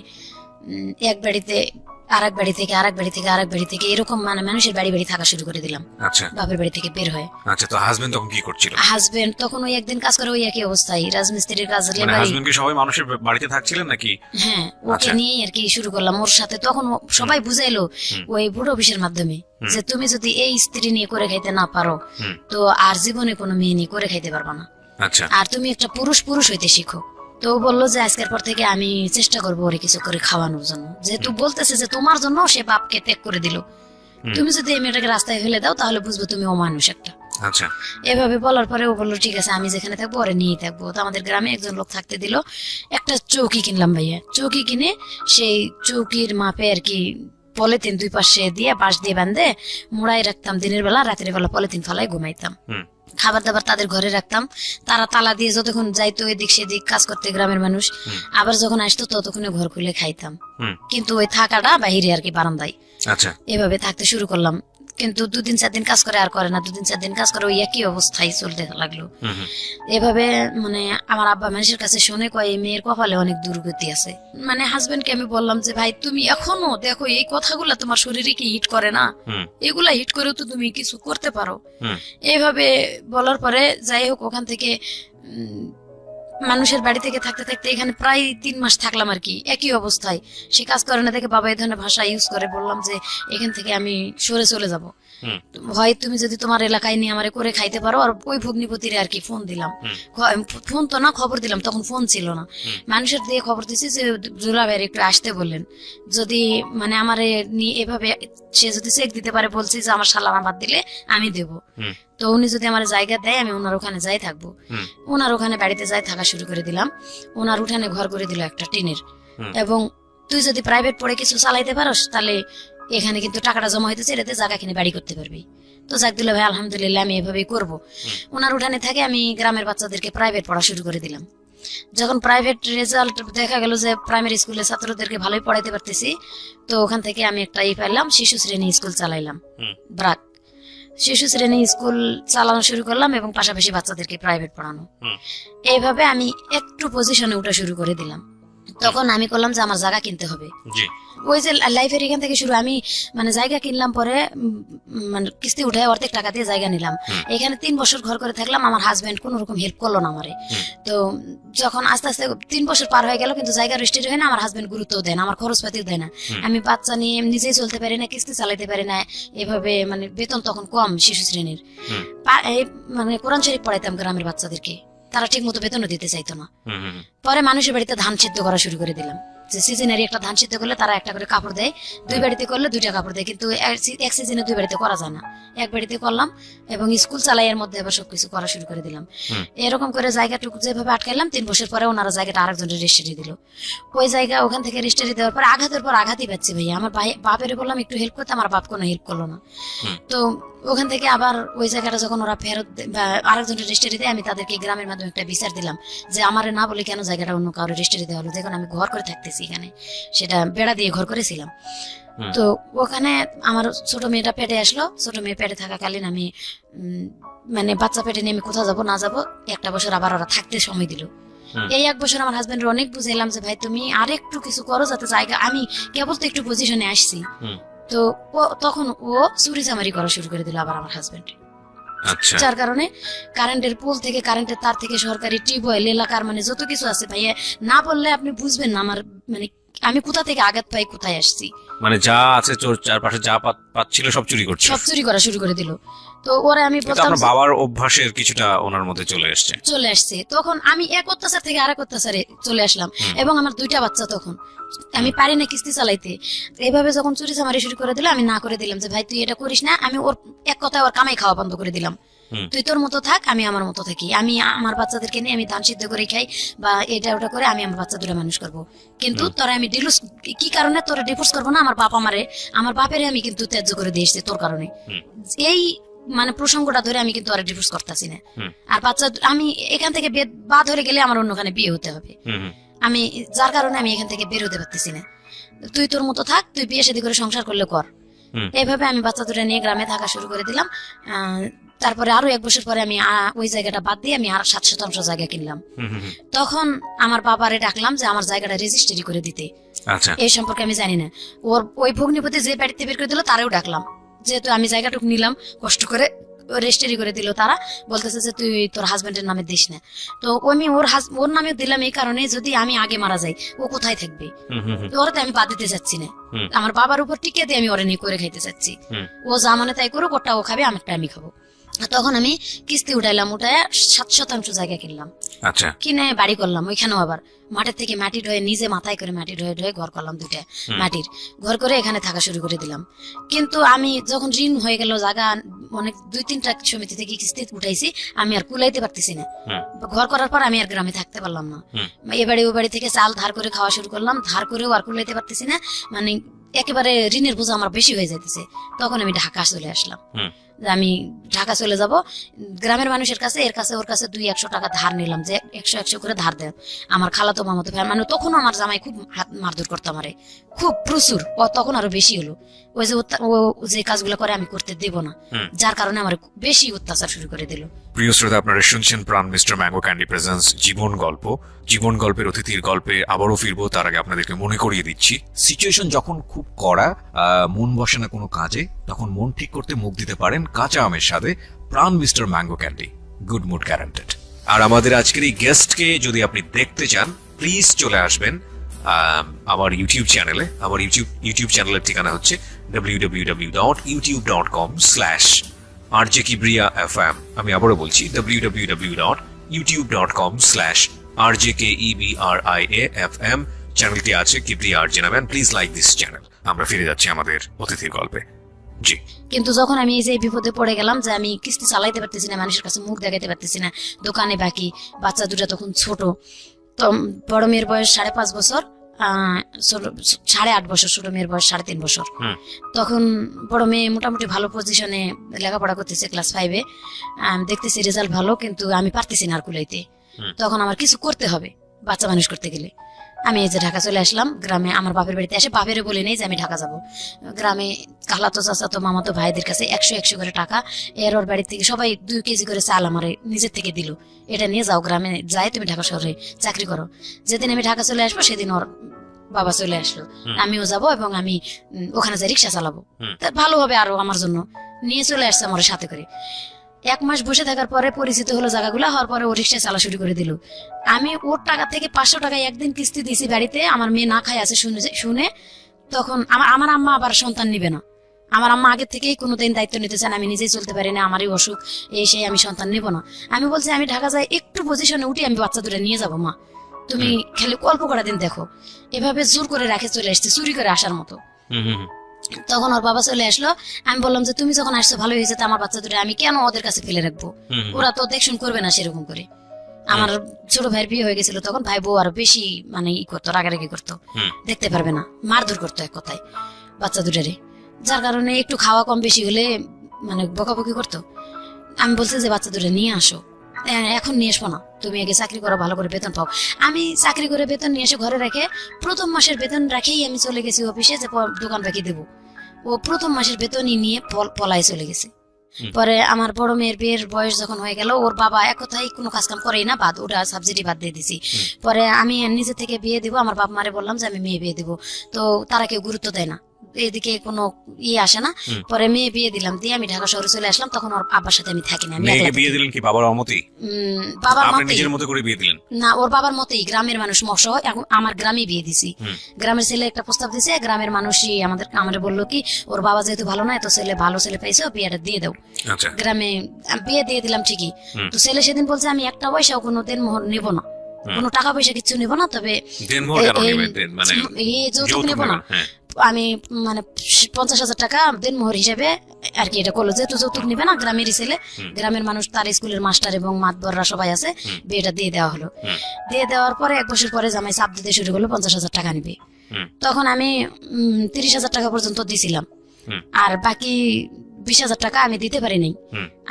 এক বাড়িতে আরেক বাড়ি থেকে আরেক বাড়ি থেকে আরেক বাড়ি থেকে এরকম মানে মানুষের বাড়ি বাড়ি থাকা শুরু করে দিলাম। আচ্ছা, বাপের বাড়ি থেকে বের হয়। আচ্ছা, তো হাজবেন্ড তখন কি করছিল? হাজবেন্ড তখন ওই একদিন কাজ করে, ওই একই অবস্থায় রাজমিস্ত্রির কাজ, মানে লেবারি। হাজবেন্ড কি সবাই মানুষের বাড়িতে থাকছিলেন নাকি? হ্যাঁ, ওকে নিয়েই আর কি শুরু করলাম ওর সাথে। তখন সবাই বুঝাইলো ওই বুড়ো অফিসের মাধ্যমে যে তুমি যদি এই স্ত্রী নিয়ে করে খাইতে না পারো, তো আর জীবনে কোনো মেয়ে নিয়ে করে খাইতে পারবা না। আচ্ছা, আর তুমি একটা পুরুষ হইতে শিখো। তো ও বললো যে আজকের পর থেকে আমি চেষ্টা করবো ওরে কিছু করে খাওয়ানোর জন্য, যেহেতু বলতেছে যে তোমার জন্য সে বাপকে ত্যাগ করে দিল, তুমি যদি এই মেয়েটাকে রাস্তায় ফেলে দাও তাহলে বুঝবো তুমি অমানুষ একটা। আচ্ছা, এভাবে বলার পরে ও বললো ঠিক আছে আমি যেখানে থাকবো ওরে নিয়েই থাকবো। তো আমাদের গ্রামে একজন লোক থাকতে দিল, একটা চৌকি কিনলাম ভাইয়া। চৌকি কিনে সেই চৌকির মাপে আর কি পলিথিন দুই পাশে দিয়ে বাঁশ দিয়ে বাঁধে মোড়াই রাখতাম, দিনের বেলা, রাতের বেলা পলিথিন ফেলায় ঘুমাইতাম। খাবার দাবার তাদের ঘরে রাখতাম, তারা তালা দিয়ে যতক্ষণ যাইতো এদিক সেদিক কাজ করতে গ্রামের মানুষ, আবার যখন আসতো ততক্ষণে ঘর খুলে খাইতাম। কিন্তু ওই থাকাটা বাহিরে আর কি বারান্দায়। আচ্ছা, এভাবে থাকতে শুরু করলাম। কিন্তু 2-4 দিন কাজ করে আর করে না, 2-4 দিন কাজ করে ওই একই অবস্থায় চলতে লাগলো। এভাবে মানে আমার আব্বা মানুষের কাছে শুনে কয় এই মেয়ের কপালে অনেক দুর্গতি আছে। মানে হাজবেন্ডকে আমি বললাম যে ভাই তুমি এখনো দেখো এই কথাগুলা তোমার শরীরে কি হিট করে না, এগুলা হিট করেও তো তুমি কিছু করতে পারো। এইভাবে বলার পরে যাই হোক ওখান থেকে মানুষের বাড়ি থেকে থাকতে থাকতে এখানে প্রায় 3 মাস থাকলাম আর কি, একই অবস্থায়। সে কাজ করে না দেখে বাবা এই ধরনের ভাষা ইউজ করে, বললাম যে এখান থেকে আমি সরে চলে যাব, হয় তুমি যদি তোমার এলাকায় নিয়ে আমারে করে খাইতে পারো। আর ওই ভগ্নিপতিরে আর কি ফোন দিলাম, ফোন তো না খবর দিলাম, তখন ফোন ছিল না, মানুষের দিয়ে খবর দিচ্ছি যে জুলা ভাইয়ের একটু আসতে বললেন, যদি মানে আমারে নিয়ে এভাবে সে যদি চেক দিতে পারে, বলছি যে আমার সালামা বাদ দিলে আমি দেব। তো উনি যদি আমার জায়গা দেয় আমি ওনার ওখানে যাই থাকবো। ওনার ওখানে বাড়িতে যাই থাকা শুরু করে দিলাম। ওনার উঠানে ঘর করে দিল একটা টিনের, এবং তুই যদি প্রাইভেট পড়ে কিছু চালাইতে পারস তাহলে এখানে কিন্তু টাকাটা জমা হইতেছে, এটাতে জায়গা কিনে বাড়ি করতে পারবি। তো যাক দিল ভাই আলহামদুলিল্লাহ আমি এভাবেই করবো। ওনার উঠানে থাকে আমি গ্রামের বাচ্চাদেরকে প্রাইভেট পড়া শুরু করে দিলাম। যখন প্রাইভেট রেজাল্ট দেখা গেল যে প্রাইমারি স্কুলের ছাত্রদেরকে ভালোই পড়াইতে পারতেছি, তো ওখান থেকে আমি একটা পেলাম, শিশু শ্রেণী স্কুল চালাইলাম, ব্রাক শিশু শ্রেণী স্কুল চালানো শুরু করলাম, এবং পাশাপাশি বাচ্চাদেরকে প্রাইভেট পড়ানো। এইভাবে আমি একটু পজিশনে উঠা শুরু করে দিলাম। তখন আমি করলাম যে আমার জায়গা কিনতে হবে। ওই যে লাইফের এখান থেকে শুরু, আমি মানে জায়গা কিনলাম, পরে মানে কিস্তি উঠায় অর্ধেক টাকা দিয়ে জায়গা নিলাম। এখানে 3 বছর ঘর করে থাকলাম, আমার হাজবেন্ড কোন রকম হেল্প করলো না আমারে। তো যখন আস্তে আস্তে 3 বছর পার হয়ে গেল, কিন্তু জায়গা রেজিস্ট্রি হয় না, আমার হাজবেন্ড গুরুত্ব দেয় না, আমার খরচপাতিও দেয় না, আমি বাচ্চা নিয়ে নিজেই চলতে পারি না, কিস্তি চালাইতে পারি না। এভাবে মানে বেতন তখন কম শিশু শ্রেণীর, মানে কোরআন শরীফ পড়াইতাম গ্রামের বাচ্চাদেরকে, তারা ঠিক মতো বেতনও দিতে চাইতো না। পরে মানুষের বাড়িতে ধান সিদ্ধ করা শুরু করে দিলাম, যে সিজনারি একটা ধান সিদ্ধ করলে তারা একটা করে কাপড় দেয়, 2 বাড়িতে করলে 2টা কাপড় দেয়, কিন্তু এক সিজনে 2 বাড়িতে করা যায় না, এক বাড়িতে করলাম। এবং স্কুল চালাই এর মধ্যে আবার সবকিছু করা শুরু করে দিলাম। এরকম করে জায়গাটুকু যেভাবে আটকাইলাম, 3 বছর পরে ওনারা জায়গাটা আরেকজনের রেজিস্ট্রি দিল। ওই জায়গা ওখান থেকে রেজিস্ট্রি দেওয়ার পর আঘাতের পর আঘাতই পাচ্ছি ভাইয়া। আমার বাপের বললাম একটু হেল্প করতে, আমার বাপ কোনো হেল্প করলো না। তো ওখান থেকে আবার ওই জায়গাটা যখন ওরা ফেরত আরেকজনের রেজিস্ট্রি দেয়, আমি তাদেরকে গ্রামের মাধ্যমে একটা বিচার দিলাম যে আমারে না বলে কেন জায়গাটা অন্য কারো রেজিস্ট্রি দেওয়া হলো, যখন আমি ঘর করে থাকতেছি এখানে, সেটা বেড়া দিয়ে ঘর করেছিলাম। তো ওখানে আমার ছোট মেয়েটা পেটে আসলো, ছোট মেয়ে পেটে থাকাকালীন আমি মানে বাচ্চা পেটে নিয়ে আমি কোথাও যাবো না যাবো, 1টা বছর আবার ওরা থাকতে সময় দিল। এই 1 বছর আমার হাজবেন্ডের অনেক বুঝাইলাম যে ভাই তুমি আর একটু কিছু করো, যাতে জায়গা, আমি কেবল তো একটু পজিশনে আসছি। তো তখন ও চুরি চামারি করা শুরু করে দিল আবার আমার হাজবেন্ড। যার কারণে কারেন্টের পোল থেকে, কারেন্টের তার থেকে, সরকারি টিউবওয়েল, এলাকার মানে যত কিছু আছে ভাইয়া, না বললে আপনি বুঝবেন না আমার মানে আমি কোথা থেকে আঘাত পাই, কোথায় আসছি। মানে যা আছে তোর চারপাশে যা পাচ্ছিল সব চুরি করছে, সব চুরি করা শুরু করে দিল। তো ওরা আমি এটা বলতাম আপনার বাবার অভ্যাসের কিছুটা ওনার মধ্যে চলে আসছে। তখন আমি এক অত্যাচার থেকে আরেক অত্যাচারে চলে আসলাম, এবং আমার 2টা বাচ্চা। তখন আমি পারি না কিস্তি চালাইতে। এইভাবে যখন চুরি চামারি শুরু করে দিল, আমি না করে দিলাম যে ভাই তুই এটা করিস না। আমি ওর এক কথায় ওর কামাই খাওয়া বন্ধ করে দিলাম, তুই তোর মতো থাক, আমি আমার মতো থাকি। আমি আমার বাচ্চাদেরকে নিয়ে আমি ধান সিদ্ধ করে খাই বা এটা ওটা করে আমি আমার বাচ্চা 2টা মানুষ করবো। কিন্তু তোরা আমি ডিভোর্স, কি কারণে তোরা ডিভোর্স করবো না? আমার বাবা মারে, আমার বাপের আমি কিন্তু ত্যায্য করে দিয়ে এসেছি তোর কারণে। এই মানে প্রসঙ্গটা ধরে আমি কিন্তু আর ডিভোর্স করতেছি না। আর বাচ্চা আমি এখান থেকে বাদ হয়ে গেলে আমার অন্যখানে বিয়ে হতে হবে। আমি যার কারণে আমি এখান থেকে বের হতে পারতেছি না। তুই তোর মতো থাক, তুই বিয়ে শাদী করে সংসার করলে কর। এইভাবে আমি বাচ্চা 2টা নিয়ে গ্রামে থাকা শুরু করে দিলাম। তারপরে আরো 1 বছর পরে আমি ওই জায়গাটা বাদ দিয়ে আমি আর 7 শতাংশ জায়গা কিনলাম। তখন আমার বাবারে ডাকলাম যে আমার জায়গাটা রেজিস্ট্রি করে দিতে। আচ্ছা, এই সম্পর্কে আমি জানি না। ওই ভগ্নিপতি যে বাড়িতে বের করে দিল তারেও ডাকলাম, যেহেতু আমি জায়গাটুকু নিলাম কষ্ট করে, রেজিস্ট্রি করে দিল। তারা বলতেছে যে তুই তোর হাজবেন্ডের নামে দিস না। তো আমি ওর নামে দিলাম এই কারণে, যদি আমি আগে মারা যাই ও কোথায় থাকবে? ওরাতে আমি বাদ দিতে চাচ্ছি না। আমার বাবার উপর টিকে দিয়ে আমি ওরে নিয়ে করে খাইতে চাচ্ছি। ও যা মানে তাই করুক, ওটা ও খাবে, আমারটা আমি খাবো। তখন আমি কিস্তি উঠাইলাম, উঠায় 7 শতাংশ জায়গা কিনলাম। আচ্ছা, কিনে বাড়ি করলাম। ওইখানেও আবার মাঠের থেকে মাটি ঢয়ে, নিজে মাথায় করে মাটি ঢয়ে ঢয়ে ঘর করলাম, 2টা মাটির ঘর করে এখানে থাকা শুরু করে দিলাম। কিন্তু আমি যখন ঋণ হয়ে গেল, জায়গা অনেক 2-3টা সমিতি থেকে কিস্তি উঠাইছি, আমি আর কুলাইতে পারতেছি না। ঘর করার পর আমি আর গ্রামে থাকতে পারলাম না। এ বাড়ি ও বাড়ি থেকে চাল ধার করে খাওয়া শুরু করলাম, ধার করেও আর কুলাইতে পারতেছি না। মানে একেবারে ঋণের বোঝা আমার বেশি হয়ে যাইতেছে। তখন আমি ঢাকা চলে আসলাম। আমি ঢাকা চলে যাব, গ্রামের মানুষের কাছে, এর কাছে ওর কাছে 200-100 টাকা ধার নিলাম, যে 100-100 করে ধার দেন। আমার খালাতো মামাতো ভাই, মানে তখন আমার জামাই খুব মারধর করতো আমারে, খুব প্রচুর। তখন আরো বেশি হলো। ওই যে ও যে কাজগুলো করে আমি করতে দেব না, যার কারণে আমার বেশি অত্যাচার শুরু করে দিল। প্রিয় শ্রোতা, আপনারা শুনছেন প্রাণ মিস্টার ম্যাঙ্গো ক্যান্ডি প্রেজেন্স জীবন গল্প। জীবন গল্পের অতিথির গল্পে আবারও ফিরবো, তার আগে আপনাদেরকে মনে করিয়ে দিচ্ছি, সিচুয়েশন যখন খুব কড়া, মন বসে না কোনো কাজে, তখন মন ঠিক করতে মুখ দিতে পারেন কাঁচা আমের সাথে Pran mister mango candy, good mood guaranteed. আর আমাদের আজকের এই গেস্টকে যদি আপনি দেখতে চান, প্লিজ চলে আসবেন আমার ইউটিউব চ্যানেলে। আমার ইউটিউব চ্যানেলের ঠিকানা হচ্ছে www.youtube.com/RJKebriafm। আমি আবারও বলছি www.youtube.com/RJKebriafm। চ্যানেলটি আছে কিবরিয়া আরজে নামে। Please like this channel. আমরা ফিরে যাচ্ছি আমাদের অতিথির গল্পে। জি। কিন্তু যখন আমি এই যে বিপদে পড়ে গেলাম, যে আমি কিস্তি চালাইতে পারতেছি না, মানুষের কাছে মুখ দেখাইতে পারতেছি না, দোকানে বাকি, বাচ্চা 2টা তখন ছোট। তো বড় মেয়ের বয়স 5.5 বছর, 8.5 বছর, ছোট মেয়ের বয়স 3.5 বছর। তখন বড় মেয়ে মোটামুটি ভালো পজিশনে লেখাপড়া করতেছে, ক্লাস 5-এ। দেখতেছি রেজাল্ট ভালো, কিন্তু আমি পারতেছি না আর কুলাইতে। তখন আমার কিছু করতে হবে বাচ্চা মানুষ করতে গেলে। আমি এই যে ঢাকা চলে আসলাম গ্রামে, আমার বাপের বাড়িতে এসে বাপেরে বলে নেই যে আমি ঢাকা যাব। গ্রামে খালাতো চাচাতো মামাতো ভাইদের কাছে 100-100 করে টাকা, এর ওর বাড়ি থেকে সবাই 2 কেজি করে চাল আমার নিজের থেকে দিল, এটা নিয়ে যাও গ্রামে, যাই তুমি ঢাকা শহরে চাকরি করো। যেদিন আমি ঢাকা চলে আসবো সেদিন ওর বাবা চলে আসলো, আমিও যাব এবং আমি ওখানে যাই রিক্সা চালাবো, ভালো হবে আরো আমার জন্য। নিয়ে চলে আসছে আমার সাথে করে। 1 মাস বসে থাকার পরে পরিচিত হলো জায়গাগুলো, হওয়ার পরে ও রিক্সা চালা শুরু করে দিল। আমি ওর টাকা থেকে 500 টাকা একদিন কিস্তি দিয়েছি বাড়িতে, আমার মেয়ে না খাই আছে শুনে। তখন আমার আম্মা আবার সন্তান নিবে না, আমার আম্মা আগে থেকেই কোনোদিন দায়িত্ব নিতে চান, আমি নিজেই চলতে পারি না, আমারই অসুখ, এই সেই, আমি সন্তান নেব না। আমি বলছি আমি ঢাকা যাই, একটু পজিশনে উঠি, আমি বাচ্চা 2টা নিয়ে যাবো, মা তুমি খালি অল্প করা দিন দেখো। এভাবে জোর করে রাখে চলে আসছে, চুরি করে আসার মতো। তখন ওর বাবা চলে আসলো। আমি বললাম যে তুমি যখন আসছো ভালো হয়েছে, আমার বাচ্চা 2টা আমি কেন ওদের কাছে ফেলে রাখবো, ওরা তো দেখশুন করবে না সেরকম করে। আমার ছোট ভাইয়ের বিয়ে হয়ে গেছিল তখন, ভাই বউ আরো বেশি মানে করতো, রাগারাগি করতো, দেখতে পারবে না, মারধর করতো এক কথায় বাচ্চা 2টারে। যার কারণে একটু খাওয়া কম বেশি হলে মানে বকাবকি করতো। আমি বলছি যে বাচ্চা 2টা নিয়ে আসো, এখন নিয়ে আসবো না, তুমি আগে চাকরি করো, ভালো করে বেতন পাও। আমি চাকরি করে বেতন নিয়ে এসে ঘরে রেখে প্রথম মাসের বেতন রাখেই আমি চলে গেছি অফিসে, যে দোকান বাকি দেবো। ও প্রথম মাসের বেতনই নিয়ে পলায় চলে গেছে। পরে আমার বড় মেয়ের বিয়ের বয়স যখন হয়ে গেল, ওর বাবা এক কথাই কোনো কাজ কাম করেই না, বাদ ওটা সাবসিডি বাদ দিয়ে দিছি। পরে আমি নিজে থেকে বিয়ে দিব, আমার বাপ মারে বললাম যে আমি মেয়ে বিয়ে দিব, তো তারা কেউ গুরুত্ব দেয় না, এদিকে কোনো আসে না। পরে মেয়ে বিয়ে দিলাম, দিয়ে আমি ঢাকা শহরে চলে আসলাম। তখন ওর আব্বার সাথে আমি থাকি না। মেয়েকে বিয়ে দিলেন কি বাবার অনুমতি? বাবার আপনি মতে নিজের মতো করে বিয়ে দিলেন? না, ওর বাবার মতেই, গ্রামের মানুষ মশা হয়। এখন আমার গ্রামে বিয়ে দিছি, গ্রামের ছেলে একটা প্রস্তাব দিছে, গ্রামের মানুষই আমাদের বললো কি ওর বাবা যেহেতু ভালো না, এত ছেলে ভালো ছেলে পাইছে, বিয়েটা দিয়ে দাও। আচ্ছা, গ্রামে বিয়ে দিয়ে দিলাম ঠিকই। তো ছেলে সেদিন বলছে আমি একটা পয়সাও কোনো দেনমোহর নিব না, কোনো টাকা পয়সা কিছু নিব না, তবে যৌতুক নিব না। আমি মানে 50,000 টাকা দেনমোহর হিসেবে আর কি এটা করলো, যেহেতু যৌতুক নিবে না, গ্রামেরই ছেলে, গ্রামের মানুষ, তার স্কুলের মাস্টার এবং মাতবররা সবাই আছে, বিয়েটা দিয়ে দেওয়া হলো। দিয়ে দেওয়ার পরে 1 বছর পরে জামাই চাপ দিতে শুরু করলো 50,000 টাকা নিবে। তখন আমি 30,000 টাকা পর্যন্ত দিছিলাম, আর বাকি 20,000 টাকা আমি দিতে পারি নাই।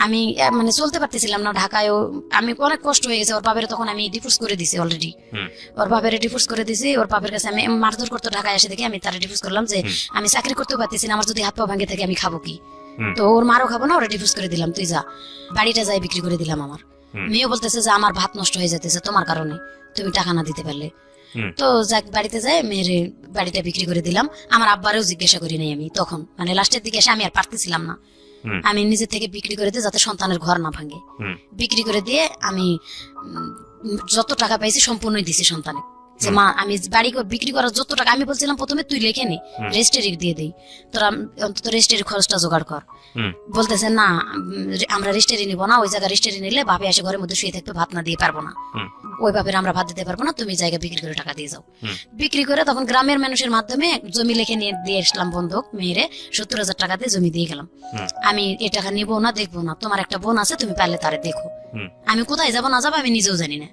আমি মানে চলতে পারতেছিলাম না ঢাকায়ও, আমি অনেক কষ্ট হয়ে গেছে। ওর বাবার তখন আমি ডিভোর্স করে দিছি অলরেডি, ওর বাবার ডিভোর্স করে দিছি। ওর বাবার কাছে আমি মারধর করতে ঢাকায় এসে দেখি আমি তারা ডিভোর্স করলাম যে আমি চাকরি করতে পারতেছি না, আমার যদি হাত পা ভাঙে থাকে আমি খাবো কি? তো ওর মারও খাবো না, ওরা ডিভোর্স করে দিলাম, তুই যা। বাড়িটা যাই বিক্রি করে দিলাম। আমার মেয়েও বলতেছে যে আমার ভাত নষ্ট হয়ে যেতেছে তোমার কারণে, তুমি টাকা না দিতে পারলে। তো যাক, বাড়িতে যাই মেয়ের বাড়িটা বিক্রি করে দিলাম। আমার আব্বারেও জিজ্ঞাসা করি নাই আমি তখন, মানে লাস্টের দিকে এসে আমি আর পারতেছিলাম না, আমি নিজে থেকে বিক্রি করে দিয়ে যাতে সন্তানের ঘর না ভাঙে, বিক্রি করে দিয়ে আমি যত টাকা পাইছি সম্পূর্ণই দিছি সন্তানে। যে মা আমি বাড়ি বিক্রি করার যত টাকা, আমি বলছিলাম প্রথমে তুই লেখে নি, রেজিস্ট্রি দিয়ে দেই, তোরা অন্তত রেজিস্ট্রির খরচটা জোগাড় কর। বলতেছে না আমরা রেজিস্ট্রি নিবো না, ওই জায়গায় রেজিস্ট্রি নিলে বাপে এসে ঘরের মধ্যে শুয়ে থাকবে, ভাত না দিয়ে পারবো না, ওই বাপের আমরা ভাত দিতে পারবো না, তুমি জায়গা বিক্রি করে টাকা দিয়ে যাও। বিক্রি করে তখন গ্রামের মানুষের মাধ্যমে জমি লেখে নিয়ে দিয়ে আসলাম বন্ধক, মেয়েরে 70,000 টাকা দিয়ে জমি দিয়ে গেলাম। আমি এ টাকা নিবো না, দেখবো না, তোমার একটা বোন আছে, তুমি পারলে তারে দেখো। আমি কোথায় যাবো না যাবো আমি নিজেও জানি না,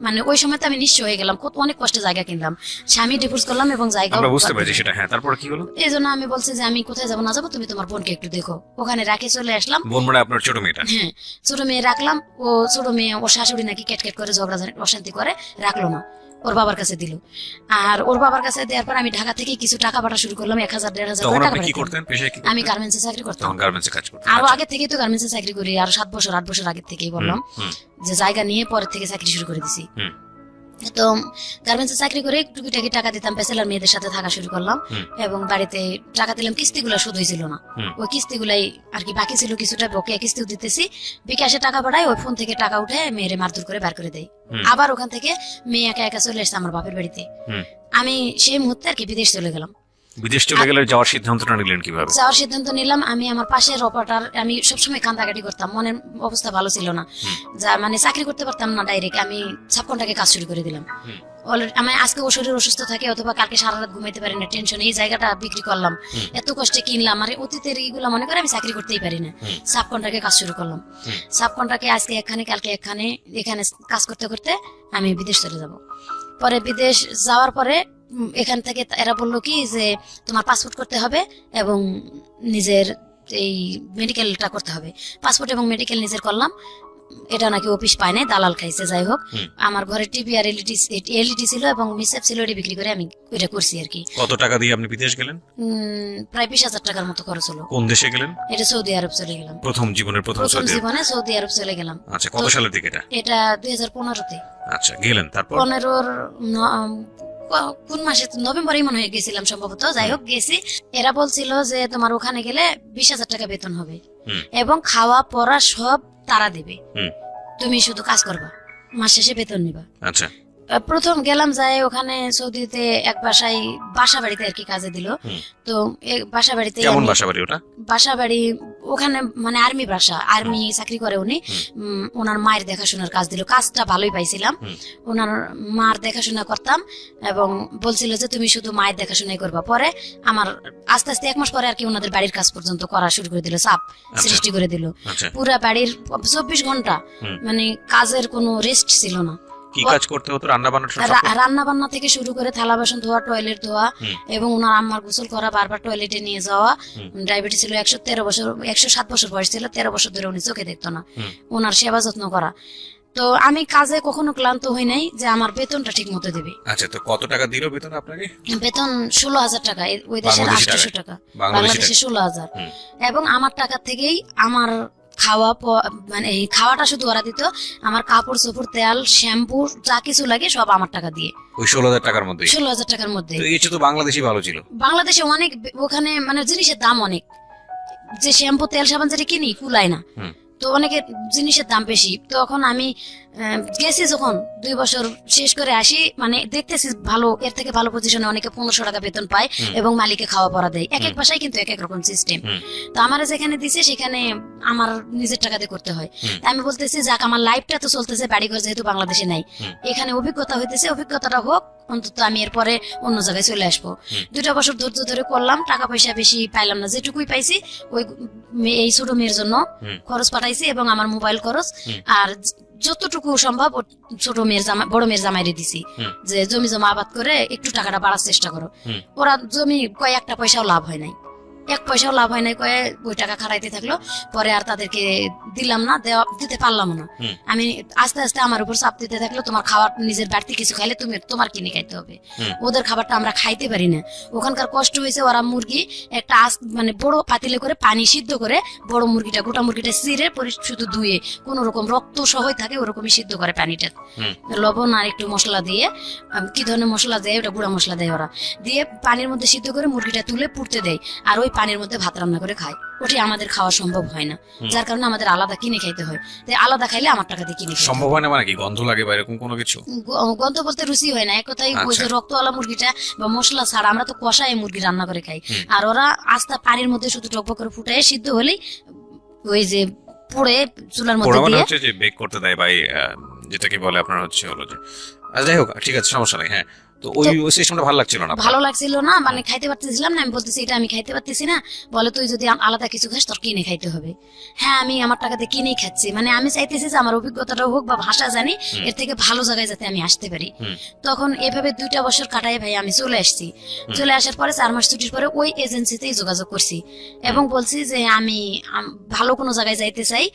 মানে ওই সময় তো আমি নিঃস্ব হয়ে গেলাম, অনেক কষ্টে জায়গা কিনলাম, স্বামী ডিভোর্স করলাম এবং জায়গা বুঝতে পারছি সেটা। হ্যাঁ, তারপর কি হলো? এই জন্য আমি বলছি যে আমি কোথায় যাবো না যাবো, তুমি তোমার বোনকে একটু দেখো। ওখানে রাখে চলে আসলাম। বোন মানে আপনার ছোট মেয়েটা? হ্যাঁ, ছোট মেয়ে রাখলাম। ও ছোট মেয়ে, ওর শাশুড়ি নাকি কেটকেট করে ঝগড়া অশান্তি করে, রাখলো না, ওর বাবার কাছে দিল। আর ওর বাবার কাছে দেওয়ার পর আমি ঢাকা থেকে কিছু টাকা পাঠা শুরু করলাম, 1,000-1,500 টাকা। আমি গার্মেন্টসে চাকরি করতাম, আরো আগে থেকেই তো গার্মেন্টসে চাকরি করি, আর 7 বছর 8 বছর আগে থেকেই বললাম যে জায়গা নিয়ে পরের থেকে চাকরি শুরু করে দিছি। তো গার্মেন্টসে চাকরি করে টুকিটাকি টাকা দিতাম, পেছেলার মেয়েদের সাথে থাকা শুরু করলাম এবং বাড়িতে টাকা দিলাম। কিস্তিগুলো শুধু হয়েছিল না, ওই কিস্তিগুলাই আর কি বাকি ছিল কিছুটা, বকেয়া কিস্তিও দিতেছি। বিকাশে টাকা পাঠায়, ওই ফোন থেকে টাকা উঠে মেয়েরে মারধর করে বার করে দেয়। আবার ওখান থেকে মেয়ে একা একা চলে আসছে আমার বাপের বাড়িতে। আমি সেই মুহূর্তে আর কি বিদেশ চলে গেলাম। বিদেশ চলে গেলে যাওয়ার সিদ্ধান্তটা নিলেন কিভাবে? যাওয়ার সিদ্ধান্ত নিলাম, আমি আমার পাশের অপারেটর, আমি সবসময় কান্দাকাটি করতাম, মনের অবস্থা ভালো ছিল না, যা মানে চাকরি করতে পারতাম না ডাইরেক্ট। আমি সাবকন্ট্রাক্টে কাজ শুরু করে দিলাম। আমি আজকে ও শরীর অসুস্থ থাকে অথবা কালকে সারা রাত ঘুমাইতে পারি না, টেনশন। এই জায়গাটা বিক্রি করলাম, এত কষ্টে কিনলাম, আর অতীতের এইগুলো মনে করে আমি চাকরি করতেই পারি না। সাবকন্ট্রাক্টে কাজ শুরু করলাম। সাবকন্ট্রাক্টে আজকে এখানে কালকে এখানে, এখানে কাজ করতে করতে আমি বিদেশ চলে যাব। পরে বিদেশ যাওয়ার পরে এখান থেকে এরা বললো কি যে তোমার পাসপোর্ট করতে হবে এবং নিজের এই মেডিকেলটা করতে হবে। পাসপোর্ট এবং মেডিকেল নিজের করলাম, এটা নাকি অফিস পায় নাই, দালাল খাইছে। যাই হোক, আমার ঘরে টিভি আর এলইডি ছিল এবং মিসেপ ছিল, এটা বিক্রি করে আমি এটা করছি আর কি। কত টাকা দিয়ে আপনি বিদেশ গেলেন? প্রায় 20,000 টাকার মতো খরচ হলো। কোন দেশে গেলেন? এটা সৌদি আরব চলে গেলাম। প্রথম জীবনে সৌদি আরব চলে গেলাম। আচ্ছা, কত সালের দিকে এটা? এটা 2015-তে। আচ্ছা, গেলেন। তারপর 15-র কোন মাসে, নভেম্বরেই মনে হয়ে গেছিলাম সম্ভবত। যাই হোক, গেছি। এরা বলছিল যে তোমার ওখানে গেলে 20,000 টাকা বেতন হবে এবং খাওয়া পড়া সব তারা দিবে, তুমি শুধু কাজ করবা, মাস শেষে বেতন নিবা। আচ্ছা, প্রথম গেলাম, যাই ওখানে সৌদিতে এক বাসা বাড়িতে আর কি কাজে দিল। তো বাসা বাড়িতে, কেমন বাসা বাড়ি ওটা? বাসা বাড়ি ওখানে মানে আর্মি বাসা, আর্মি চাকরি করে উনি। ওনার মায়ের দেখাশোনার কাজ দিল, কাজটা ভালোই পাইছিলাম। ওনার মার দেখাশোনা করতাম এবং বলছিল যে তুমি শুধু মায়ের দেখাশোনাই করবা। পরে আমার আস্তে আস্তে 1 মাস পরে আর কি ওনাদের বাড়ির কাজ পর্যন্ত করা শুরু করে দিল, চাপ সৃষ্টি করে দিল। পুরা বাড়ির 24 ঘন্টা মানে কাজের কোনো রেস্ট ছিল না। কি কাজ করতে হতো? রান্না বান্না থেকে শুরু করে থালা বাসন ধোয়া, টয়লেট ধোয়া এবং ওনার আম্মার গোসল করা, বারবার টয়লেটে নিয়ে যাওয়া। ডায়াবেটিস ছিল, 107 বছর বয়স ছিল, 13 বছর ধরে উনি চোখে দেখতো না, ওনার সেবা যত্ন করা। তো আমি কাজে কখনো ক্লান্ত হই নাই যে আমার বেতনটা ঠিক মতো দেবে। আচ্ছা, তো কত টাকা দিল বেতন আপনাকে? বেতন 16,000 টাকা, ওই দেশের 800 টাকা, বাংলাদেশে 16,000। এবং আমার টাকা থেকেই আমার মানে এই খাওয়াটা শুধু ওরা দিত, আমার কাপড় চোপড় তেল শ্যাম্পু যা কিছু লাগে সব আমার টাকা দিয়ে। ওই 16,000 টাকার মধ্যে? 16,000 টাকার মধ্যে। এটা তো বাংলাদেশি ভালো ছিল। বাংলাদেশে অনেক ওখানে মানে জিনিসের দাম অনেক, যে শ্যাম্পু তেল সাবান যেটা কিনি কুলায় না, তো অনেকের জিনিসের দাম বেশি। তখন আমি গেছি যখন 2 বছর শেষ করে আসি, মানে দেখতেছি ভালো, এর থেকে ভালো পজিশনে অনেকে 1500 টাকা বেতন পায় এবং মালিকে খাওয়া পড়া দেয়। এক এক বাসায় কিন্তু এক এক রকম সিস্টেম। তো আমার যেখানে দিছে সেখানে আমার নিজের টাকা দিয়ে করতে হয়। আমি বলতেছি যাক আমার লাইফটা তো চলতেছে, বাড়িঘর যেহেতু বাংলাদেশে নাই, এখানে অভিজ্ঞতা হইতেছে, অভিজ্ঞতাটা হোক, অন্তত আমি এরপরে অন্য জায়গায় চলে আসবো। 2টা বছর ধৈর্য ধরে করলাম, টাকা পয়সা বেশি পাইলাম না, যেটুকুই পাইছি ওই এই ছোট মেয়ের জন্য খরচ পাঠাইছি এবং আমার মোবাইল খরচ, আর যতটুকু সম্ভব ছোট মেয়ের জামা বড় মেয়ের জামাইরে দিছি, যে জমি জমা আবাদ করে একটু টাকাটা বাড়ার চেষ্টা করো। ওরা জমি কয় একটা পয়সাও লাভ হয় নাই, 1 পয়সাও লাভ হয় নাই, কয়ে ওই টাকা খাটাইতে থাকলো। পরে আর তাদেরকে দিলাম না, দিতে পারলাম না। আমি আস্তে আস্তে আমার উপর চাপ দিতে থাকলো, তোমার খাবার নিজের বাড়তি কিছু খাইলে তুমি তোমার কিনে খাইতে হবে, ওদের খাবারটা আমরা খাইতে পারি না। ওখানকার কষ্ট হয়েছে, ওরা মুরগি একটা মানে বড় পাতিলে করে পানি সিদ্ধ করে বড় মুরগিটা, গোটা মুরগিটা চিরে শুধু ধুয়ে কোন রকম রক্ত সহই থাকে ওরকমই সিদ্ধ করে পানিটা, লবণ আর একটু মশলা দিয়ে, কি ধরনের মশলা দেয় ওটা গুঁড়া মশলা দেয় ওরা, দিয়ে পানির মধ্যে সিদ্ধ করে মুরগিটা তুলে পুড়তে দেয়, আর ওই পানির মধ্যে ভাত রান্না করে খায়। ওটি আমাদের খাওয়া সম্ভব হয় না, যার কারণে আমাদের আলাদা কিনে খাইতে হয়। তাই আলাদা খাইলে আমার টাকা দিয়ে কিনে সম্ভব হয় না। মানে কি গন্ধ লাগে বা এরকম কোনো কিছু? গন্ধ বলতে রুচি হয় না, এক কথায় ওই যে রক্তওয়ালা মুরগিটা বা মশলা ছাড়া আমরা তো কষায় মুরগি রান্না করে খাই, আর ওরা আস্তা পানির মধ্যে শুধু টকবক করে ফুটায় সিদ্ধ হলেই ওই যে পুড়ে চুলার মধ্যে দিয়ে হচ্ছে যে বেক করতে দেয় ভাই, যেটাকে বলে আপনার হচ্ছে হলো যে, যাই হোক ঠিক আছে সমস্যা নেই। হ্যাঁ, তো ওই সিস্টেমটা ভালো লাগছিল না? ভালো লাগছিল না, মানে খাইতে পারতেছিলাম না। আমি বলতেছি এটা আমি খাইতে পারতেছি না, বলে তুই যদি আলাদা কিছু খাস তোর কিনে খাইতে হবে। হ্যাঁ, আমি আমার টাকা দিয়ে কিনেই খাচ্ছি, মানে আমি চাইতেছি যে আমার অভিজ্ঞতাটাও হোক বা ভাষা জানি, এর থেকে ভালো জায়গায় যাতে আমি আসতে পারি। তখন এভাবে 2টা বছর কাটাই ভাই আমি চলে আসছি। চলে আসার পরে 4 মাস ছুটির পরে ওই এজেন্সিতেই যোগাযোগ করছি এবং বলছি যে আমি ভালো কোনো জায়গায় যাইতে চাই,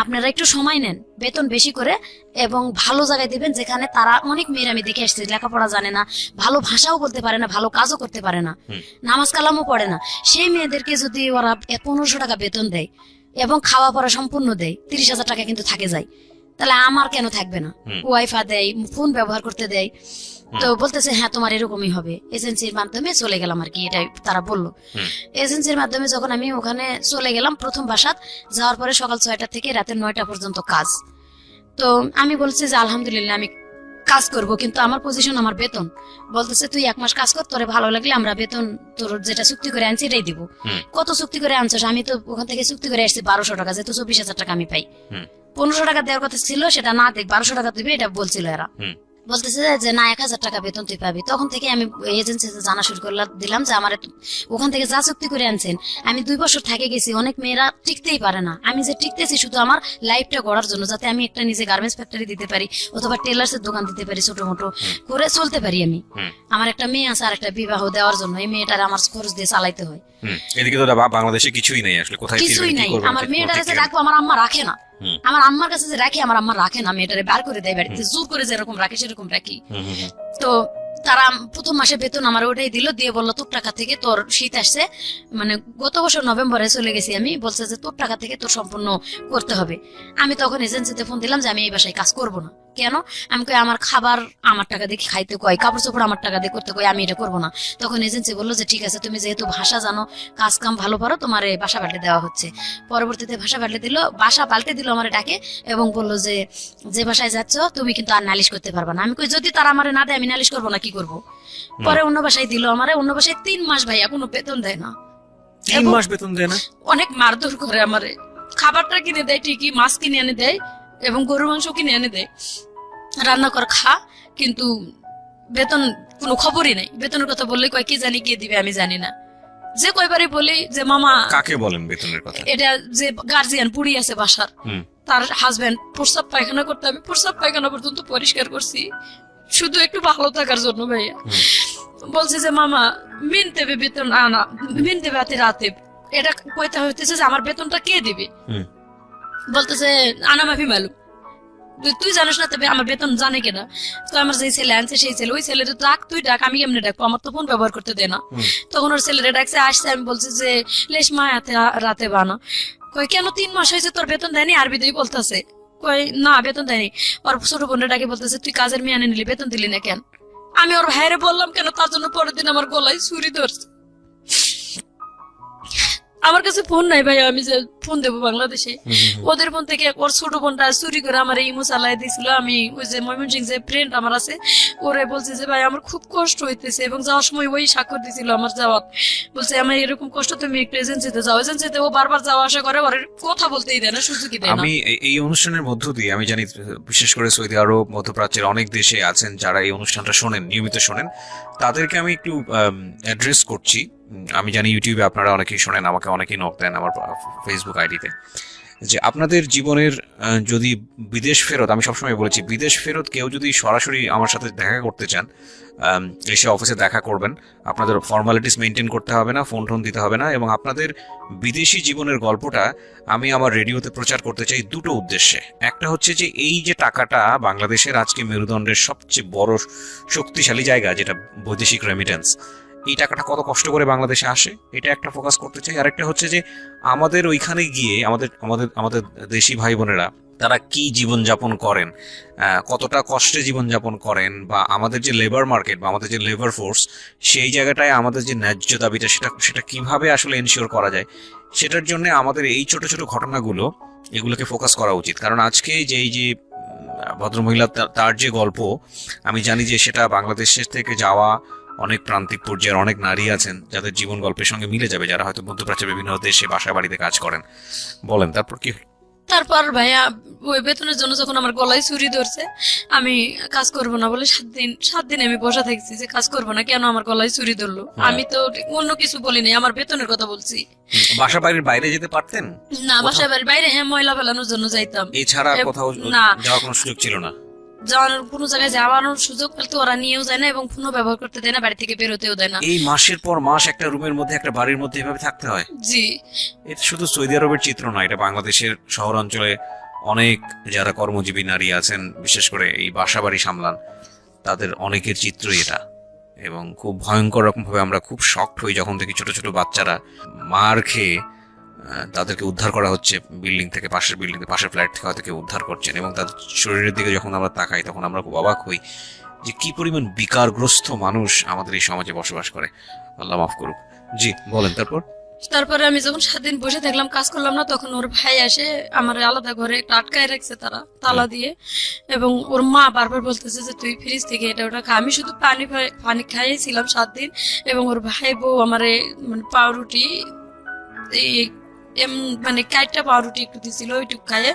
আপনারা একটু সময় নেন, বেতন বেশি করে এবং ভালো জায়গায় দিবেন, যেখানে তারা অনেক মেয়ের আমি দেখে আসছি লেখাপড়া জানে না, ভালো ভাষাও বলতে পারে না, ভালো কাজও করতে পারে না, নামাজ কালামও পড়ে না, সেই মেয়েদেরকে যদি ওরা 1500 টাকা বেতন দেয় এবং খাওয়া পড়া সম্পূর্ণ দেয়, 30,000 টাকা কিন্তু থাকে যায়, তাহলে আমার কেন থাকবে না? ওয়াইফাই দেয়, ফোন ব্যবহার করতে দেয়। তো বলতেছে হ্যাঁ তোমার এরকমই হবে। এজেন্সির মাধ্যমে চলে গেলাম আর কি, এটাই তারা বললো। এজেন্সির মাধ্যমে যখন আমি ওখানে চলে গেলাম, প্রথম বাসাত যাওয়ার পরে সকাল 6টা থেকে রাতের 9টা পর্যন্ত কাজ। তো আমি বলছি যে আলহামদুলিল্লাহ আমি কাজ করব, কিন্তু আমার পজিশন, আমার বেতন। বলতেছে তুই 1 মাস কাজ কর, তোরে ভালো লাগলে আমরা বেতন তোর যেটা চুক্তি করে আনছি এটাই দিব। কত চুক্তি করে আনছিস? আমি তো ওখান থেকে চুক্তি করে আসছি 1200 টাকা, যেহেতু 24,000 টাকা আমি পাই। 1500 টাকা দেওয়ার কথা ছিল, সেটা না দেখ 1200 টাকা দিবে এটা বলছিল এরা। বলতেছে যে না 1000 টাকা বেতন তুই পাবি। তখন থেকে আমি এজেন্সিতে জানা শুরু করলাম, দিলাম যে আমার ওখান থেকে যা চুক্তি করে আনছেন, আমি 2 বছর থেকে গেছি, অনেক মেয়েরা টিকতেই পারে না, আমি যে টিকতেছি শুধু আমার লাইফটা গড়ার জন্য, যাতে আমি একটা নিজে গার্মেন্টস ফ্যাক্টরি দিতে পারি অথবা টেলার্সের দোকান দিতে পারি, ছোট মোটো করে চলতে পারি আমি। আমার একটা মেয়ে আছে, আর একটা বিবাহ দেওয়ার জন্য এই মেয়েটার আমার খরচ দিয়ে চালাইতে হয়। এদিকে তো বাংলাদেশে কিছুই নেই আসলে, কোথায় কিছুই নাই। আমার মেয়েটারে যে রাখবো, আমার আম্মা রাখে না, আমার আম্মার কাছে যে রাখি আমার আম্মা রাখে না, মেয়েটারে বার করে দেয় বাড়িতে, জোর করে যেরকম রাখে সেরকম রাখি। তো তারা প্রথম মাসে বেতন আমার ওটাই দিল, দিয়ে বললো তোর টাকা থেকে তোর শীত আসছে, মানে গত বছর নভেম্বরে চলে গেছি আমি, বলছে যে তোর টাকা থেকে তোর সম্পূর্ণ করতে হবে। আমি তখন এজেন্সিতে ফোন দিলাম যে আমি এই বাসায় কাজ করব না। কেন? আমি কই আমার খাবার আমার টাকা দিয়ে খাইতে কয়, কাপড় চোপড় আমার টাকা দিয়ে করতে কয়, আমি এটা করবো না। তখন এজেন্সি বললো যে ঠিক আছে, তুমি যেহেতু ভাষা জানো, কাজ কাম ভালো পারো, তোমার বাসা পাল্টে দেওয়া হচ্ছে। পরবর্তীতে ভাষা পাল্টে দিল আমার ডাকে এবং বললো যে বাসায় যাচ্ছ তুমি কিন্তু আর নালিশ করতে পারবা না। আমি কই যদি তারা আমার না দেয় আমি নালিশ করবো না, কি করবো? পরে অন্য বাসায় দিল আমারে, অন্য বাসায় 3 মাস ভাইয়া কোনো বেতন দেয় না। 3 মাস বেতন দেয় না? অনেক মারধর করে আমারে। খাবারটা কিনে দেয় ঠিকই, মাছ কিনে এনে দেয় এবং গরুর মাংস কিনে এনে দেয়, রান্না কর খা, কিন্তু বেতন কোনো খবরই নাই। বেতনের কথা বললে কয় কি জানি কে দিবে আমি জানি না। যে কয়বারই বলি যে মামা, কাকে বলেন বেতনের কথা? এটা যে গার্জিয়ান পুড়ি আছে বাসার, তার হাজবেন্ড প্রস্রাব পায়খানা করতে, আমি প্রস্রাব পায়খানা পর্যন্ত পরিষ্কার করছি শুধু একটু ভালো থাকার জন্য ভাইয়া। বলছে যে মামা মিনতে বেতন আনা, মিনতে বাতে রাতে, এটা কইতে হইতেছে যে আমার বেতনটা কে দিবে? বলতেছে আনা মাফি মালুম, তুই জানিস না, তবে আমার বেতন জানে কেনা? তো আমার যে ছেলে আনছে সেই ছেলে, ওই ছেলেটা ডাক, তুই ডাক, আমি কেমনে ডাকবো? আমার তো ফোন ব্যবহার করতে দে না। তখন ওর ছেলেটা ডাকছে, আসছে, আমি বলছি যে লেশ মা রাতে বানা। কই কেন 3 মাস হয়েছে তোর বেতন দেয়নি, আরবিতেই বলতেছে। কই না বেতন দেয়নি। ওর ছোট বোনটা ডাকে বলতেছে তুই কাজের মেয়ে আনে নিলি, বেতন দিলি না কেন? আমি ওর ভাইরে বললাম কেন, তার জন্য পরের দিন আমার গলায় ছুরি ধরছে। আমার কাছে ফোন নাই ভাই, আমি যে ফোন দেবো বাংলাদেশে, ওদের ফোন থেকে ওর ছোট বোনটা চুরি করে আমার ইমো চালাই দিয়েছিল। আমি ওই যে ময়মনসিং যে ফ্রেন্ড আমার আছে, ওরে বলছে যে ভাই আমার খুব কষ্ট হইতেছে, এবং যাওয়ার সময় ওই স্বাক্ষর দিছিল আমার যাওয়ার, বলছে আমার এরকম কষ্ট, তুমি একটু এজেন্সিতে যাও। এজেন্সিতে ও বারবার যাওয়া আসা করে, ওর কথা বলতেই দেয় না, সুযোগই দেয় না। আমি এই অনুষ্ঠানের মধ্য দিয়ে আমি জানি বিশেষ করে সৌদি আরব, মধ্যপ্রাচ্যের অনেক দেশে আছেন যারা এই অনুষ্ঠানটা শোনেন, নিয়মিত শোনেন, তাদেরকে আমি একটু অ্যাড্রেস করছি। আমি জানি ইউটিউবে আপনারা অনেকেই শোনেন, আমাকে অনেকেই নক দেন আমার ফেসবুক আইডিতে, যে আপনাদের জীবনের যদি বিদেশ ফেরত, আমি সবসময় বলেছি বিদেশ ফেরত কেউ যদি সরাসরি আমার সাথে দেখা করতে চান, এসে অফিসে দেখা করবেন, আপনাদের ফর্মালিটিস মেনটেন করতে হবে না, ফোন টোন দিতে হবে না, এবং আপনাদের বিদেশি জীবনের গল্পটা আমি আমার রেডিওতে প্রচার করতে চাই দুটো উদ্দেশ্যে। একটা হচ্ছে যে এই যে টাকাটা বাংলাদেশের আজকে মেরুদণ্ডের সবচেয়ে বড় শক্তিশালী জায়গা যেটা বৈদেশিক রেমিটেন্স, এই টাকাটা কত কষ্ট করে বাংলাদেশে আসে, এটা একটা ফোকাস করতে চাই। আরেকটা হচ্ছে যে আমাদের ওইখানে গিয়ে আমাদের আমাদের আমাদের দেশি ভাই বোনেরা তারা কি জীবনযাপন করেন, কতটা কষ্টে জীবনযাপন করেন, বা আমাদের যে লেবার মার্কেট বা আমাদের যে লেবার ফোর্স, সেই জায়গাটায় আমাদের যে ন্যায্য দাবিটা সেটা কিভাবে আসলে এনশিওর করা যায়, সেটার জন্য আমাদের এই ছোট ছোট ঘটনাগুলো এগুলোকে ফোকাস করা উচিত। কারণ আজকে যে এই যে ভদ্রমহিলা তার যে গল্প, আমি জানি যে সেটা বাংলাদেশের থেকে যাওয়া অনেক প্রান্তিক পর্যায়ের অনেক নারী আছেন যাদের জীবন গল্পের সঙ্গে মিলে যাবে, যারা হয়তো মধ্যপ্রাচ্যের বিভিন্ন দেশে বাসা বাড়িতে কাজ করেন। বলেন তারপর কি? তারপর ভাইয়া ওই বেতনের জন্য যখন আমার গলায় ছুরি ধরছে, আমি কাজ করব না বলে 7 দিন আমি বসা থাকছি যে কাজ করব না, কেন আমার গলায় ছুরি ধরলো। আমি তো অন্য কিছু বলিনি, আমার বেতনের কথা বলছি। বাসা বাড়ির বাইরে যেতে পারতেন না, বাসা বাড়ির বাইরে হ্যাঁ ময়লা ফেলানোর জন্য যাইতাম, এছাড়া কোথাও না যাওয়ার কোনো সুযোগ ছিল না? যাওয়ার কোনো জায়গায় যাওয়ার সুযোগ পেলে ওরা নিয়েও যায় না, এবং ফোনও ব্যবহার করতে দেয় না, বাড়ি থেকে বেরোতেও দেয় না। এই মাসের পর মাস একটা রুমের মধ্যে, একটা বাড়ির মধ্যে এভাবে থাকতে হয়? জি, এটা শুধু সৌদি আরবের চিত্র নয়, এটা বাংলাদেশের শহর অঞ্চলে অনেক যারা কর্মজীবী নারী আছেন, বিশেষ করে এই বাসা বাড়ি সামলান, তাদের অনেকের চিত্রই এটা। এবং খুব ভয়ঙ্কর রকম ভাবে আমরা খুব শকড হই যখন দেখি ছোট ছোট বাচ্চারা মার খেয়ে তাদেরকে উদ্ধার করা হচ্ছে বিল্ডিং থেকে, পাশের বিল্ডিং থেকে, পাশের ফ্ল্যাট থেকে হয়তো কেউ উদ্ধার করছেন, এবং তাদের শরীরের দিকে যখন আমরা তাকাই তখন আমরা খুব অবাক হই যে কি পরিমাণ বিকারগ্রস্ত মানুষ আমাদের এই সমাজে বসবাস করে। আল্লাহ মাফ করুক। জি বলেন তারপর? তারপরে আমি যখন 7 দিন বসে থাকলাম, কাজ করলাম না, তখন ওর ভাই আসে, আমার আলাদা ঘরে একটা আটকায় রাখছে তারা তালা দিয়ে, এবং ওর মা বারবার বলতেছে যে তুই ফ্রিজ থেকে এটা ওটা খা। আমি শুধু পানি খাইয়েছিলাম 7 দিন, এবং ওর ভাই বউ আমার মানে পাউরুটি মানে 4টা পাউরুটি একটু দিছিল, ওইটুকু খাইয়ে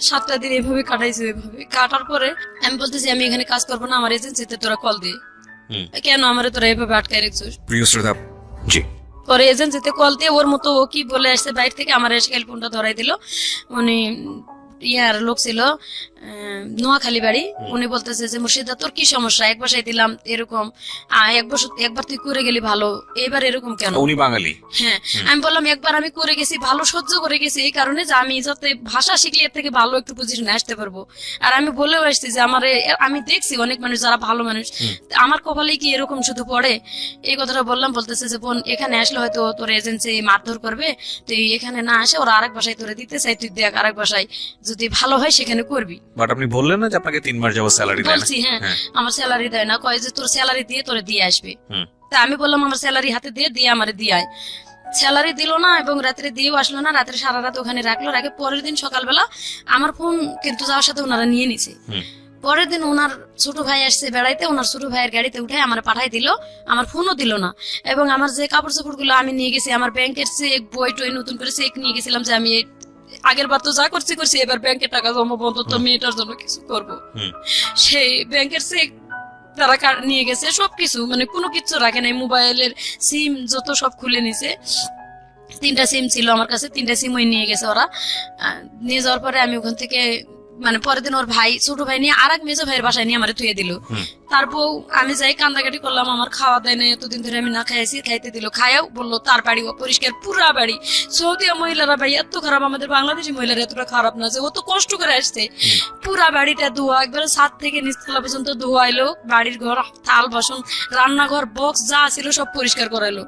7টা দিন এভাবে কাটাইছে। ওইভাবে কাটার পরে আমি বলতেছি আমি এখানে কাজ করবো না, আমার এজেন্সিতে তোরা কল দিয়ে, কেন আমারে তোরা এভাবে আটকায় রাখছিস। প্রিয় শ্রোতা, জি পরে এজেন্সিতে কল দিয়ে ওর মতো ও কি বলে আসছে বাইরে থেকে, আমার এসে ফোনটা ধরাই দিল। উনি ইয়ার লোক ছিল, নোয়াখালী বাড়ি। উনি বলতেছে যে মুর্শিদা তোর কি সমস্যা, এক বাসায় দিলাম এরকম, একবার তুই করে গেলি ভালো, এবার এরকম কেন? উনি বাঙালি। হ্যাঁ, আমি বললাম একবার আমি করে গেছি ভালো, সহ্য করে গেছি এই কারণে যে আমি যাতে ভাষা শিখলে এর থেকে ভালো একটু পজিশনে আসতে পারবো। আর আমি বলেও আসছি যে আমি দেখছি অনেক মানুষ যারা ভালো মানুষ, আমার কপালে কি এরকম শুধু পড়ে, এই কথাটা বললাম। বলতেছে যে বোন এখানে আসলে হয়তো তোর এজেন্সি মারধর করবে, তুই এখানে না আসে ওরা আরেক বাসায় তোরে দিতে চাই, তুই দেখ আরেক বাসায় যদি ভালো হয় সেখানে করবি। বাট আপনি বললেন না যে আপনাকে 3 মাস যাবত স্যালারি দেয় না? বলছি হ্যাঁ, আমার স্যালারি দেয় না, কয় যে তোর স্যালারি দিয়ে তোরে দিয়ে আসবে। তা আমি বললাম আমার স্যালারি হাতে দিয়ে আমারে দিয়ে আয়। স্যালারি দিল না, এবং রাত্রে দিয়েও আসলো না, রাত্রে সারা রাত ওখানে রাখলো, রাখে পরের দিন সকালবেলা আমার ফোন কিন্তু যাওয়ার সাথে ওনারা নিয়ে নিছে। পরের দিন ওনার ছোট ভাই আসছে বেড়াইতে, ওনার ছোট ভাইয়ের গাড়িতে উঠে আমার পাঠাই দিল, আমার ফোনও দিল না। এবং আমার যে কাপড় চোপড় গুলো আমি নিয়ে গেছি, আমার ব্যাংকের চেক বই টই নতুন করে চেক নিয়ে গেছিলাম যে আমি আগের বার তো যা করছি এবার ব্যাংকে টাকা জমা বন্ধ, তো মেয়েটার জন্য কিছু করবো, সেই ব্যাংকের চেক তারা নিয়ে গেছে, সবকিছু মানে কোনো কিছু রাখে নাই, মোবাইলের সিম যত সব খুলে নিছে। 3টা সিম ছিল আমার কাছে, 3টা সিম ওই নিয়ে গেছে ওরা। নিয়ে যাওয়ার পরে আমি ওখান থেকে মানে পরের দিন ওর ভাই ছোট ভাই নিয়ে আরেক মেজো ভাইয়ের বাসায় নিয়ে আমার থুয়ে দিল। তার বউ আমি যাই কান্দাকাটি করলাম, আমার খাওয়া দেয় না, এতদিন ধরে আমি না খাইছি, খাইতে দিল, খায়াও বললো তার বাড়ি অপরিষ্কার, পুরা বাড়ি। সৌদিয়া মহিলারা ভাই এত খারাপ, আমাদের বাংলাদেশি মহিলারা এতটা খারাপ না যে ও তো কষ্ট করে আসছে। পুরা বাড়িটা ধোয়া, একবারে ছাদ থেকে নিচতলা পর্যন্ত ধোয়াইলো, বাড়ির ঘর থাল বাসন রান্নাঘর বক্স যা ছিল সব পরিষ্কার করাইলো।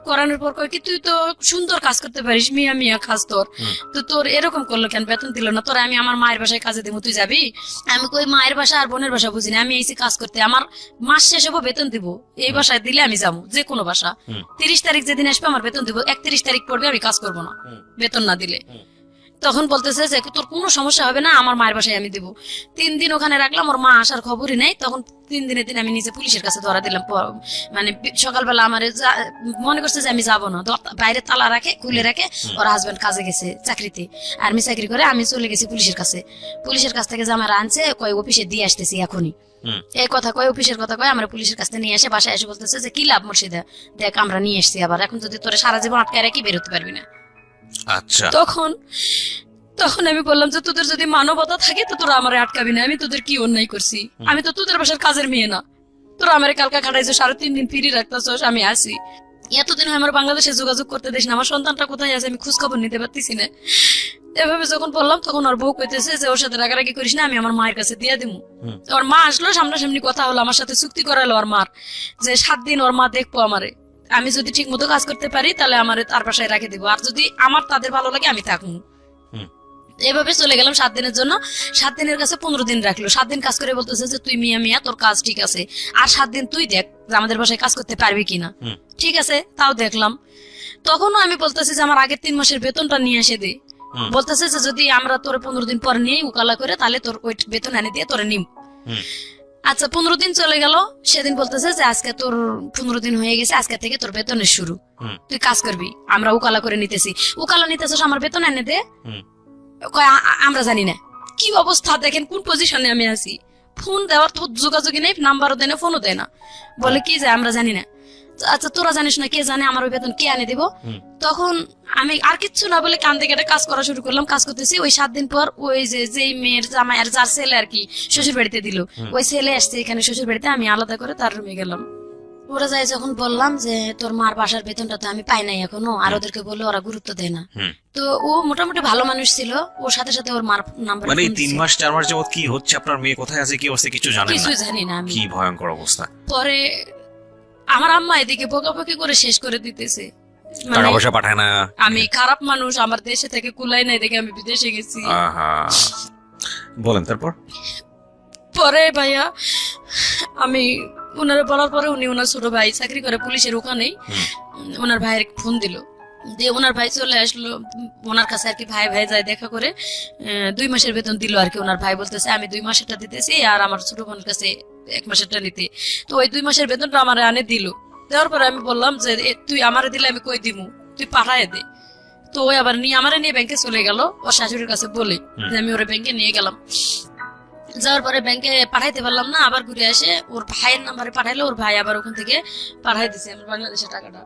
করানোর পর কয় কি তুই তো সুন্দর কাজ করতে পারিস, মিয়া মিয়া কাজ তোর, তো তোর এরকম করলো কেন, বেতন দিল না? তোর আমি আমার মায়ের বাসায় কাজে দিব, তুই যাবি? আমি কই মায়ের বাসা আর বোনের বাসা বুঝিনি, আমি এসে কাজ করতে, আমার মাস শেষ হবো বেতন দিব, এই বাসায় দিলে আমি যাবো, যে কোনো বাসা। 30 তারিখ যেদিন আসবে আমার বেতন দিব, 31 তারিখ পড়বে আমি কাজ করবো না বেতন না দিলে। তখন বলতেছে যে তোর কোনো সমস্যা হবে না, আমার মায়ের বাসায় আমি দিব। 3 দিন ওখানে রাখলাম, ওর মা আসার খবরই নেই। তখন 3 দিনের দিন আমি নিজে পুলিশের কাছে ধরা দিলাম। মানে সকালবেলা আমার মনে করছে যে আমি যাবো না, বাইরে তালা রাখে খুলে রাখে, ওর হাজবেন্ড কাজে গেছে চাকরিতে, আর্মি চাকরি করে। আমি চলে গেছি পুলিশের কাছে, পুলিশের কাছ থেকে যে আমার আনছে কয় অফিসে দিয়ে আসতেছি এখনই, এই কথা কয়, অফিসের কথা কয়, আমরা পুলিশের কাছ থেকে নিয়ে আসে বাসায় এসে বলতেছে যে কি লাভ মুর্শিদা, দেখ আমরা নিয়ে এসছি, আবার এখন যদি তোরা সারা জীবন আটকায় রাখি বেরোতে পারবি না। আচ্ছা, তখন আমি বললাম যে তোদের যদি মানবতা থাকে তো তোরা আমারে আটকাবি না, আমি তোদের কি অন্যায় করছি? আমি তো তোদের বাসার কাজের মেয়ে না, তোরা আমারে কালকা খাটাইছো, 3.5 দিন ফিরি রাখতেছস, আমি আসি। এতদিন হয় আমার বাংলাদেশে যোগাযোগ করতে দিস না, আমার সন্তানটা কোথায় আছে আমি খোঁজ খবর নিতে পারতেছি না। এভাবে যখন বললাম তখন ওর বউ কইতেছে যে ওর সাথে রাগারাগি করিস না, আমি আমার মায়ের কাছে দিয়ে দিব। ওর মা আসলো, সামনাসামনি কথা হলো, আমার সাথে চুক্তি করালো ওর মার যে 7 দিন ওর মা দেখবো আমারে, আমি যদি ঠিক মতো কাজ করতে পারি তাহলে আমারে তার বাসায় রেখে দিব, আর যদি আমার তাদের ভালো লাগে আমি থাকবো। এভাবে চলে গেলাম 7 দিনের জন্য। 7 দিনের কাছে 15 দিন রাখলো। 7 দিন কাজ করে বলতেছে যে তুই মিয়া মিয়া তোর কাজ ঠিক আছে, আর 7 দিন তুই দেখ আমাদের বাসায় কাজ করতে পারবি কিনা। ঠিক আছে, তাও দেখলাম। তখনও আমি বলতেছি যে আমার আগের 3 মাসের বেতনটা নিয়ে এসে দে। বলতেছে যে যদি আমরা তোর 15 দিন পর নিয়ে উকালা করে তাহলে তোর ওই বেতন এনে দিয়ে তোরে নিম। আচ্ছা 15 দিন চলে গেল, সেদিন বলতেছে যে আজকে তোর 15 দিন হয়ে গেছে, আজকে থেকে তোর বেতনের শুরু, তুই কাজ করবি, আমরা উকালা করে নিতেছি। উকালা নিতেছিস, আমার বেতন এনে দে। আমরা জানি না। কি অবস্থা দেখেন, কোন পজিশনে আমি আছি, ফোন দেওয়ার তো যোগাযোগই নেই, নাম্বারও দেয় না, ফোনও দেয় না, বলে কি যে আমরা জানি না। আচ্ছা তোরা জানিস না, কে জানে আমার ওই বেতন কে আনে দিব? তখন আমি আর কিচ্ছু না বলে কান্দে কেটে কাজ করা শুরু করলাম। কাজ করতেছি, ওই 7 দিন পর ওই যে মেয়ের জামাই আর যার ছেলে আর কি শ্বশুর বাড়িতে দিল, ওই ছেলে আসছে এখানে শ্বশুর বাড়িতে, আমি আলাদা করে তার রুমে গেলাম। ওরা যাই যখন বললাম যে তোর মার বাসার বেতনটা তো আমি পাই নাই এখনো, আর ওদেরকে বললে ওরা গুরুত্ব দেয় না। তো ও মোটামুটি ভালো মানুষ ছিল, ওর সাথে সাথে ওর মার নাম্বার, মানে 3 মাস 4 মাস যাবত কি হচ্ছে, আপনার মেয়ে কোথায় আছে, কি অবস্থা কিছু জানেন না? কিছু জানি না আমি। কি ভয়ঙ্কর অবস্থা। পরে আমার আম্মা এদিকে বকাবকি করে শেষ করে দিতেছে, টাকা পয়সা পাঠায় না, আমি খারাপ মানুষ, আমার দেশে থেকে কুলাই নাই দেখে আমি বিদেশে গেছি। বলেন তারপর? পরে ভাইয়া আমি ওনারা বলার পরে উনি ওনার ছোট ভাই চাকরি করে পুলিশের ওখানেই, ওনার ভাইয়ের ফোন দিল, দিয়ে ওনার ভাই চলে আসলো ওনার কাছে আর কি, ভাই ভাই যায় দেখা করে 2 মাসের বেতন দিল আর কি। ওনার ভাই বলতেছে আমি 2 মাসেরটা দিতেছি আর আমার ছোট বোনের কাছে 1 মাসেরটা নিতে। তো ওই 2 মাসের বেতনটা আমার আনে দিল। দেওয়ার পরে আমি বললাম যে তুই আমারে দিলে আমি কই দিমু, তুই পাঠায় দে। তো ওই আবার আমারে নিয়ে ব্যাংকে চলে গেল, ওর শাশুড়ির কাছে বলে যে আমি ওরে ব্যাংকে নিয়ে গেলাম। যাওয়ার পরে ব্যাংকে পাঠাইতে পারলাম না, আবার ঘুরে আসে ওর ভাইয়ের নাম্বারে পাঠাইলো, ওর ভাই আবার ওখান থেকে পাঠাই দিছে আমার বাংলাদেশের টাকাটা,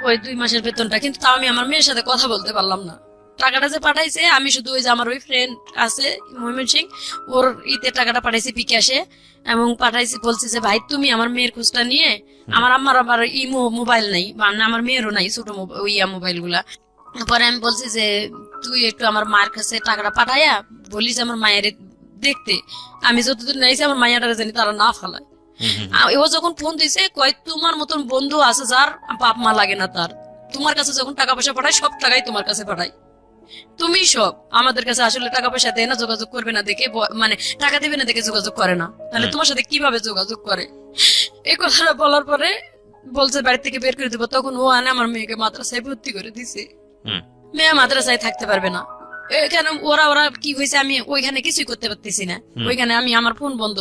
ওই 2 মাসের বেতনটা। কিন্তু তাও আমি আমার মেয়ের সাথে কথা বলতে পারলাম না। টাকাটা যে পাঠাইছে আমি শুধু ওই যে আমার ওই ফ্রেন্ড আছে ময়মন সিং, ওর ইতে টাকাটা পাঠাইছি বিকাশে, এবং পাঠাইছি বলছি যে ভাই তুমি আমার মেয়ের খোঁজটা নিয়ে, আমার আম্মার আবার ইমো মোবাইল নাই, মানে আমার মেয়েরও নাই ছোট মোবাইল গুলা। পরে আমি বলছি যে তুই একটু আমার মায়ের কাছে টাকাটা পাঠাইয়া বলিস আমার মায়ের দেখতে, আমি যতদূর নাইছি আমার মাইয়াটারে জানি তারা না ফালায়। ও যখন ফোন দিছে কয় তোমার মতন বন্ধু আছে যার বাপ মা লাগে না, তার তোমার কাছে যখন টাকা পয়সা পাঠায় সব টাকাই তোমার কাছে পাঠায়, তুমি সব আমাদের কাছে আসলে টাকা পয়সা দেয় না, যোগাযোগ করবে না দেখে, মানে টাকা দেবে না দেখে যোগাযোগ করে না, তাহলে তোমার সাথে কিভাবে যোগাযোগ করে? এই কথাটা বলার পরে বলছে বাড়ি থেকে বের করে দেবো। তখন ও আনে আমার মেয়েকে মাদ্রাসায় ভর্তি করে দিছে, মেয়ে মাদ্রাসায় থাকতে পারবে না। এখানে ওরা কি হয়েছে আমি ওইখানে কিছুই করতে পারতেছি না, ওইখানে আমি আমার ফোন বন্ধ।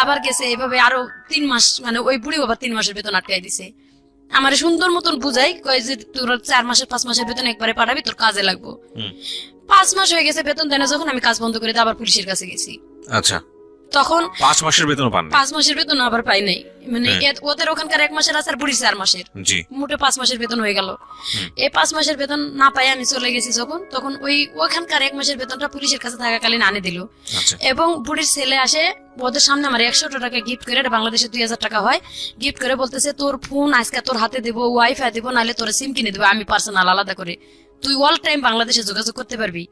আবার গেছে এভাবে আরো 3 মাস, মানে ওই বুড়ি বাবা 3 মাসের বেতন আটকাই দিছে। আমার সুন্দর মতন বুঝাই কয় যে তোর 4 মাসের 5 মাসের বেতন একবারে পাঠাবি, তোর কাজে লাগবো। 5 মাস হয়ে গেছে বেতন দেয় না, যখন আমি কাজ বন্ধ করে আবার পুলিশের কাছে গেছি। আচ্ছা, তখন 5 মাসের বেতন পান 5 মাসের বেতন আবার পাই নাই, মানে ওদের ওখানকার 1 মাসের আছে আর বুড়ি 4 মাসের, জি মোটে 5 মাসের বেতন হয়ে গেল। এই 5 মাসের বেতন না পাই আমি চলে গেছি যখন, তখন ওখানকার 1 মাসের বেতনটা পুলিশের কাছে থাকাকালীন আনে দিল। আচ্ছা এবং বুড়ির ছেলে আসে ওদের সামনে আমার 100 টাকা গিফট করে, বাংলাদেশে 2000 টাকা হয়, গিফট করে বলতেছে তোর ফোন আজকে তোর হাতে দেবো, ওয়াইফাই দেবো, নাহলে তোর সিম কিনে দেবো আমি পার্সোনাল আলাদা করে, তুই অল টাইম বাংলাদেশে যোগাযোগ করতে পারবি,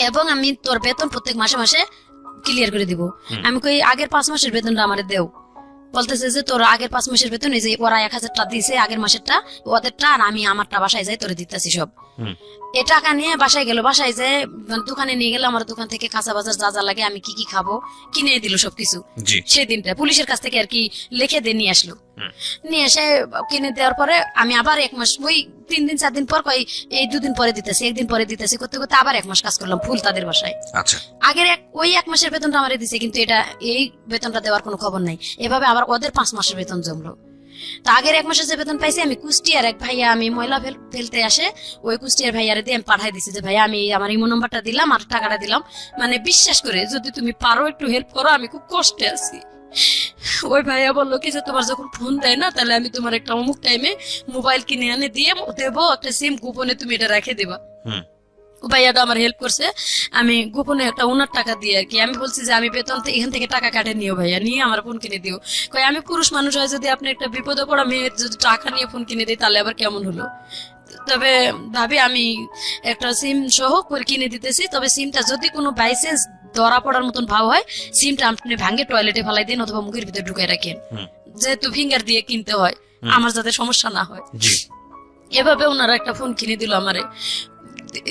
এবং আমি তোর বেতন প্রত্যেক মাসে মাসে ক্লিয়ার করে দিব। আমি কই আগের 5 মাসের বেতনটা আমারে দেও। বলতেছে যে তোর আগের 5 মাসের বেতন এই যে ওরা 1000 টাকা দিয়েছে আগের মাসেরটা, ওদেরটা, আর আমি আমারটা বাসায় যাই তোরে দিতেছি সব। এ টাকা নিয়ে বাসায় গেল, বাসায় যে দোকানে নিয়ে গেল, আমার দোকান থেকে কাঁচা বাজার যা যা লাগে আমি কি কি খাবো কিনে দিল সবকিছু। সেই দিনটা পুলিশের কাছ থেকে আর কি লিখে দিয়ে নিয়ে আসলো, নিয়ে এসে কিনে দেওয়ার পরে আমি আবার 1 মাস, ওই 3 দিন 4 দিন পর কই এই 2 দিন পরে দিতেছি, 1 দিন পরে দিতেছি, করতে করতে আবার 1 মাস কাজ করলাম ফুল তাদের বাসায়। আচ্ছা আগের ওই 1 মাসের বেতনটা আমারে দিছে, কিন্তু এটা এই বেতনটা দেওয়ার কোনো খবর নাই। এভাবে আবার ওদের 5 মাসের বেতন জমলো। তো আগের 1 মাসের যে বেতন পাইছি আমি কুষ্টিয়ার এক ভাইয়া, আমি ময়লা ফেলতে আসে, ওই কুষ্টিয়ার ভাইয়ারে দিয়ে আমি পাঠাই দিছি যে ভাইয়া আমি আমার ইমো নাম্বারটা দিলাম আর টাকাটা দিলাম, মানে বিশ্বাস করে যদি তুমি পারো একটু হেল্প করো, আমি খুব কষ্টে আছি। ওই ভাইয়া বললো কি যে তোমার যখন ফোন দেয় না তাহলে আমি তোমার একটা অমুক টাইমে মোবাইল কিনে এনে দিয়ে দেবো, একটা সিম গোপনে তুমি এটা রেখে দিবা। ভাইয়াটা আমার হেল্প করছে, আমি গোপনে একটা 1,000 টাকা দিয়ে আর কি, আমি বলছি যে আমি বেতন এখান থেকে টাকা কাটে নিও ভাইয়া, নিয়ে আমার ফোন কিনে দিও। কই আমি পুরুষ মানুষ হয়, যদি আপনি একটা বিপদে পড়া মেয়ের যদি টাকা নিয়ে ফোন কিনে দিই তাহলে আবার কেমন হলো। তবে ভাবি আমি একটা সিম সহ করে কিনে দিতেছি, তবে সিমটা যদি কোনো বাইসেন্স ধরা পড়ার মতন ভাব হয়, সিমটা আপনি ভাঙে টয়লেটে ফেলাই দিন অথবা মুখের ভিতরে ঢুকাই রাখেন, যেহেতু ফিঙ্গার দিয়ে কিনতে হয়, আমার যাতে সমস্যা না হয়। এভাবে ওনারা একটা ফোন কিনে দিল আমারে,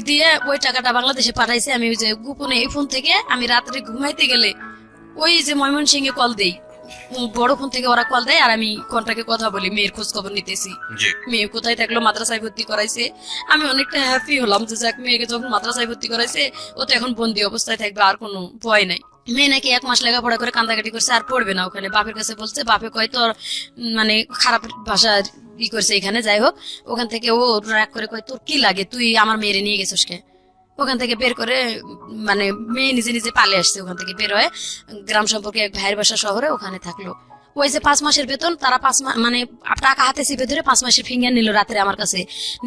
দিয়ে ওই টাকাটা বাংলাদেশে পাঠাইছে। আমি ওই যে গোপনে এই ফোন থেকে আমি রাত্রে ঘুমাইতে গেলে ওই যে ময়মনসিংহে কল দেই, বড় ফোন থেকে ওরা কল দেয়, আর আমি কন্টাক্টে কথা বলি, মেয়ের খোঁজ খবর নিতেছি, মেয়ে কোথায় থাকলো, মাদ্রাসায় ভর্তি করাইছে। আমি অনেকটা হ্যাপি হলাম যে যাক মেয়েকে যখন মাদ্রাসায় ভর্তি করাইছে ও তো এখন বন্দি অবস্থায় থাকবে, আর কোনো ভয় নাই। মেয়ে নাকি 1 মাস লেখাপড়া করে কান্দাকাটি করছে, আর পড়বে না ওখানে, বাপের কাছে বলছে, বাপে কয় তোর মানে খারাপ ভাষা ই করছে এখানে, যাই হোক ওখান থেকে ও রাগ করে কয় তোর কি লাগে, তুই আমার মেয়েরে নিয়ে গেছিস কে। ওখান থেকে বের করে মানে মেয়ে নিজে নিজে পালে আসছে, ওখান থেকে বের হয়ে গ্রাম সম্পর্কে এক ভাইয়ের বাসা শহরে ওখানে থাকলো। ওই যে 5 মাসের বেতন তারা 5 মাস মানে টাকা হাতে চেপে ধরে 5 মাসের ফিঙ্গার নিল রাত্রে আমার কাছে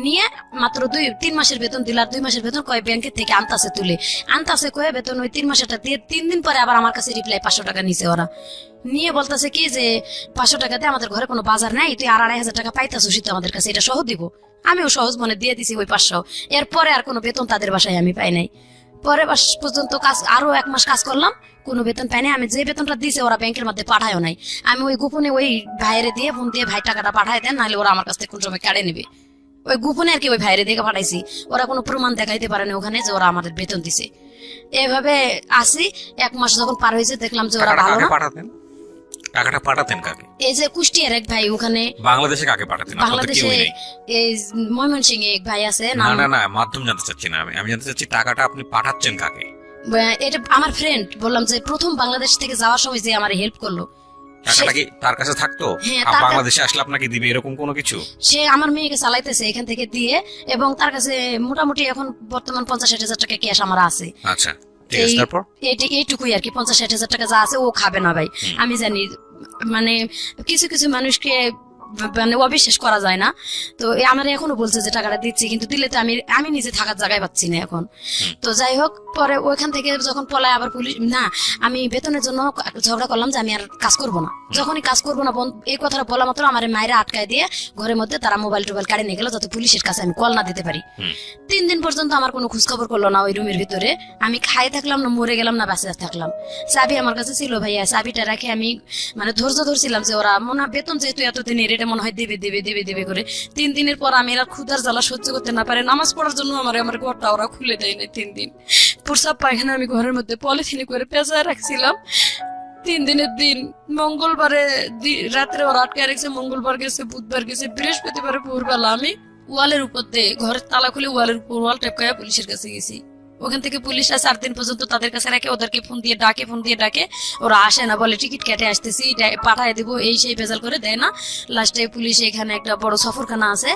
নিয়ে, মাত্র 3 মাসের বেতন দিল, আর 2 মাসের বেতন কয় ব্যাংকের থেকে আনতাছে তুলে, আনতাছে কয়ে বেতন ওই 3 মাসেরটা দিয়ে 3 দিন পরে আবার আমার কাছে রিপ্লাই 500 টাকা নিছে ওরা, নিয়ে বলতেছে কি যে 500 টাকাতে আমাদের ঘরে কোনো বাজার নাই, তুই আর 2,500 টাকা পাইতাছিস তো আমাদের কাছে, এটা সহ দিব। আমিও সহজ মনে দিয়ে দিছি ওই 500। এরপরে আর কোনো বেতন তাদের বাসায় আমি পাই নাই। পরে পর্যন্ত কাজ আরো 1 মাস কাজ করলাম, কোনো বেতন পাই নাই। আমি যে বেতনটা দিয়েছে ওরা ব্যাংকের মধ্যে পাঠায়ও নাই, আমি ওই গোপনে ওই ভাইয়েরে দিয়ে ফোন দিয়ে ভাই টাকাটা পাঠায় দেন, নাহলে ওরা আমার কাছ থেকে কোন সময় কাটে নেবে। ওই গোপনে আর কি ওই ভাইয়েরে দিয়ে পাঠাইছি, ওরা কোনো প্রমাণ দেখাইতে পারে না ওখানে যে ওরা আমাদের বেতন দিছে। এভাবে আসি 1 মাস যখন পার হয়েছে দেখলাম যে ওরা ভালো না। টাকাটা পাঠাতেন কাকে? এই যে কুষ্টিয়ার এক ভাই ওখানে, বাংলাদেশে কাকে পাঠাতেন? বাংলাদেশে এই ময়মনসিংহে এক ভাই আছে। না না না, মাধ্যম জানতে চাচ্ছি না, আমি জানতে চাচ্ছি টাকাটা আপনি পাঠাচ্ছেন কাকে? এটা আমার ফ্রেন্ড, বললাম যে প্রথম বাংলাদেশ থেকে যাওয়ার সময় যে আমার হেল্প করলো। টাকাটা কি তার কাছে থাকতো? আর বাংলাদেশে আসলে আপনাকে দিবে এরকম কোনো কিছু? সে আমার মেয়েকে চালাইতেছে এখান থেকে দিয়ে, এবং তার কাছে মোটামুটি এখন বর্তমান 50-60 হাজার টাকা ক্যাশ আমার আছে। আচ্ছা এইটুকুই আর কি, 50-60 হাজার টাকা যা আছে ও খাবে না ভাই, আমি জানি। মানে কিছু কিছু মানুষকে মানে অবিশ্বাস করা যায় না। তো আমার এখনো বলছে যে টাকাটা দিচ্ছি, কিন্তু দিলে তো আমি নিজে থাকার জায়গায় পাচ্ছি না এখন। তো যাই হোক, পরে ওইখান থেকে যখন পলায় আবার পুলিশ না, আমি বেতনের জন্য ঝগড়া করলাম যে আমি আর কাজ করবো না। যখনই কাজ করবো না এই কথাটা বলা মাত্র আমার মায়েরা আটকায় দিয়ে ঘরের মধ্যে তারা মোবাইল টোবাইল কাড়ে নিয়ে গেল, যাতে পুলিশের কাছে আমি কল না দিতে পারি। 3 দিন পর্যন্ত আমার কোনো খোঁজ খবর করলো না ওই রুমের ভিতরে। আমি খাই থাকলাম না মরে গেলাম না বাঁচে থাকলাম। চাবি আমার কাছে ছিল ভাইয়া, চাবিটা রাখে আমি মানে ধৈর্য ধরছিলাম যে ওরা মনে হয় বেতন যেহেতু এতদিনের এটা মনে হয় দেবে দেবে দেবে দেবে করে। 3 দিনের পর আমি এরা ক্ষুধার জ্বালা সহ্য করতে না পারে নামাজ পড়ার জন্য আমার ঘরটা ওরা খুলে দেয় না। 3 দিন প্রসাব পায়খানা আমি ঘরের মধ্যে পলিথিনে করে পেঁচায় রাখছিলাম। 3 দিনের দিন মঙ্গলবারে রাত্রে ওরা আটকায় রেখেছে, মঙ্গলবার গেছে, বুধবার গেছে, বৃহস্পতিবারে ভোরবেলা আমি ওয়ালের উপর দিয়ে ঘরের তালা খুলে ওয়ালের উপর ওয়াল টেপকায় পুলিশের কাছে গেছি। ওখান থেকে পুলিশরা 4 দিন পর্যন্ত তাদের কাছে রাখে, ওদেরকে ফোন দিয়ে ডাকে, ওরা আসে না, বলে টিকিট কেটে আসতেছি, পাঠায় দিব, এই সেই ভেজাল করে দেয় না। লাস্টে পুলিশ এখানে একটা বড় সফরখানা আছে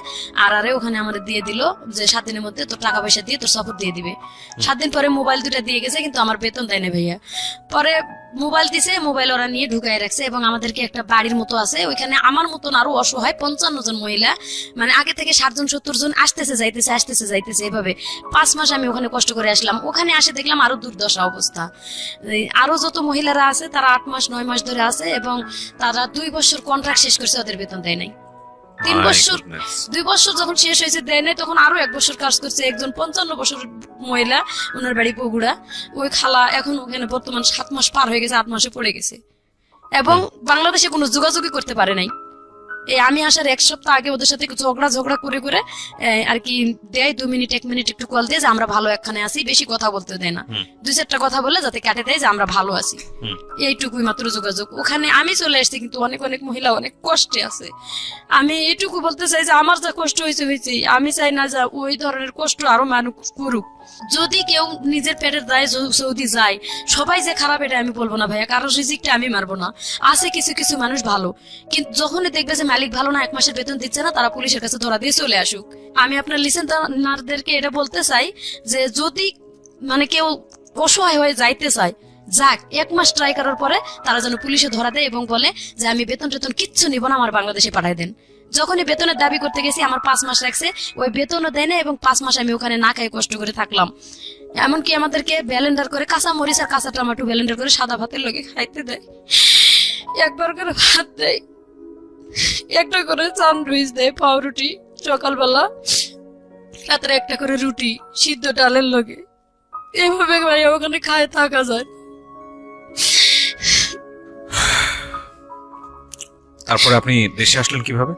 আরে ওখানে আমাদের দিয়ে দিল যে 7 দিনের মধ্যে তোর টাকা পয়সা দিয়ে তোর সফর দিয়ে দিবে। 7 দিন পরে মোবাইল 2টা দিয়ে গেছে, কিন্তু আমার বেতন দেয় না ভাইয়া। পরে মোবাইল দিছে, মোবাইল ওরা নিয়ে ঢুকায় রাখছে এবং আমাদেরকে একটা বাড়ির মতো আছে, ওইখানে আমার মতন আরো অসহায় 55 জন মহিলা, মানে আগে থেকে 60 জন 70 জন আসতেছে যাইতেছে এভাবে 5 মাস আমি ওখানে কষ্ট করে আসলাম। ওখানে আসে দেখলাম আরো দুর্দশা অবস্থা। আরো যত মহিলারা আছে তারা 8 মাস 9 মাস ধরে আছে এবং তারা 2 বছর কন্ট্রাক্ট শেষ করছে, ওদের বেতন দেয় নাই। 3 বছর 2 বছর যখন শেষ হয়েছে দেয় নাই, তখন আরো 1 বছর কাজ করছে একজন 55 বছর মহিলা, ওনার বাড়ি বগুড়া। ওই খালা এখন ওখানে বর্তমান 7 মাস পার হয়ে গেছে, 8 মাসে পড়ে গেছে এবং বাংলাদেশে কোনো যোগাযোগই করতে পারে নাই। এই আমি আসার 1 সপ্তাহ আগে ওদের সাথে ঝগড়া করে আর কি দেয় 2 মিনিট 1 মিনিট একটু কল দিয়ে যে আমরা ভালো একখানে আছি, বেশি কথা বলতে দেয় না, 2-4টা কথা বলে যাতে কাটে দেয় যে আমরা ভালো আছি, এইটুকুই মাত্র যোগাযোগ। ওখানে আমি চলে আসছি, কিন্তু অনেক মহিলা অনেক কষ্টে আছে। আমি এইটুকু বলতে চাই যে আমার যা কষ্ট হয়েছে, আমি চাই না যে ওই ধরনের কষ্ট আরো মানুষ করুক। যদি কেউ নিজের পেটের দায়ে সৌদি যায়, সবাই যে খারাপ এটা আমি বলবো না ভাইয়া, কারণ রিজিকটা আমি মারবো না। আছে কিছু মানুষ ভালো, কিন্তু যখনই দেখবে যে মালিক ভালো না, 1 মাসের বেতন দিচ্ছে না, তারা পুলিশের কাছে ধরা দিয়ে চলে আসুক। আমি আপনার লিসেনারদেরকে এটা বলতে চাই যে যদি মানে কেউ অসহায় হয়ে যাইতে চায়, যাক 1 মাস ট্রাই করার পরে তারা যেন পুলিশে ধরা দেয় এবং বলে যে আমি বেতন কিচ্ছু নিব না, আমার বাংলাদেশে পাঠায় দেন। যখনই বেতনের দাবি করতে গেছি আমার 5 মাস রাখছে, ওই বেতনও দেয় না এবং 5 মাস আমি ওখানে না খাই কষ্ট করে থাকলাম। এমনকি আমাদেরকে ব্যালেন্ডার করে কাঁচা মরিচ আর কাঁচা টমেটো ব্যালেন্ডার করে সাদা ভাতের লগে খাইতে দেয়, একবার করে ভাত দেয়, একটা করে স্যান্ডউইচ দেয়, পাউরুটি সকালবেলা, রাত্রে একটা করে রুটি সিদ্ধ ডালের লগে। এভাবে ভাই ওখানে খায় থাকা যায়। তারপরে আপনি দেশে আসলেন কিভাবে?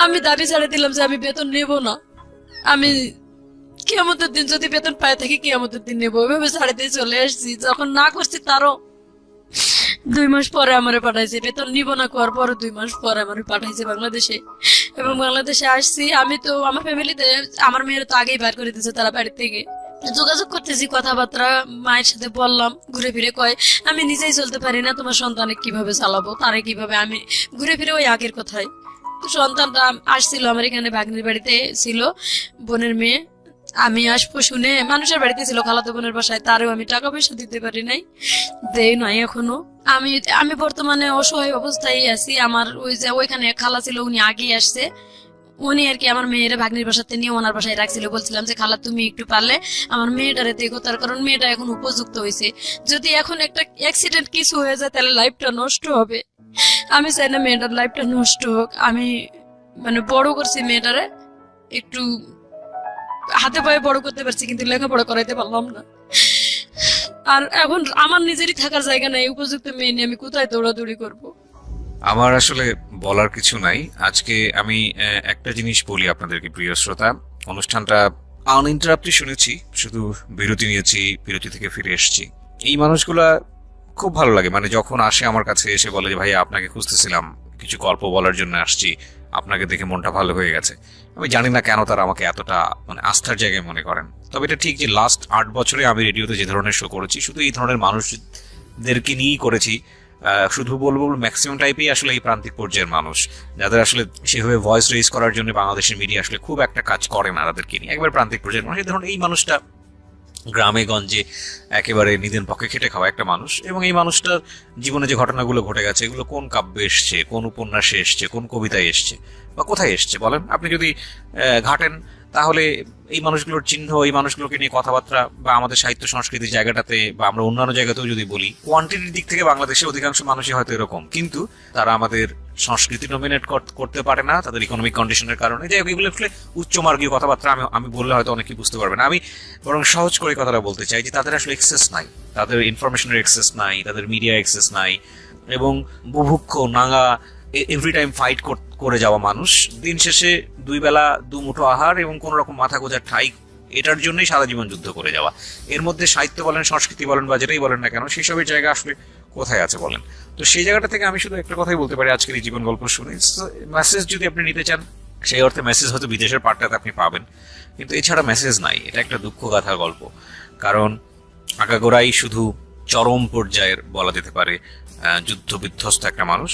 আমি দাবি ছেড়ে দিলাম যে আমি বেতন নেব না, আমি কিয়ামতের দিন যদি বেতন পাই থাকি কিয়ামতের দিন নেবো, এভাবে ছাড়ে দিয়ে চলে আসছি। যখন না করছি তারও 2 মাস পরে আমারে পাঠাইছে, বেতন নিব না করার পরে 2 মাস পরে আমারে পাঠাইছে বাংলাদেশে। এবং বাংলাদেশে আসছি আমি, তো আমার ফ্যামিলিতে আমার মেয়ের তো আগেই বার করে দিয়েছে তারা বাড়ি থেকে। যোগাযোগ করতেছি, কথাবার্তা মায়ের সাথে বললাম, ঘুরে ফিরে কয় আমি নিজেই চলতে পারি না, তোমার সন্তানে কিভাবে চালাবো, তারে কিভাবে, আমি ঘুরে ফিরে ওই আগের কথাই। সন্তানটা আসছিল আমার এখানে, ভাগ্নির বাড়িতে ছিল, বোনের মেয়ে। আমি আসবো শুনে মানুষের বাড়িতে ছিল, খালাতো বোনের বাসায়, তারও আমি টাকা পয়সা দিতে পারি নাই, দেই নাই এখনো। আমি বর্তমানে অসহায় অবস্থায় আছি। আমার ওই যে ওইখানে খালা ছিল, উনি আগেই আসছে, উনি আর কি আমার মেয়েরা ভাগ্নির বাসাতে নিয়ে ওনার বাসায় রাখছিল। বলছিলাম যে খালা তুমি একটু পারলে আমার মেয়েটারে দেখো, তার কারণ মেয়েটা এখন উপযুক্ত হয়েছে, যদি এখন একটা অ্যাক্সিডেন্ট কিছু হয়ে যায় তাহলে লাইফটা নষ্ট হবে। আমি চাই না মেয়েটার লাইফটা নষ্ট হোক। আমি মানে বড় করছি মেয়েটারে, একটু হাতে পায়ে বড় করতে পারছি, কিন্তু লেখাপড়া করাইতে পারলাম না। আর এখন আমার নিজেরই থাকার জায়গা নাই, উপযুক্ত মেয়ে নিয়ে আমি কোথায় দৌড়াদৌড়ি করবো? আমার আসলে বলার কিছু নাই। আজকে আমি একটা জিনিস বলি আপনাদেরকে, প্রিয় শ্রোতা, অনুষ্ঠানটা আনইন্টারাপ্টেড শুনেছি, শুধু বিরতি নিয়েছি, বিরতি থেকে ফিরে এসেছি। এই মানুষগুলা খুব ভালো লাগে, মানে যখন আসে আমার কাছে এসে বলে যে ভাইয়া আপনাকে খুঁজতেছিলাম, কিছু গল্প বলার জন্য আসছি, আপনাকে দেখে মনটা ভালো হয়ে গেছে। আমি জানি না কেন তারা আমাকে এতটা মানে আস্থার জায়গায় মনে করেন। তবে এটা ঠিক যে লাস্ট 8 বছরে আমি রেডিওতে যে ধরনের শো করেছি, শুধু এই ধরনের মানুষদেরকে নিয়েই করেছি। শুধু বলবো ম্যাক্সিমাম টাইপেই আসলে এই প্রান্তিক পর্যায়ের মানুষ, যাদের আসলে সেভাবে ভয়েস রেজ করার জন্য বাংলাদেশের মিডিয়া আসলে খুব একটা কাজ করে না, তাদেরকে নিয়ে একবার প্রান্তিক পর্যায়ের মানুষ। এই ধরনের এই মানুষটা গ্রামে গঞ্জে একেবারে নিদেন পক্ষে খেটে খাওয়া একটা মানুষ, এবং এই মানুষটার জীবনে যে ঘটনাগুলো ঘটে গেছে এগুলো কোন কাব্যে এসছে, কোন উপন্যাসে এসছে, কোন কবিতায় এসছে বা কোথায় এসছে বলেন? আপনি যদি ঘাটেন তাহলে এই মানুষগুলোর চিহ্ন, এই মানুষগুলোকে নিয়ে কথাবার্তা বা আমাদের সাহিত্য সংস্কৃতির জায়গাটাতে বা আমরা অন্যান্য জায়গাতেও যদি বলি, কোয়ান্টিটির দিক থেকে বাংলাদেশে অধিকাংশ মানুষই হয়তো এরকম, কিন্তু তারা আমাদের সংস্কৃতি নমিনেট করতে পারে না তাদের ইকোনমিক কন্ডিশনের কারণে। যাই হোক, এগুলো আসলে উচ্চমার্গীয় কথাবার্তা আমি বললে হয়তো অনেকেই বুঝতে পারবেন। আমি বরং সহজ করে কথাটা বলতে চাই যে তাদের আসলে এক্সেস নাই, তাদের ইনফরমেশনের এক্সেস নাই, তাদের মিডিয়া এক্সেস নাই, এবং বুভুক্ষ নাঙ্গা এভরি টাইম ফাইট করে যাওয়া মানুষ, দিন শেষে 2 বেলা 2 মুঠো আহার এবং কোন রকম মাথা গোজার ঠাই, এটার জন্যই সারা জীবন যুদ্ধ করে যাওয়া। এর মধ্যে সাহিত্য বলেন, সংস্কৃতি বলেন বা যেটাই বলেন না কেন, সেই সবের জায়গা আসলে কোথায় আছে বলেন? তো সেই জায়গাটা থেকে আমি শুধু একটা কথাই বলতে পারি আজকের এই জীবন গল্প শুনে। মেসেজ যদি আপনি নিতে চান, সেই অর্থে মেসেজ হয়তো বিদেশের পার্টটাতে আপনি পাবেন, কিন্তু এছাড়া মেসেজ নাই। এটা একটা দুঃখগাথার গল্প, কারণ আগাগোড়াই শুধু চরম পর্যায়ের বলা যেতে পারে যুদ্ধ বিধ্বস্ত একটা মানুষ,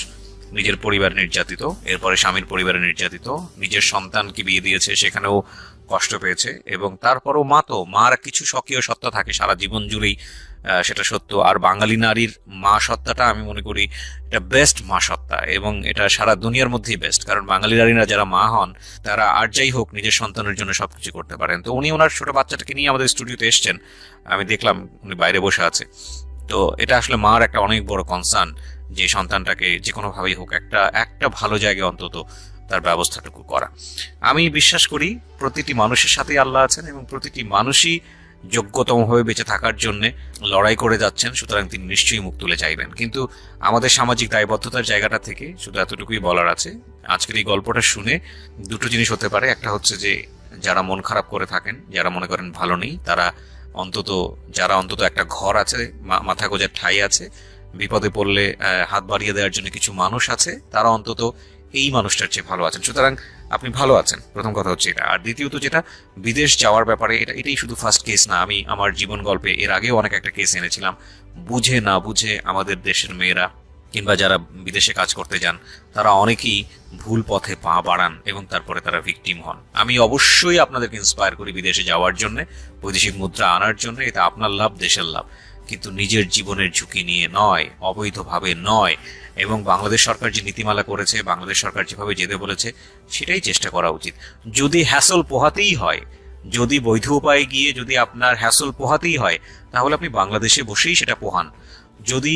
নিজের পরিবার নির্যাতিত, এরপরে স্বামীর পরিবারে নির্যাতিত, নিজের সন্তানকে বিয়ে দিয়েছে সেখানেও কষ্ট পেয়েছে, এবং তারপরও মার কিছু স্বকীয় সত্তা থাকে সারা জীবন জুড়েই, সেটা সত্য। আর বাঙালি নারীর মা সত্তাটা আমি মনে করি এটা বেস্ট মা সত্তা, এবং এটা সারা দুনিয়ার মধ্যেই বেস্ট, কারণ বাঙালি নারীরা যারা মা হন তারা আর যাই হোক নিজের সন্তানের জন্য সবকিছু করতে পারেন। তো উনি ওনার ছোট বাচ্চাটাকে নিয়ে আমাদের স্টুডিওতে এসছেন, আমি দেখলাম উনি বাইরে বসে আছে। তো এটা আসলে মার একটা অনেক বড় কনসার্ন যে সন্তানটাকে যে কোনো ভাবেই হোক একটা ভালো জায়গায় অন্তত তার ব্যবস্থাটুকু করা। আমি বিশ্বাস করি প্রতিটি মানুষের সাথেই আল্লাহ আছেন এবং প্রতিটি মানুষই যোগ্যতম হয়ে বেঁচে থাকার জন্য লড়াই করে যাচ্ছেন, সুতরাং তিনি নিশ্চয়ই মুখ তুলে চাইবেন। কিন্তু আমাদের সামাজিক দায়বদ্ধতার জায়গাটা থেকে শুধু এতটুকুই বলার আছে, আজকের এই গল্পটা শুনে দুটো জিনিস হতে পারে। একটা হচ্ছে যে যারা মন খারাপ করে থাকেন, যারা মনে করেন ভালো নেই, যারা অন্তত একটা ঘর আছে, মাথা গোজার ঠাঁই আছে, বিপদে পড়লে হাত বাড়িয়ে দেওয়ার জন্য কিছু মানুষ আছে, তারা অন্তত এই মানুষটার চেয়ে ভালো আছেন, সুতরাং আপনি ভালো আছেন। প্রথম কথা হচ্ছে এটা। আর দ্বিতীয়ত যেটা বিদেশ যাওয়ার ব্যাপারে, এটাই শুধু ফার্স্ট কেস না, আমি আমার জীবন গল্পে এর আগেও অনেক একটা কেস এনেছিলাম। বুঝে না বুঝে আমাদের দেশের মেয়েরা কিংবা যারা বিদেশে কাজ করতে যান তারা অনেকেই ভুল পথে পা বাড়ান এবং তারপরে তারা ভিকটিম হন। আমি অবশ্যই আপনাদেরকে ইন্সপায়ার করি বিদেশে যাওয়ার জন্য, বৈদেশিক মুদ্রা আনার জন্য, এটা আপনার লাভ, দেশের লাভ, কিন্তু নিজের জীবনের ঝুঁকি নিয়ে নয়, অবৈধভাবে নয়। এবং বাংলাদেশ সরকার যে নীতিমালা করেছে, বাংলাদেশ সরকার যেভাবে যেতে বলেছে সেটাই চেষ্টা করা উচিত। যদি হ্যাসল পোহাতেই হয়, যদি বৈধ উপায়ে গিয়ে যদি আপনার হ্যাসল পোহাতেই হয়, তাহলে আপনি বাংলাদেশে বসেই সেটা পোহান। যদি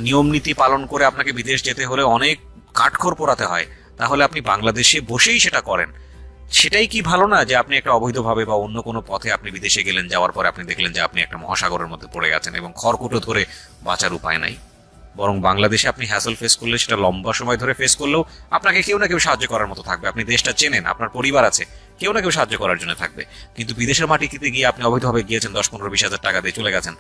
নিয়ম নীতি পালন করে আপনাকে বিদেশ যেতে হলে অনেক কাঠখড় পোড়াতে হয়, তাহলে আপনি বাংলাদেশে বসেই সেটা করেন। সেটাই কি ভালো না যে আপনি একটা অবৈধভাবে বা অন্য কোনো পথে আপনি বিদেশে গেলেন, যাওয়ার পরে আপনি দেখলেন যে আপনি একটা মহাসাগরের মধ্যে পড়ে গেছেন এবং খড়কুটো ধরে বাঁচার উপায় নাই। বরং বাংলাদেশে আপনি হ্যাসল ফেস করলে, সেটা লম্বা সময় ধরে ফেস করলেও আপনাকে কেউ না কেউ সাহায্য করার মতো থাকবে। আপনি দেশটা চেনেন, আপনার পরিবার আছে, কেউ না কেউ সাহায্য করার জন্য থাকবে। কিন্তু বিদেশের মাটিতে গিয়ে আপনি অবৈধভাবে গিয়েছেন, 10-15-20 হাজার টাকা দিয়ে চলে গেছেন,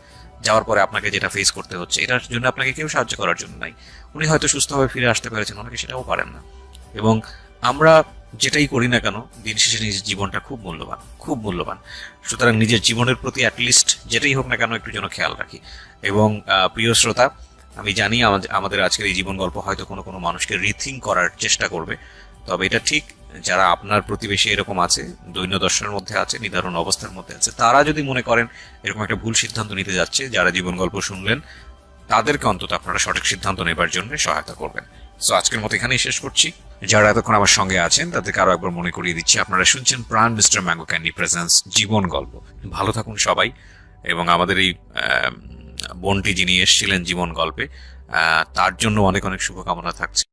যাওয়ার পরে আপনাকে যেটা ফেস করতে হচ্ছে, এটার জন্য আপনাকে কেউ সাহায্য করার জন্য নাই। উনি হয়তো সুস্থভাবে ফিরে আসতে পেরেছেন, অনেকে সেটাও পারেন না। এবং আমরা যেটাই করি না কেন, দিন শেষে নিজের জীবনটা খুব মূল্যবান, খুব মূল্যবান। সুতরাং নিজের জীবনের প্রতি অ্যাটলিস্ট যেটাই হোক না কেন একটু যেন খেয়াল রাখি। এবং প্রিয় শ্রোতা, আমি জানি আমাদের আজকের এই জীবন গল্প হয়তো কোনো কোনো মানুষকে রিথিঙ্ক করার চেষ্টা করবে, তবে এটা ঠিক যারা আপনার প্রতিবেশী এরকম আছে, দৈন্য দর্শনের মধ্যে আছে, নির্ধারণ অবস্থার মধ্যে আছে, তারা যদি মনে করেন এরকম একটা ভুল সিদ্ধান্ত নিতে যাচ্ছে, যারা জীবন গল্প শুনলেন তাদেরকে অন্তত আপনারা সঠিক সিদ্ধান্ত নেবার জন্য সহায়তা করবেন। সো আজকের মতো এখানেই শেষ করছি। যারা এতক্ষণ আমার সঙ্গে আছেন তাদেরকে আরো একবার মনে করিয়ে দিচ্ছি, আপনারা শুনছেন প্রাণ মিস্টার ম্যাঙ্গো ক্যান্ডি প্রেজেন্স জীবন গল্প। ভালো থাকুন সবাই, এবং আমাদের এই বোনটি যিনি এসেছিলেন জীবন গল্পে, তার জন্য অনেক অনেক শুভকামনা থাকছে।